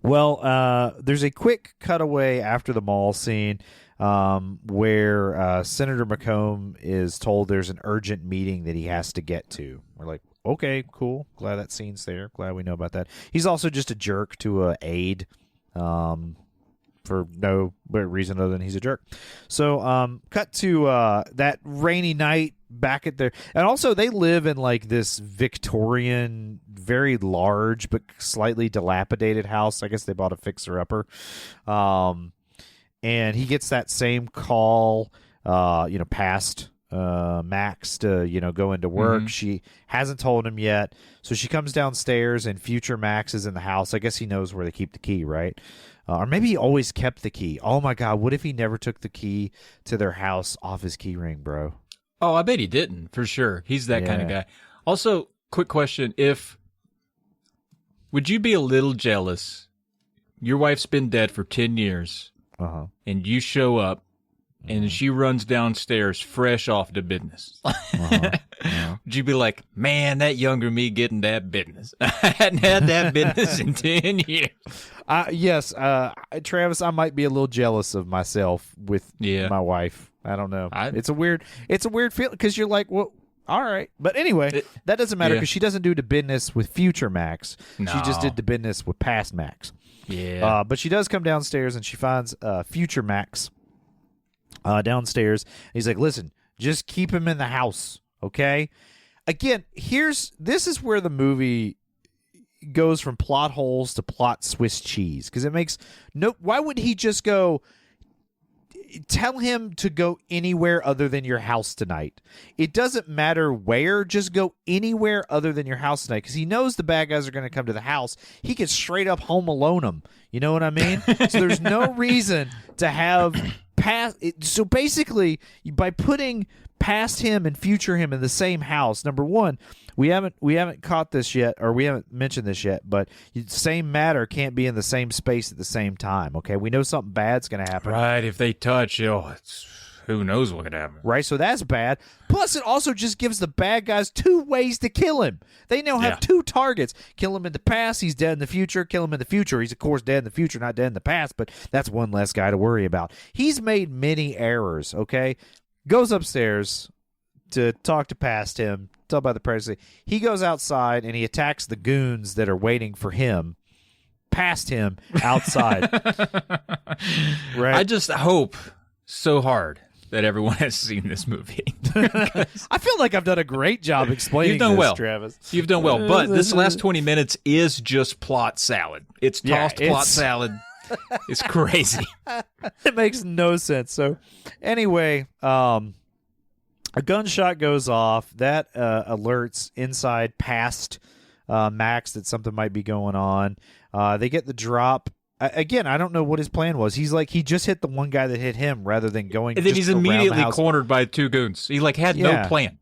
Well, there's a quick cutaway after the mall scene where Senator McComb is told there's an urgent meeting that he has to get to. We're like, okay, cool. Glad that scene's there. Glad we know about that. He's also just a jerk to an aide for no reason other than he's a jerk. So cut to that rainy night back at their... And also they live in like this Victorian, very large but slightly dilapidated house. I guess they bought a fixer-upper. And he gets that same call, past Max to, go into work. Mm-hmm. She hasn't told him yet. So she comes downstairs and future Max is in the house. I guess he knows where they keep the key, right? Or maybe he always kept the key. Oh, my God. What if he never took the key to their house off his key ring, bro? Oh, I bet he didn't, for sure. He's that kind of guy. Also, quick question. Would you be a little jealous? Your wife's been dead for 10 years, and you show up, and she runs downstairs fresh off the business. Would you be like, man, that younger me getting that business? I hadn't had that business in 10 years. Yes, Travis, I might be a little jealous of myself with my wife. I don't know. It's a weird feeling because you're like, well, all right. But anyway, that doesn't matter because she doesn't do the business with future Max. No. She just did the business with past Max. Yeah. But she does come downstairs and she finds future Max downstairs. He's like, listen, just keep him in the house, okay? Again, this is where the movie goes from plot holes to plot Swiss cheese because it makes why would he just go tell him to go anywhere other than your house tonight? It doesn't matter where, just go anywhere other than your house tonight because he knows the bad guys are going to come to the house. He can straight up Home Alone them. You know what I mean? So there's no reason to have past. So basically, by putting past him and future him in the same house, number one, we haven't caught this yet, or we haven't mentioned this yet, but same matter can't be in the same space at the same time, okay? We know something bad's going to happen. Right, if they touch, who knows what could happen. Right, so that's bad. Plus, it also just gives the bad guys two ways to kill him. They now have two targets. Kill him in the past, he's dead in the future. Kill him in the future, he's of course dead in the future, not dead in the past, but that's one less guy to worry about. He's made many errors, okay? Goes upstairs to talk to past him, tell about the pregnancy. He goes outside and he attacks the goons that are waiting for him past him outside. Right? I just hope so hard that everyone has seen this movie. I feel like I've done a great job explaining You've done this, well. Travis. You've done well. But this last 20 minutes is just plot salad. It's tossed plot salad. It's crazy. It makes no sense. So anyway, a gunshot goes off. That alerts inside past Max that something might be going on. They get the drop. Again, I don't know what his plan was. He's like, he just hit the one guy that hit him rather than going. And then he's immediately cornered by two goons. He had no plan.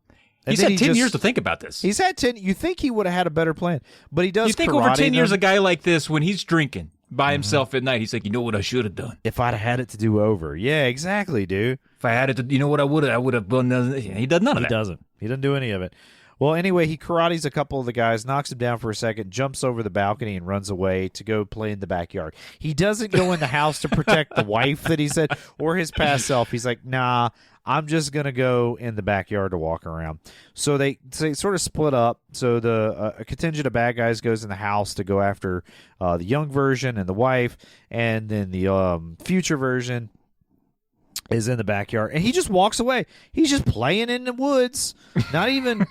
He's had 10 years to think about this. He's had 10. You think he would have had a better plan, but he does. You think karate over 10 years, them. a guy like this, when he's drinking by himself at night, he's like, you know what I should have done? If I'd had it to do over. Yeah, exactly, dude. If I had it to, you know what I would have done. He does none of that. He doesn't. He doesn't do any of it. Well, anyway, he karates a couple of the guys, knocks him down for a second, jumps over the balcony, and runs away to go play in the backyard. He doesn't go in the house to protect the wife that he said, or his past self. He's like, nah, I'm just going to go in the backyard to walk around. So they sort of split up. So a contingent of bad guys goes in the house to go after the young version and the wife, and then the future version is in the backyard, and he just walks away. He's just playing in the woods, not even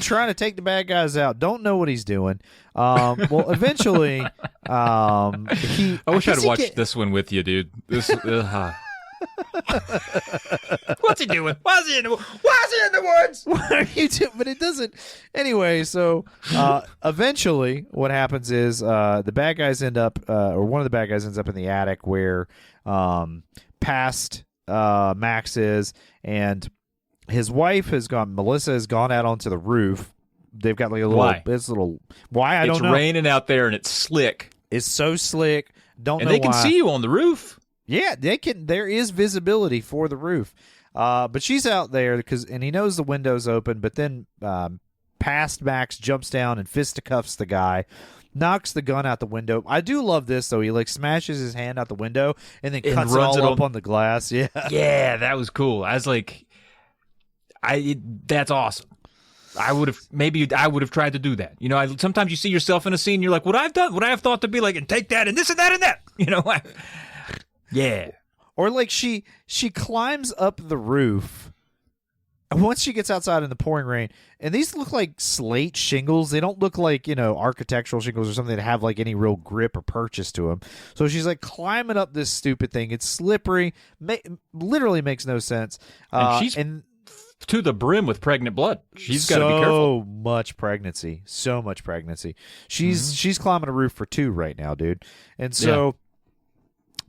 trying to take the bad guys out. Don't know what he's doing. Well, eventually, he. I wish I'd watched this one with you, dude. This. What's he doing? Why is he in the woods? What are you doing? But it doesn't. Anyway, so eventually, what happens is the bad guys end up, or one of the bad guys ends up in the attic where past Max is, and his wife Melissa has gone out onto the roof. They've got like a little, why I don't know. It's raining out there and it's slick. It's so slick. Don't know why. And they can see you on the roof. Yeah, they can. There is visibility for the roof, but she's out there and he knows the window's open. But then past Max jumps down and fisticuffs the guy. Knocks the gun out the window. I do love this, though. He, like, smashes his hand out the window and then cuts it all up on the glass. Yeah. Yeah, that was cool. I was like, that's awesome. I would have tried to do that. You know, sometimes you see yourself in a scene, you're like, what I have thought to be like, and take that and this and that and that. You know, yeah. Or, like, she climbs up the roof. Once she gets outside in the pouring rain, and these look like slate shingles. They don't look like, architectural shingles or something that have like any real grip or purchase to them. So she's like climbing up this stupid thing. It's slippery. Literally makes no sense. And she's to the brim with pregnant blood. She's got to be careful. So much pregnancy. She's climbing a roof for 2 right now, dude. And so.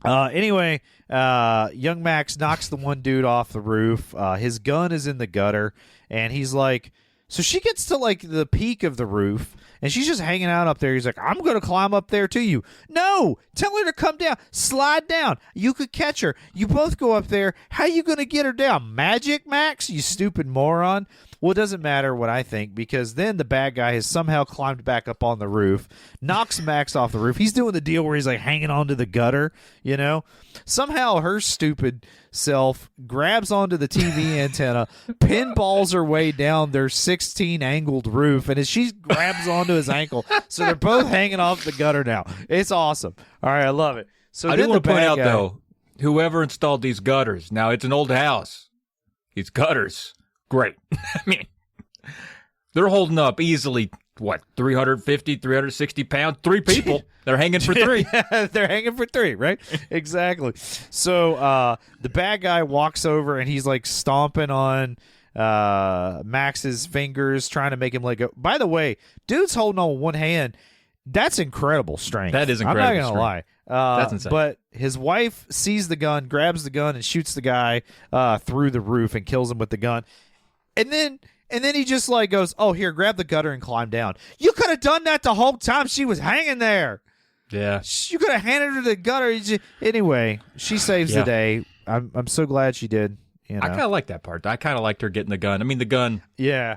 Yeah. Anyway, young Max knocks the one dude off the roof. His gun is in the gutter, and he's like, so she gets to like the peak of the roof, and she's just hanging out up there. He's like, I'm going to climb up there to you. No, tell her to come down. Slide down. You could catch her. You both go up there. How you going to get her down? Magic, Max? You stupid moron. Well, it doesn't matter what I think, because then the bad guy has somehow climbed back up on the roof, knocks Max off the roof. He's doing the deal where he's like hanging onto the gutter, Somehow her stupid self grabs onto the TV antenna, pinballs her way down their 16 angled roof, and as she grabs onto his ankle, so they're both hanging off the gutter now. It's awesome. All right, I love it. So I do want to point out, though, whoever installed these gutters, now it's an old house. These gutters. Great. I mean, they're holding up easily, 350, 360 pounds? 3 people. They're hanging for 3. They're hanging for 3, right? Exactly. So the bad guy walks over, and he's like stomping on Max's fingers, trying to make him let go. By the way, dude's holding on with one hand. That's incredible strength. That is incredible. I'm not going to lie. That's insane. But his wife sees the gun, grabs the gun, and shoots the guy through the roof and kills him with the gun. And then he just like goes, oh, here, grab the gutter and climb down. You could have done that the whole time she was hanging there. Yeah. You could have handed her the gutter. Anyway, she saves the day. I'm so glad she did. I kind of like that part. I kind of liked her getting the gun. I mean, the gun. Yeah.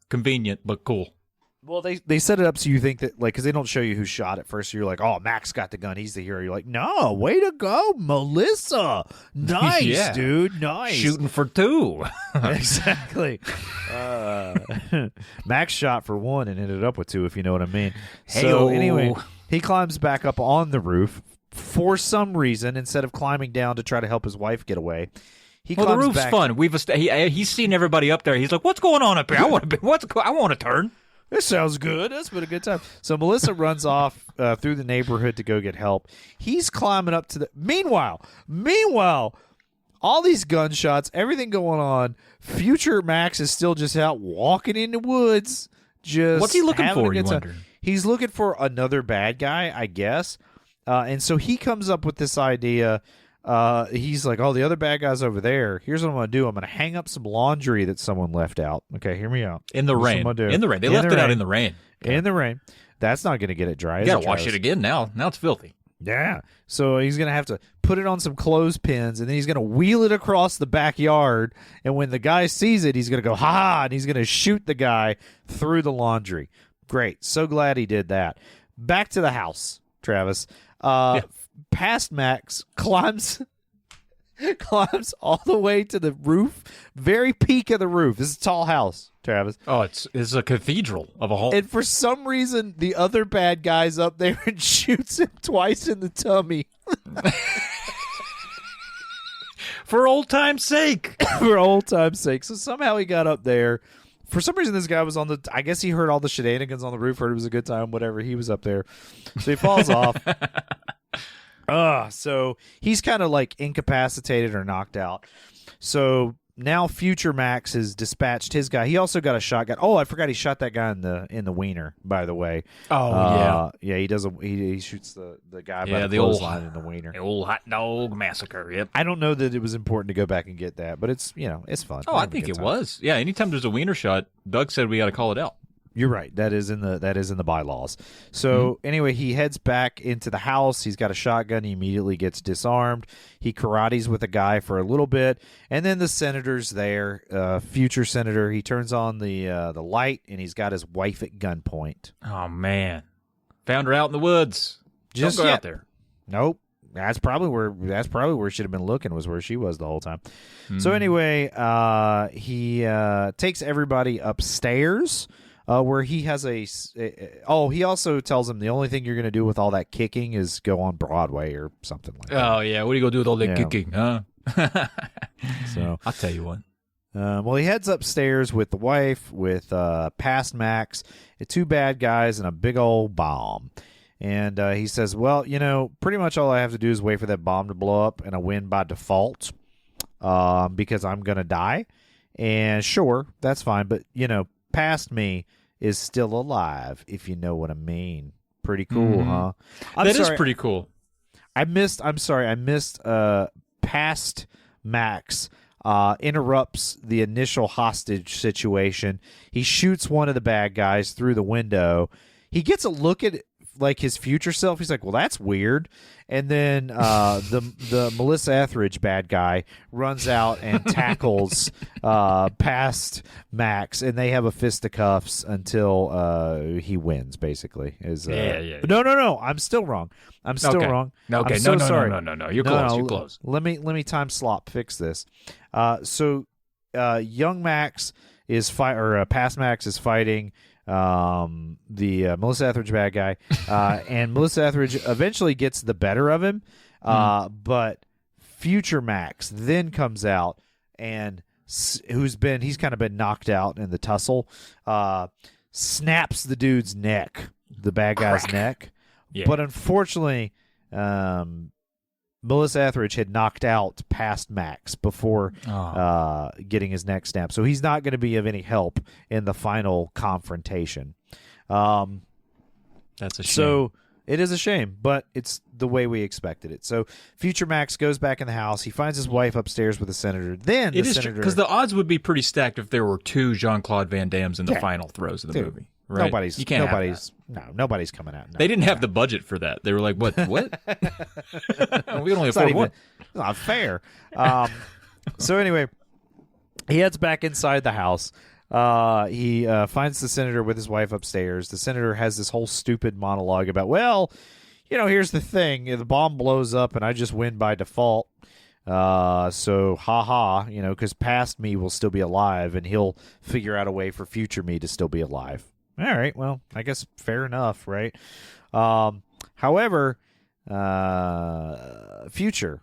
Convenient, but cool. Well, they set it up so you think that, like, because they don't show you who shot it first. So you're like, oh, Max got the gun. He's the hero. You're like, no, way to go, Melissa. Nice, dude. Nice. Shooting for 2. Exactly. Max shot for 1 and ended up with 2, if you know what I mean. So anyway, he climbs back up on the roof for some reason instead of climbing down to try to help his wife get away. The roof's fun. He's seen everybody up there. He's like, what's going on up here? I want to turn. This sounds good. That's been a good time. So Melissa runs off through the neighborhood to go get help. He's climbing up to the... Meanwhile, all these gunshots, everything going on, future Max is still just out walking in the woods. What's he looking for, you wonder? He's looking for another bad guy, I guess. And so he comes up with this idea he's like, oh, the other bad guy's over there. Here's what I'm going to do. I'm going to hang up some laundry that someone left out. Okay, hear me out. In the Here's rain. what I'm gonna do. In the rain. They left it out in the rain. In the rain. That's not going to get it dry. You got to wash it again now. Now it's filthy. Yeah. So he's going to have to put it on some clothespins, and then he's going to wheel it across the backyard. And when the guy sees it, he's going to go, ha, and he's going to shoot the guy through the laundry. Great. So glad he did that. Back to the house, Travis. Past Max climbs all the way to the roof, very peak of the roof. This is a tall house, Travis. Oh, it's a cathedral of a home. And for some reason, the other bad guy's up there and shoots him twice in the tummy. For old time's sake. For old time's sake. So somehow he got up there. For some reason, this guy was on the... I guess he heard all the shenanigans on the roof, heard it was a good time, whatever. He was up there. So he falls off. So he's kind of like incapacitated or knocked out. So now Future Max has dispatched his guy. He also got a shotgun. Oh, I forgot he shot that guy in the wiener, by the way. Oh, yeah. He does he shoots the guy by the old clothesline in the wiener. The old hot dog massacre, yep. I don't know that it was important to go back and get that, but it's, it's fun. Oh, I think it was. Yeah, anytime there's a wiener shot, Doug said we got to call it out. You're right. That is in the bylaws. So anyway, he heads back into the house. He's got a shotgun. He immediately gets disarmed. He karates with a guy for a little bit, and then the senator's there. Future senator. He turns on the light, and he's got his wife at gunpoint. Oh man, found her out in the woods. Just Don't go out there. Nope. That's probably where she'd have been looking, was where she was the whole time. So anyway, he takes everybody upstairs. Where he has he also tells him the only thing you're going to do with all that kicking is go on Broadway or something like that. Oh, yeah. What are you going to do with all that kicking, huh? So I'll tell you what. Well, he heads upstairs with the wife, with Past Max, two bad guys, and a big old bomb. And he says, well, pretty much all I have to do is wait for that bomb to blow up, and I win by default because I'm going to die. And sure, that's fine. But, past me is still alive, if you know what I mean. Pretty cool, huh? That is pretty cool. I missed Past Max interrupts the initial hostage situation. He shoots one of the bad guys through the window. He gets a look at like his future self. He's like, well, that's weird. And then the Melissa Etheridge bad guy runs out and tackles Past Max, and they have a fisticuffs until he wins, basically. Yeah. No. I'm still wrong. I'm still wrong. Okay, I'm so no, sorry. no. You're close. You're close. Let me time slop fix this. So young Max is Past Max is fighting the Melissa Etheridge bad guy, and Melissa Etheridge eventually gets the better of him, but Future Max then comes out and he's kind of been knocked out in the tussle, snaps the dude's neck, the bad guy's neck, but unfortunately Melissa Etheridge had knocked out Past Max before getting his neck snapped, so he's not going to be of any help in the final confrontation. That's a shame. So it is a shame, but it's the way we expected it. So Future Max goes back in the house. He finds his wife upstairs with the senator. Then it is true, because the odds would be pretty stacked if there were two Jean-Claude Van Dammes in the final throws of the movie. Right? Nobody's coming out. No, they didn't have the budget for that. They were like, "What? We can only afford one." It's not fair. So anyway, he heads back inside the house. He finds the senator with his wife upstairs. The senator has this whole stupid monologue about, well, here's the thing: the bomb blows up, and I just win by default. So because past me will still be alive, and he'll figure out a way for future me to still be alive. All right, well, I guess fair enough, right? However, Future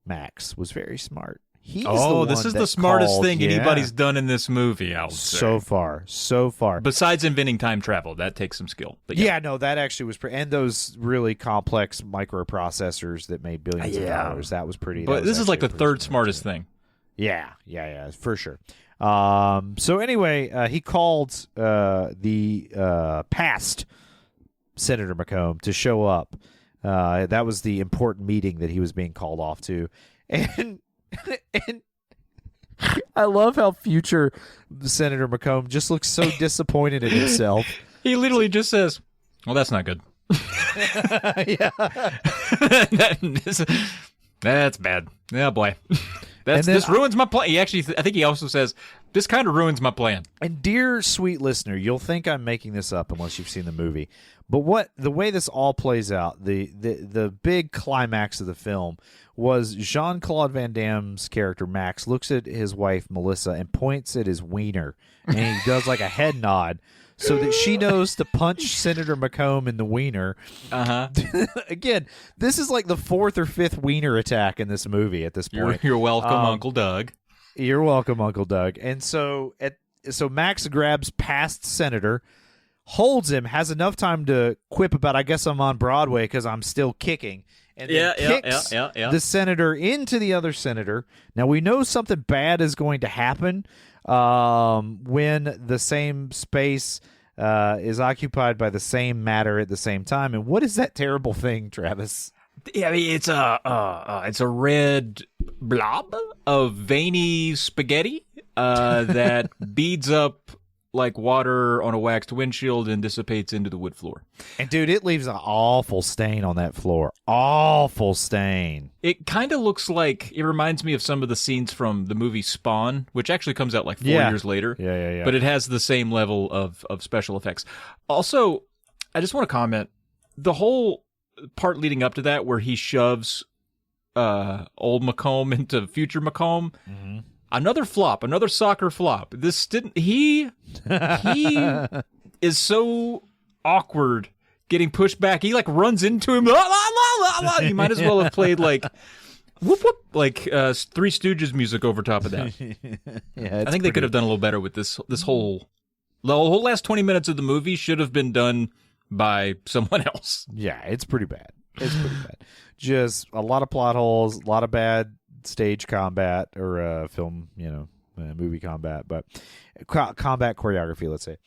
Max was very smart. This is the smartest thing anybody's done in this movie, I would say. So far. Besides inventing time travel, that takes some skill. But that actually was and those really complex microprocessors that made billions of dollars. That was pretty. But this is like the third smartest thing. Yeah, for sure. So anyway, he called the past Senator McComb to show up. That was the important meeting that he was being called off to. And I love how future Senator McComb just looks so disappointed in himself. He literally just says, well, that's not good. Yeah. That's bad. Yeah, boy. This ruins my plan. He actually, I think he also says, this kind of ruins my plan. And dear sweet listener, you'll think I'm making this up unless you've seen the movie. But the way this all plays out, the big climax of the film was Jean-Claude Van Damme's character Max looks at his wife Melissa and points at his wiener, and he does like a head nod so that she knows to punch Senator McComb in the wiener. Again, this is like the 4th or 5th wiener attack in this movie at this point. You're welcome, Uncle Doug. You're welcome, Uncle Doug. And so Max grabs past Senator, holds him, has enough time to quip about, I guess I'm on Broadway because I'm still kicking, and then kicks the senator into the other senator. Now, we know something bad is going to happen when the same space is occupied by the same matter at the same time. And what is that terrible thing, Travis? Yeah, I mean, it's a red blob of veiny spaghetti that beads up like water on a waxed windshield and dissipates into the wood floor. And dude, it leaves an awful stain on that floor. Awful stain. It kind of looks like, it reminds me of some of the scenes from the movie Spawn, which actually comes out like 4 years later. Yeah. But it has the same level of special effects. Also, I just want to comment, the whole part leading up to that where he shoves old McComb into future McComb, another flop, another soccer flop. This didn't. He is so awkward getting pushed back. He like runs into him. You might as well have played like whoop whoop, like Three Stooges music over top of that. Yeah, I think they could have done a little better with this whole last 20 minutes of the movie should have been done by someone else. Yeah, it's pretty bad. Just a lot of plot holes, a lot of bad stage combat or film, movie combat, but combat choreography, let's say.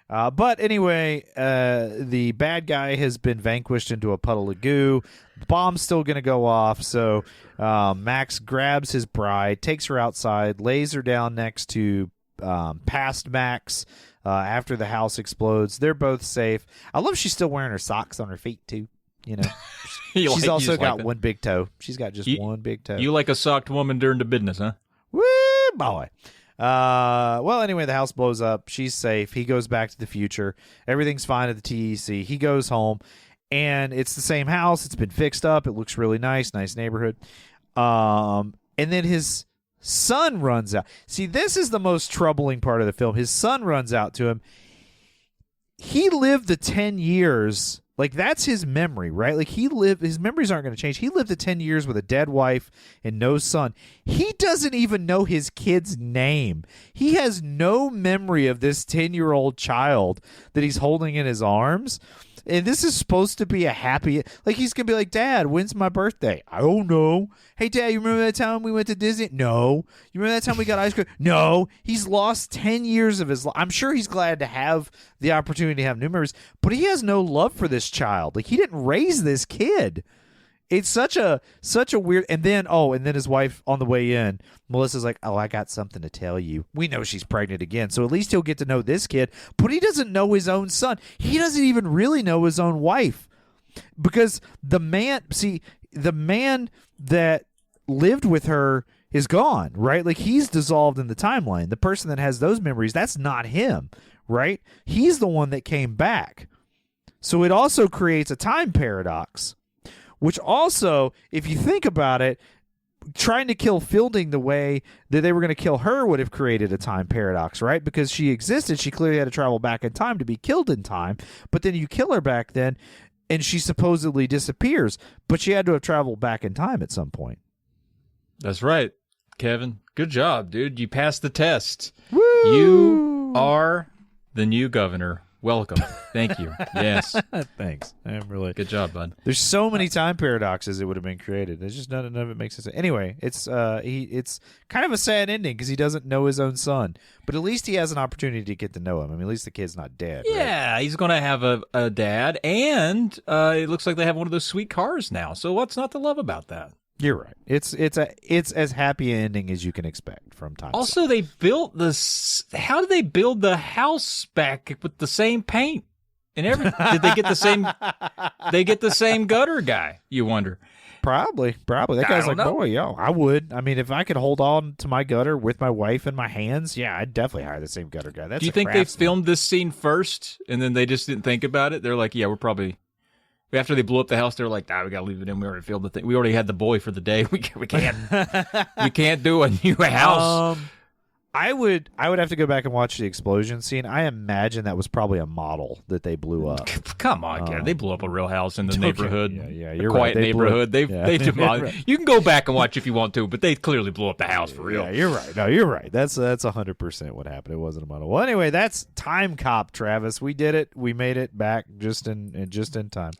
But anyway, the bad guy has been vanquished into a puddle of goo. The bomb's still going to go off, so Max grabs his bride, takes her outside, lays her down next to past Max after the house explodes. They're both safe. I love she's still wearing her socks on her feet, too. She's also got one big toe. She's got just one big toe. You like a socked woman during the business, huh? Woo, boy. Well, anyway, the house blows up. She's safe. He goes back to the future. Everything's fine at the TEC. He goes home, and it's the same house. It's been fixed up. It looks really nice neighborhood. And then his son runs out. See, this is the most troubling part of the film. His son runs out to him. He lived the 10 years. Like, that's his memory, right? Like, his memories aren't going to change. He lived the 10 years with a dead wife and no son. He doesn't even know his kid's name. He has no memory of this 10-year-old child that he's holding in his arms. And this is supposed to be a happy... Like, he's going to be like, Dad, when's my birthday? I don't know. Hey, Dad, you remember that time we went to Disney? No. You remember that time we got ice cream? No. He's lost 10 years of his life. I'm sure he's glad to have the opportunity to have new memories, but he has no love for this child. Like, he didn't raise this kid. It's such a weird... And then his wife on the way in, Melissa's like, I got something to tell you. We know she's pregnant again, so at least he'll get to know this kid. But he doesn't know his own son. He doesn't even really know his own wife. Because the man that lived with her is gone, right? Like, he's dissolved in the timeline. The person that has those memories, that's not him, right? He's the one that came back. So it also creates a time paradox. Which also, if you think about it, trying to kill Fielding the way that they were going to kill her would have created a time paradox, right? Because she existed, she clearly had to travel back in time to be killed in time. But then you kill her back then, and she supposedly disappears. But she had to have traveled back in time at some point. That's right, Kevin. Good job, dude. You passed the test. Woo! You are the new governor Welcome. Thank you. Yes. Thanks. I'm really Good job, bud. There's so many time paradoxes that would have been created. It's just none of it makes sense. Anyway, it's kind of a sad ending because he doesn't know his own son, but at least he has an opportunity to get to know him. I mean, at least the kid's not dead. Right? Yeah, he's going to have a dad, and it looks like they have one of those sweet cars now. So what's not to love about that? You're right. It's as happy an ending as you can expect from Time. Also, they built this. How did they build the house back with the same paint and everything? Did they get the same? They get the same gutter guy. You wonder. Probably. That guy's like, boy, yo, I would. I mean, if I could hold on to my gutter with my wife in my hands, yeah, I'd definitely hire the same gutter guy. That's. Do you think they filmed this scene first and then they just didn't think about it? They're like, yeah, we're probably. After they blew up the house, they're like, we gotta leave it in. We already filmed the thing. We already had the boy for the day. We can't do a new house. I would have to go back and watch the explosion scene. I imagine that was probably a model that they blew up. Come on, Kev. They blew up a real house in the neighborhood. Yeah, you're right. Quiet neighborhood. They demolished. You can go back and watch if you want to, but they clearly blew up the house for real. Yeah, you're right. No, you're right. That's 100% what happened. It wasn't a model. Well, anyway, that's Timecop, Travis. We did it. We made it back just in time.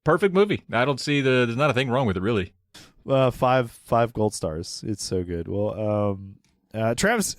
Perfect movie. I don't see there's not a thing wrong with it, really. 5 gold stars. It's so good. Well, Travis,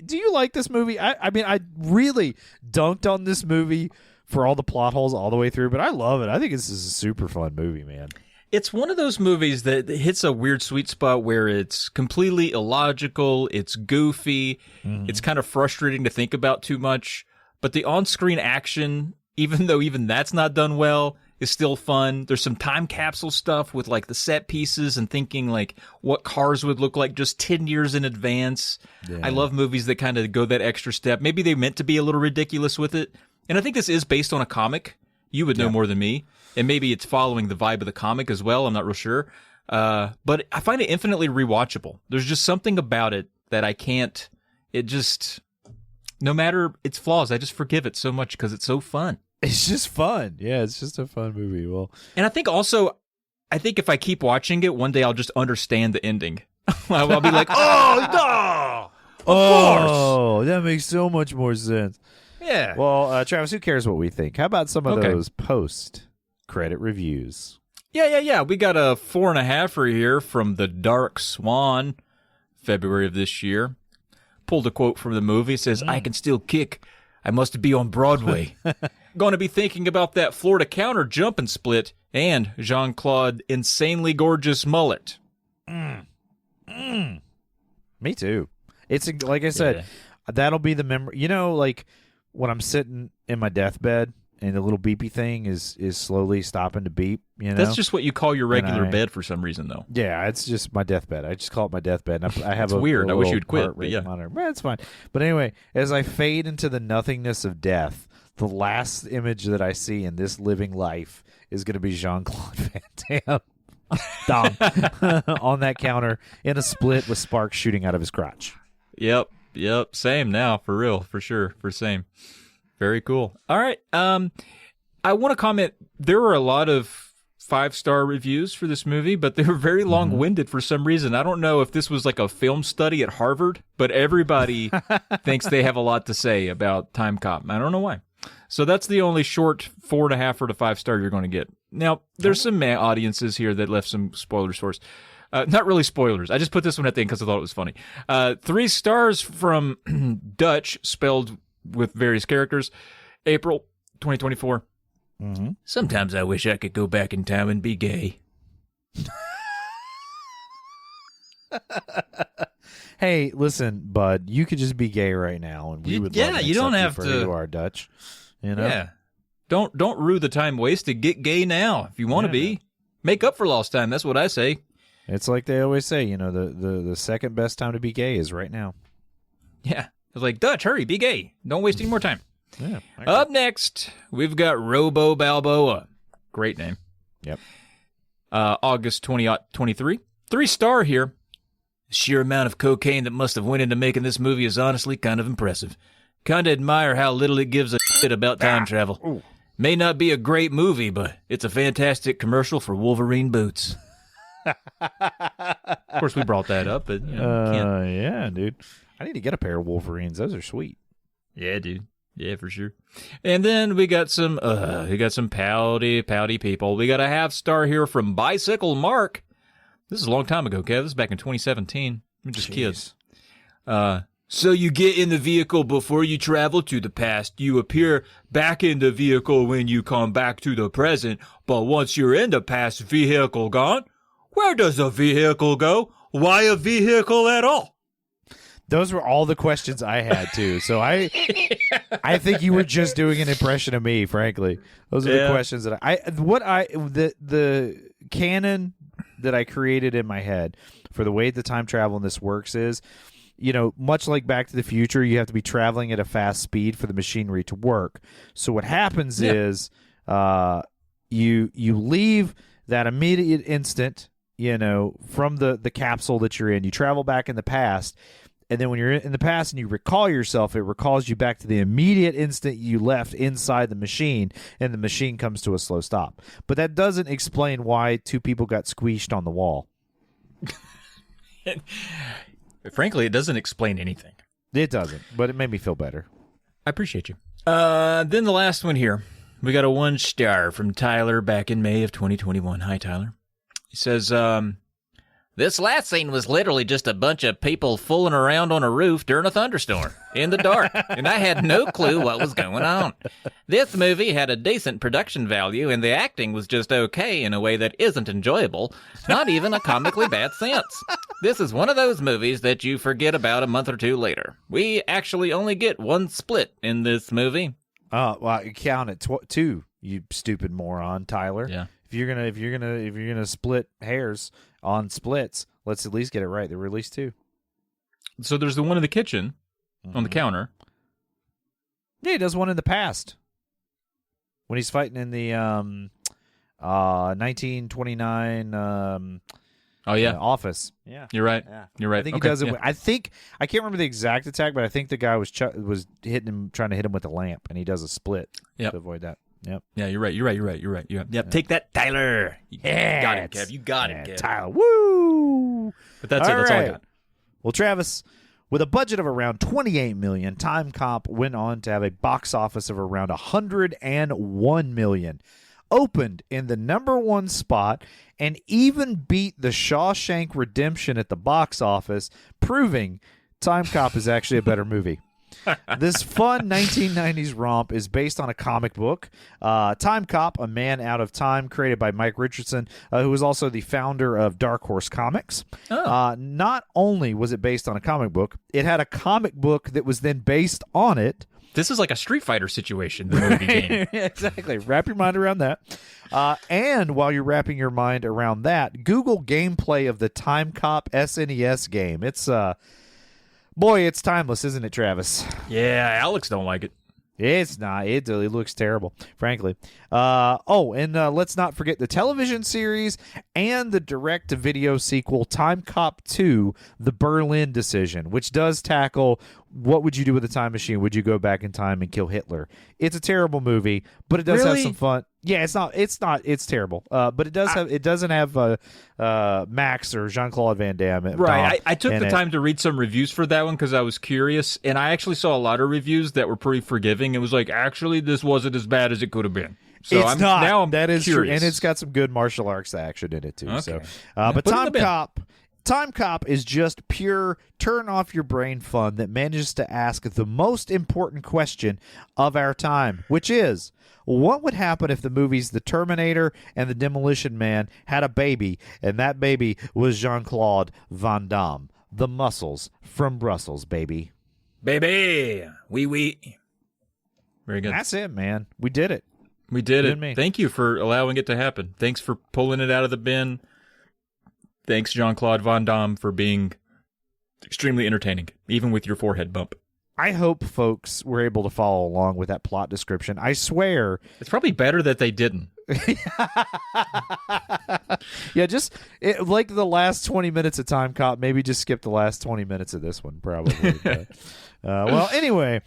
do you like this movie? I mean, I really dunked on this movie for all the plot holes all the way through, but I love it. I think this is a super fun movie, man. It's one of those movies that hits a weird sweet spot where it's completely illogical, it's goofy, it's kind of frustrating to think about too much, but the on-screen action, even though even that's not done well, is still fun. There's some time capsule stuff with like the set pieces and thinking like what cars would look like just 10 years in advance. Yeah. I love movies that kind of go that extra step. Maybe they meant to be a little ridiculous with it. And I think this is based on a comic. You would know more than me. And maybe it's following the vibe of the comic as well. I'm not real sure. But I find it infinitely rewatchable. There's just something about it that I can't, no matter its flaws, I just forgive it so much because it's so fun. It's just fun. Yeah, it's just a fun movie. Well, and I think if I keep watching it, one day I'll just understand the ending. I'll be like, of course. That makes so much more sense. Yeah. Well, Travis, who cares what we think? How about some of those post-credit reviews? Yeah. We got a 4.5 here from The Dark Swan, February of this year. Pulled a quote from the movie. It says, I can still kick. I must be on Broadway. Going to be thinking about that Florida counter jump and split and Jean-Claude insanely gorgeous mullet. Me too. It's like I said, that'll be the memory. You know, like when I'm sitting in my deathbed and the little beepy thing is slowly stopping to beep. You know, that's just what you call your regular bed for some reason, though. Yeah, it's just my deathbed. I just call it my deathbed. And I have weird. I wish you'd quit. But yeah, monitor. Well, it's fine. But anyway, as I fade into the nothingness of death, the last image that I see in this living life is going to be Jean-Claude Van Damme on that counter in a split with sparks shooting out of his crotch. Yep. Same now, for real, for sure, for same. Very cool. All right. I want to comment. There were a lot of 5-star reviews for this movie, but they were very long-winded for some reason. I don't know if this was like a film study at Harvard, but everybody thinks they have a lot to say about Timecop. I don't know why. So that's the only short 4.5 or to 5-star you're going to get. Now, there's some audiences here that left some spoilers for us. Not really spoilers. I just put this one at the end because I thought it was funny. 3 stars from Dutch, spelled with various characters. April 2024. Sometimes I wish I could go back in time and be gay. Hey, listen, bud, you could just be gay right now, and we would love to you don't have to. You are Dutch, you know. Yeah, don't rue the time wasted. Get gay now if you want to be. Make up for lost time. That's what I say. It's like they always say, you know, the second best time to be gay is right now. Yeah, it's like Dutch, hurry, be gay. Don't waste any more time. Yeah. Up next, we've got Robo Balboa. Great name. Yep. August 2023. 3-star here. The sheer amount of cocaine that must have went into making this movie is honestly kind of impressive. Kind of admire how little it gives a shit about time travel. Ooh. May not be a great movie, but it's a fantastic commercial for Wolverine boots. Of course, we brought that up, but you know, can't. Yeah, dude. I need to get a pair of Wolverines. Those are sweet. Yeah, dude. Yeah, for sure. And then we got some pouty people. We got a half-star here from Bicycle Mark. This is a long time ago, Kev. This is back in 2017. We're just kids. So you get in the vehicle before you travel to the past. You appear back in the vehicle when you come back to the present. But once you're in the past vehicle gone, where does a vehicle go? Why a vehicle at all? Those were all the questions I had too. So I think you were just doing an impression of me, frankly. Those are the questions that the canon that I created in my head for the way the time travel in this works is, you know, much like Back to the Future, you have to be traveling at a fast speed for the machinery to work. So what happens is you leave that immediate instant, you know, from the capsule that you're in. You travel back in the past, and then when you're in the past and you recall yourself, it recalls you back to the immediate instant you left inside the machine, and the machine comes to a slow stop. But that doesn't explain why two people got squeezed on the wall. Frankly, it doesn't explain anything. It doesn't, but it made me feel better. I appreciate you. Then the last one here. We got a 1-star from Tyler back in May of 2021. Hi, Tyler. He says, this last scene was literally just a bunch of people fooling around on a roof during a thunderstorm in the dark, and I had no clue what was going on. This movie had a decent production value, and the acting was just okay in a way that isn't enjoyable, not even a comically bad sense. This is one of those movies that you forget about a month or two later. We actually only get one split in this movie. Well, count it two, you stupid moron, Tyler. Yeah. If you're gonna split hairs on splits, let's at least get it right. There were at least two. So there's the one in the kitchen on the counter. Yeah, he does one in the past when he's fighting in the 1929 office. Yeah, you're right. Yeah. You're right. I think he does it. I can't remember the exact attack, but I think the guy was hitting him, trying to hit him with a lamp, and he does a split to avoid that. Yep. Yeah, you're right. Yep. Take that, Tyler. Yeah. You got him, Kev. You got him, Kev. Tyler. Woo! But that's it. That's all I got. Well, Travis, with a budget of around $28 million, Timecop went on to have a box office of around $101 million. Opened in the #1 spot and even beat The Shawshank Redemption at the box office, proving Timecop is actually a better movie. This fun 1990s romp is based on a comic book, Timecop, A Man Out of Time, created by Mike Richardson, who was also the founder of Dark Horse Comics. Not only was it based on a comic book, it had a comic book that was then based on it. This is like a Street Fighter situation, the movie game. Exactly. Wrap your mind around that. And while you're wrapping your mind around that, Google gameplay of the Timecop SNES game. It's boy, it's timeless, isn't it, Travis? Yeah, Alex don't like it. It's not. It looks terrible, frankly. Let's not forget the television series and the direct-to-video sequel, Timecop 2, The Berlin Decision, which does tackle what would you do with a time machine? Would you go back in time and kill Hitler? It's a terrible movie, but it does have some fun. Yeah, it's not. It's terrible. But it does have. It doesn't have Max or Jean-Claude Van Damme. Right. I took the time to read some reviews for that one because I was curious, and I actually saw a lot of reviews that were pretty forgiving. It was like, actually, this wasn't as bad as it could have been. So it's not. Now I'm that is curious. true, and it's got some good martial arts action in it too. Okay. So, but Timecop is just pure turn off your brain fun that manages to ask the most important question of our time, which is, what would happen if the movies The Terminator and The Demolition Man had a baby, and that baby was Jean-Claude Van Damme? The muscles from Brussels, baby. Baby! Oui. Very good. That's it, man. We did it. We did it. Thank you for allowing it to happen. Thanks for pulling it out of the bin. Thanks, Jean-Claude Van Damme, for being extremely entertaining, even with your forehead bump. I hope folks were able to follow along with that plot description. I swear. It's probably better that they didn't. Yeah, just like the last 20 minutes of Timecop, maybe just skip the last 20 minutes of this one, probably. Well, anyway,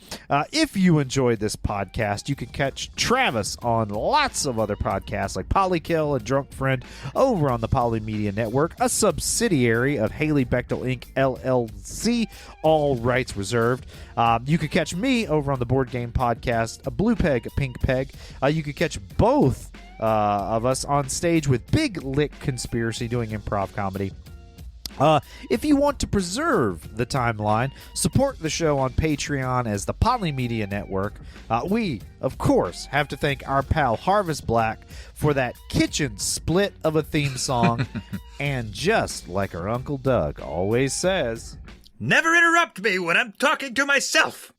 if you enjoyed this podcast, you can catch Travis on lots of other podcasts like Polykill and Drunk Friend over on the Poly Media Network, a subsidiary of Haley Bechtel Inc. LLC, all rights reserved. You can catch me over on the Board Game Podcast, a Blue Peg, a Pink Peg. You can catch both of us on stage with Big Lick Conspiracy doing improv comedy. If you want to preserve the timeline, support the show on Patreon as the Poly Media Network. We, of course, have to thank our pal Harvest Black for that kitchen split of a theme song. And just like our Uncle Doug always says, Never interrupt me when I'm talking to myself.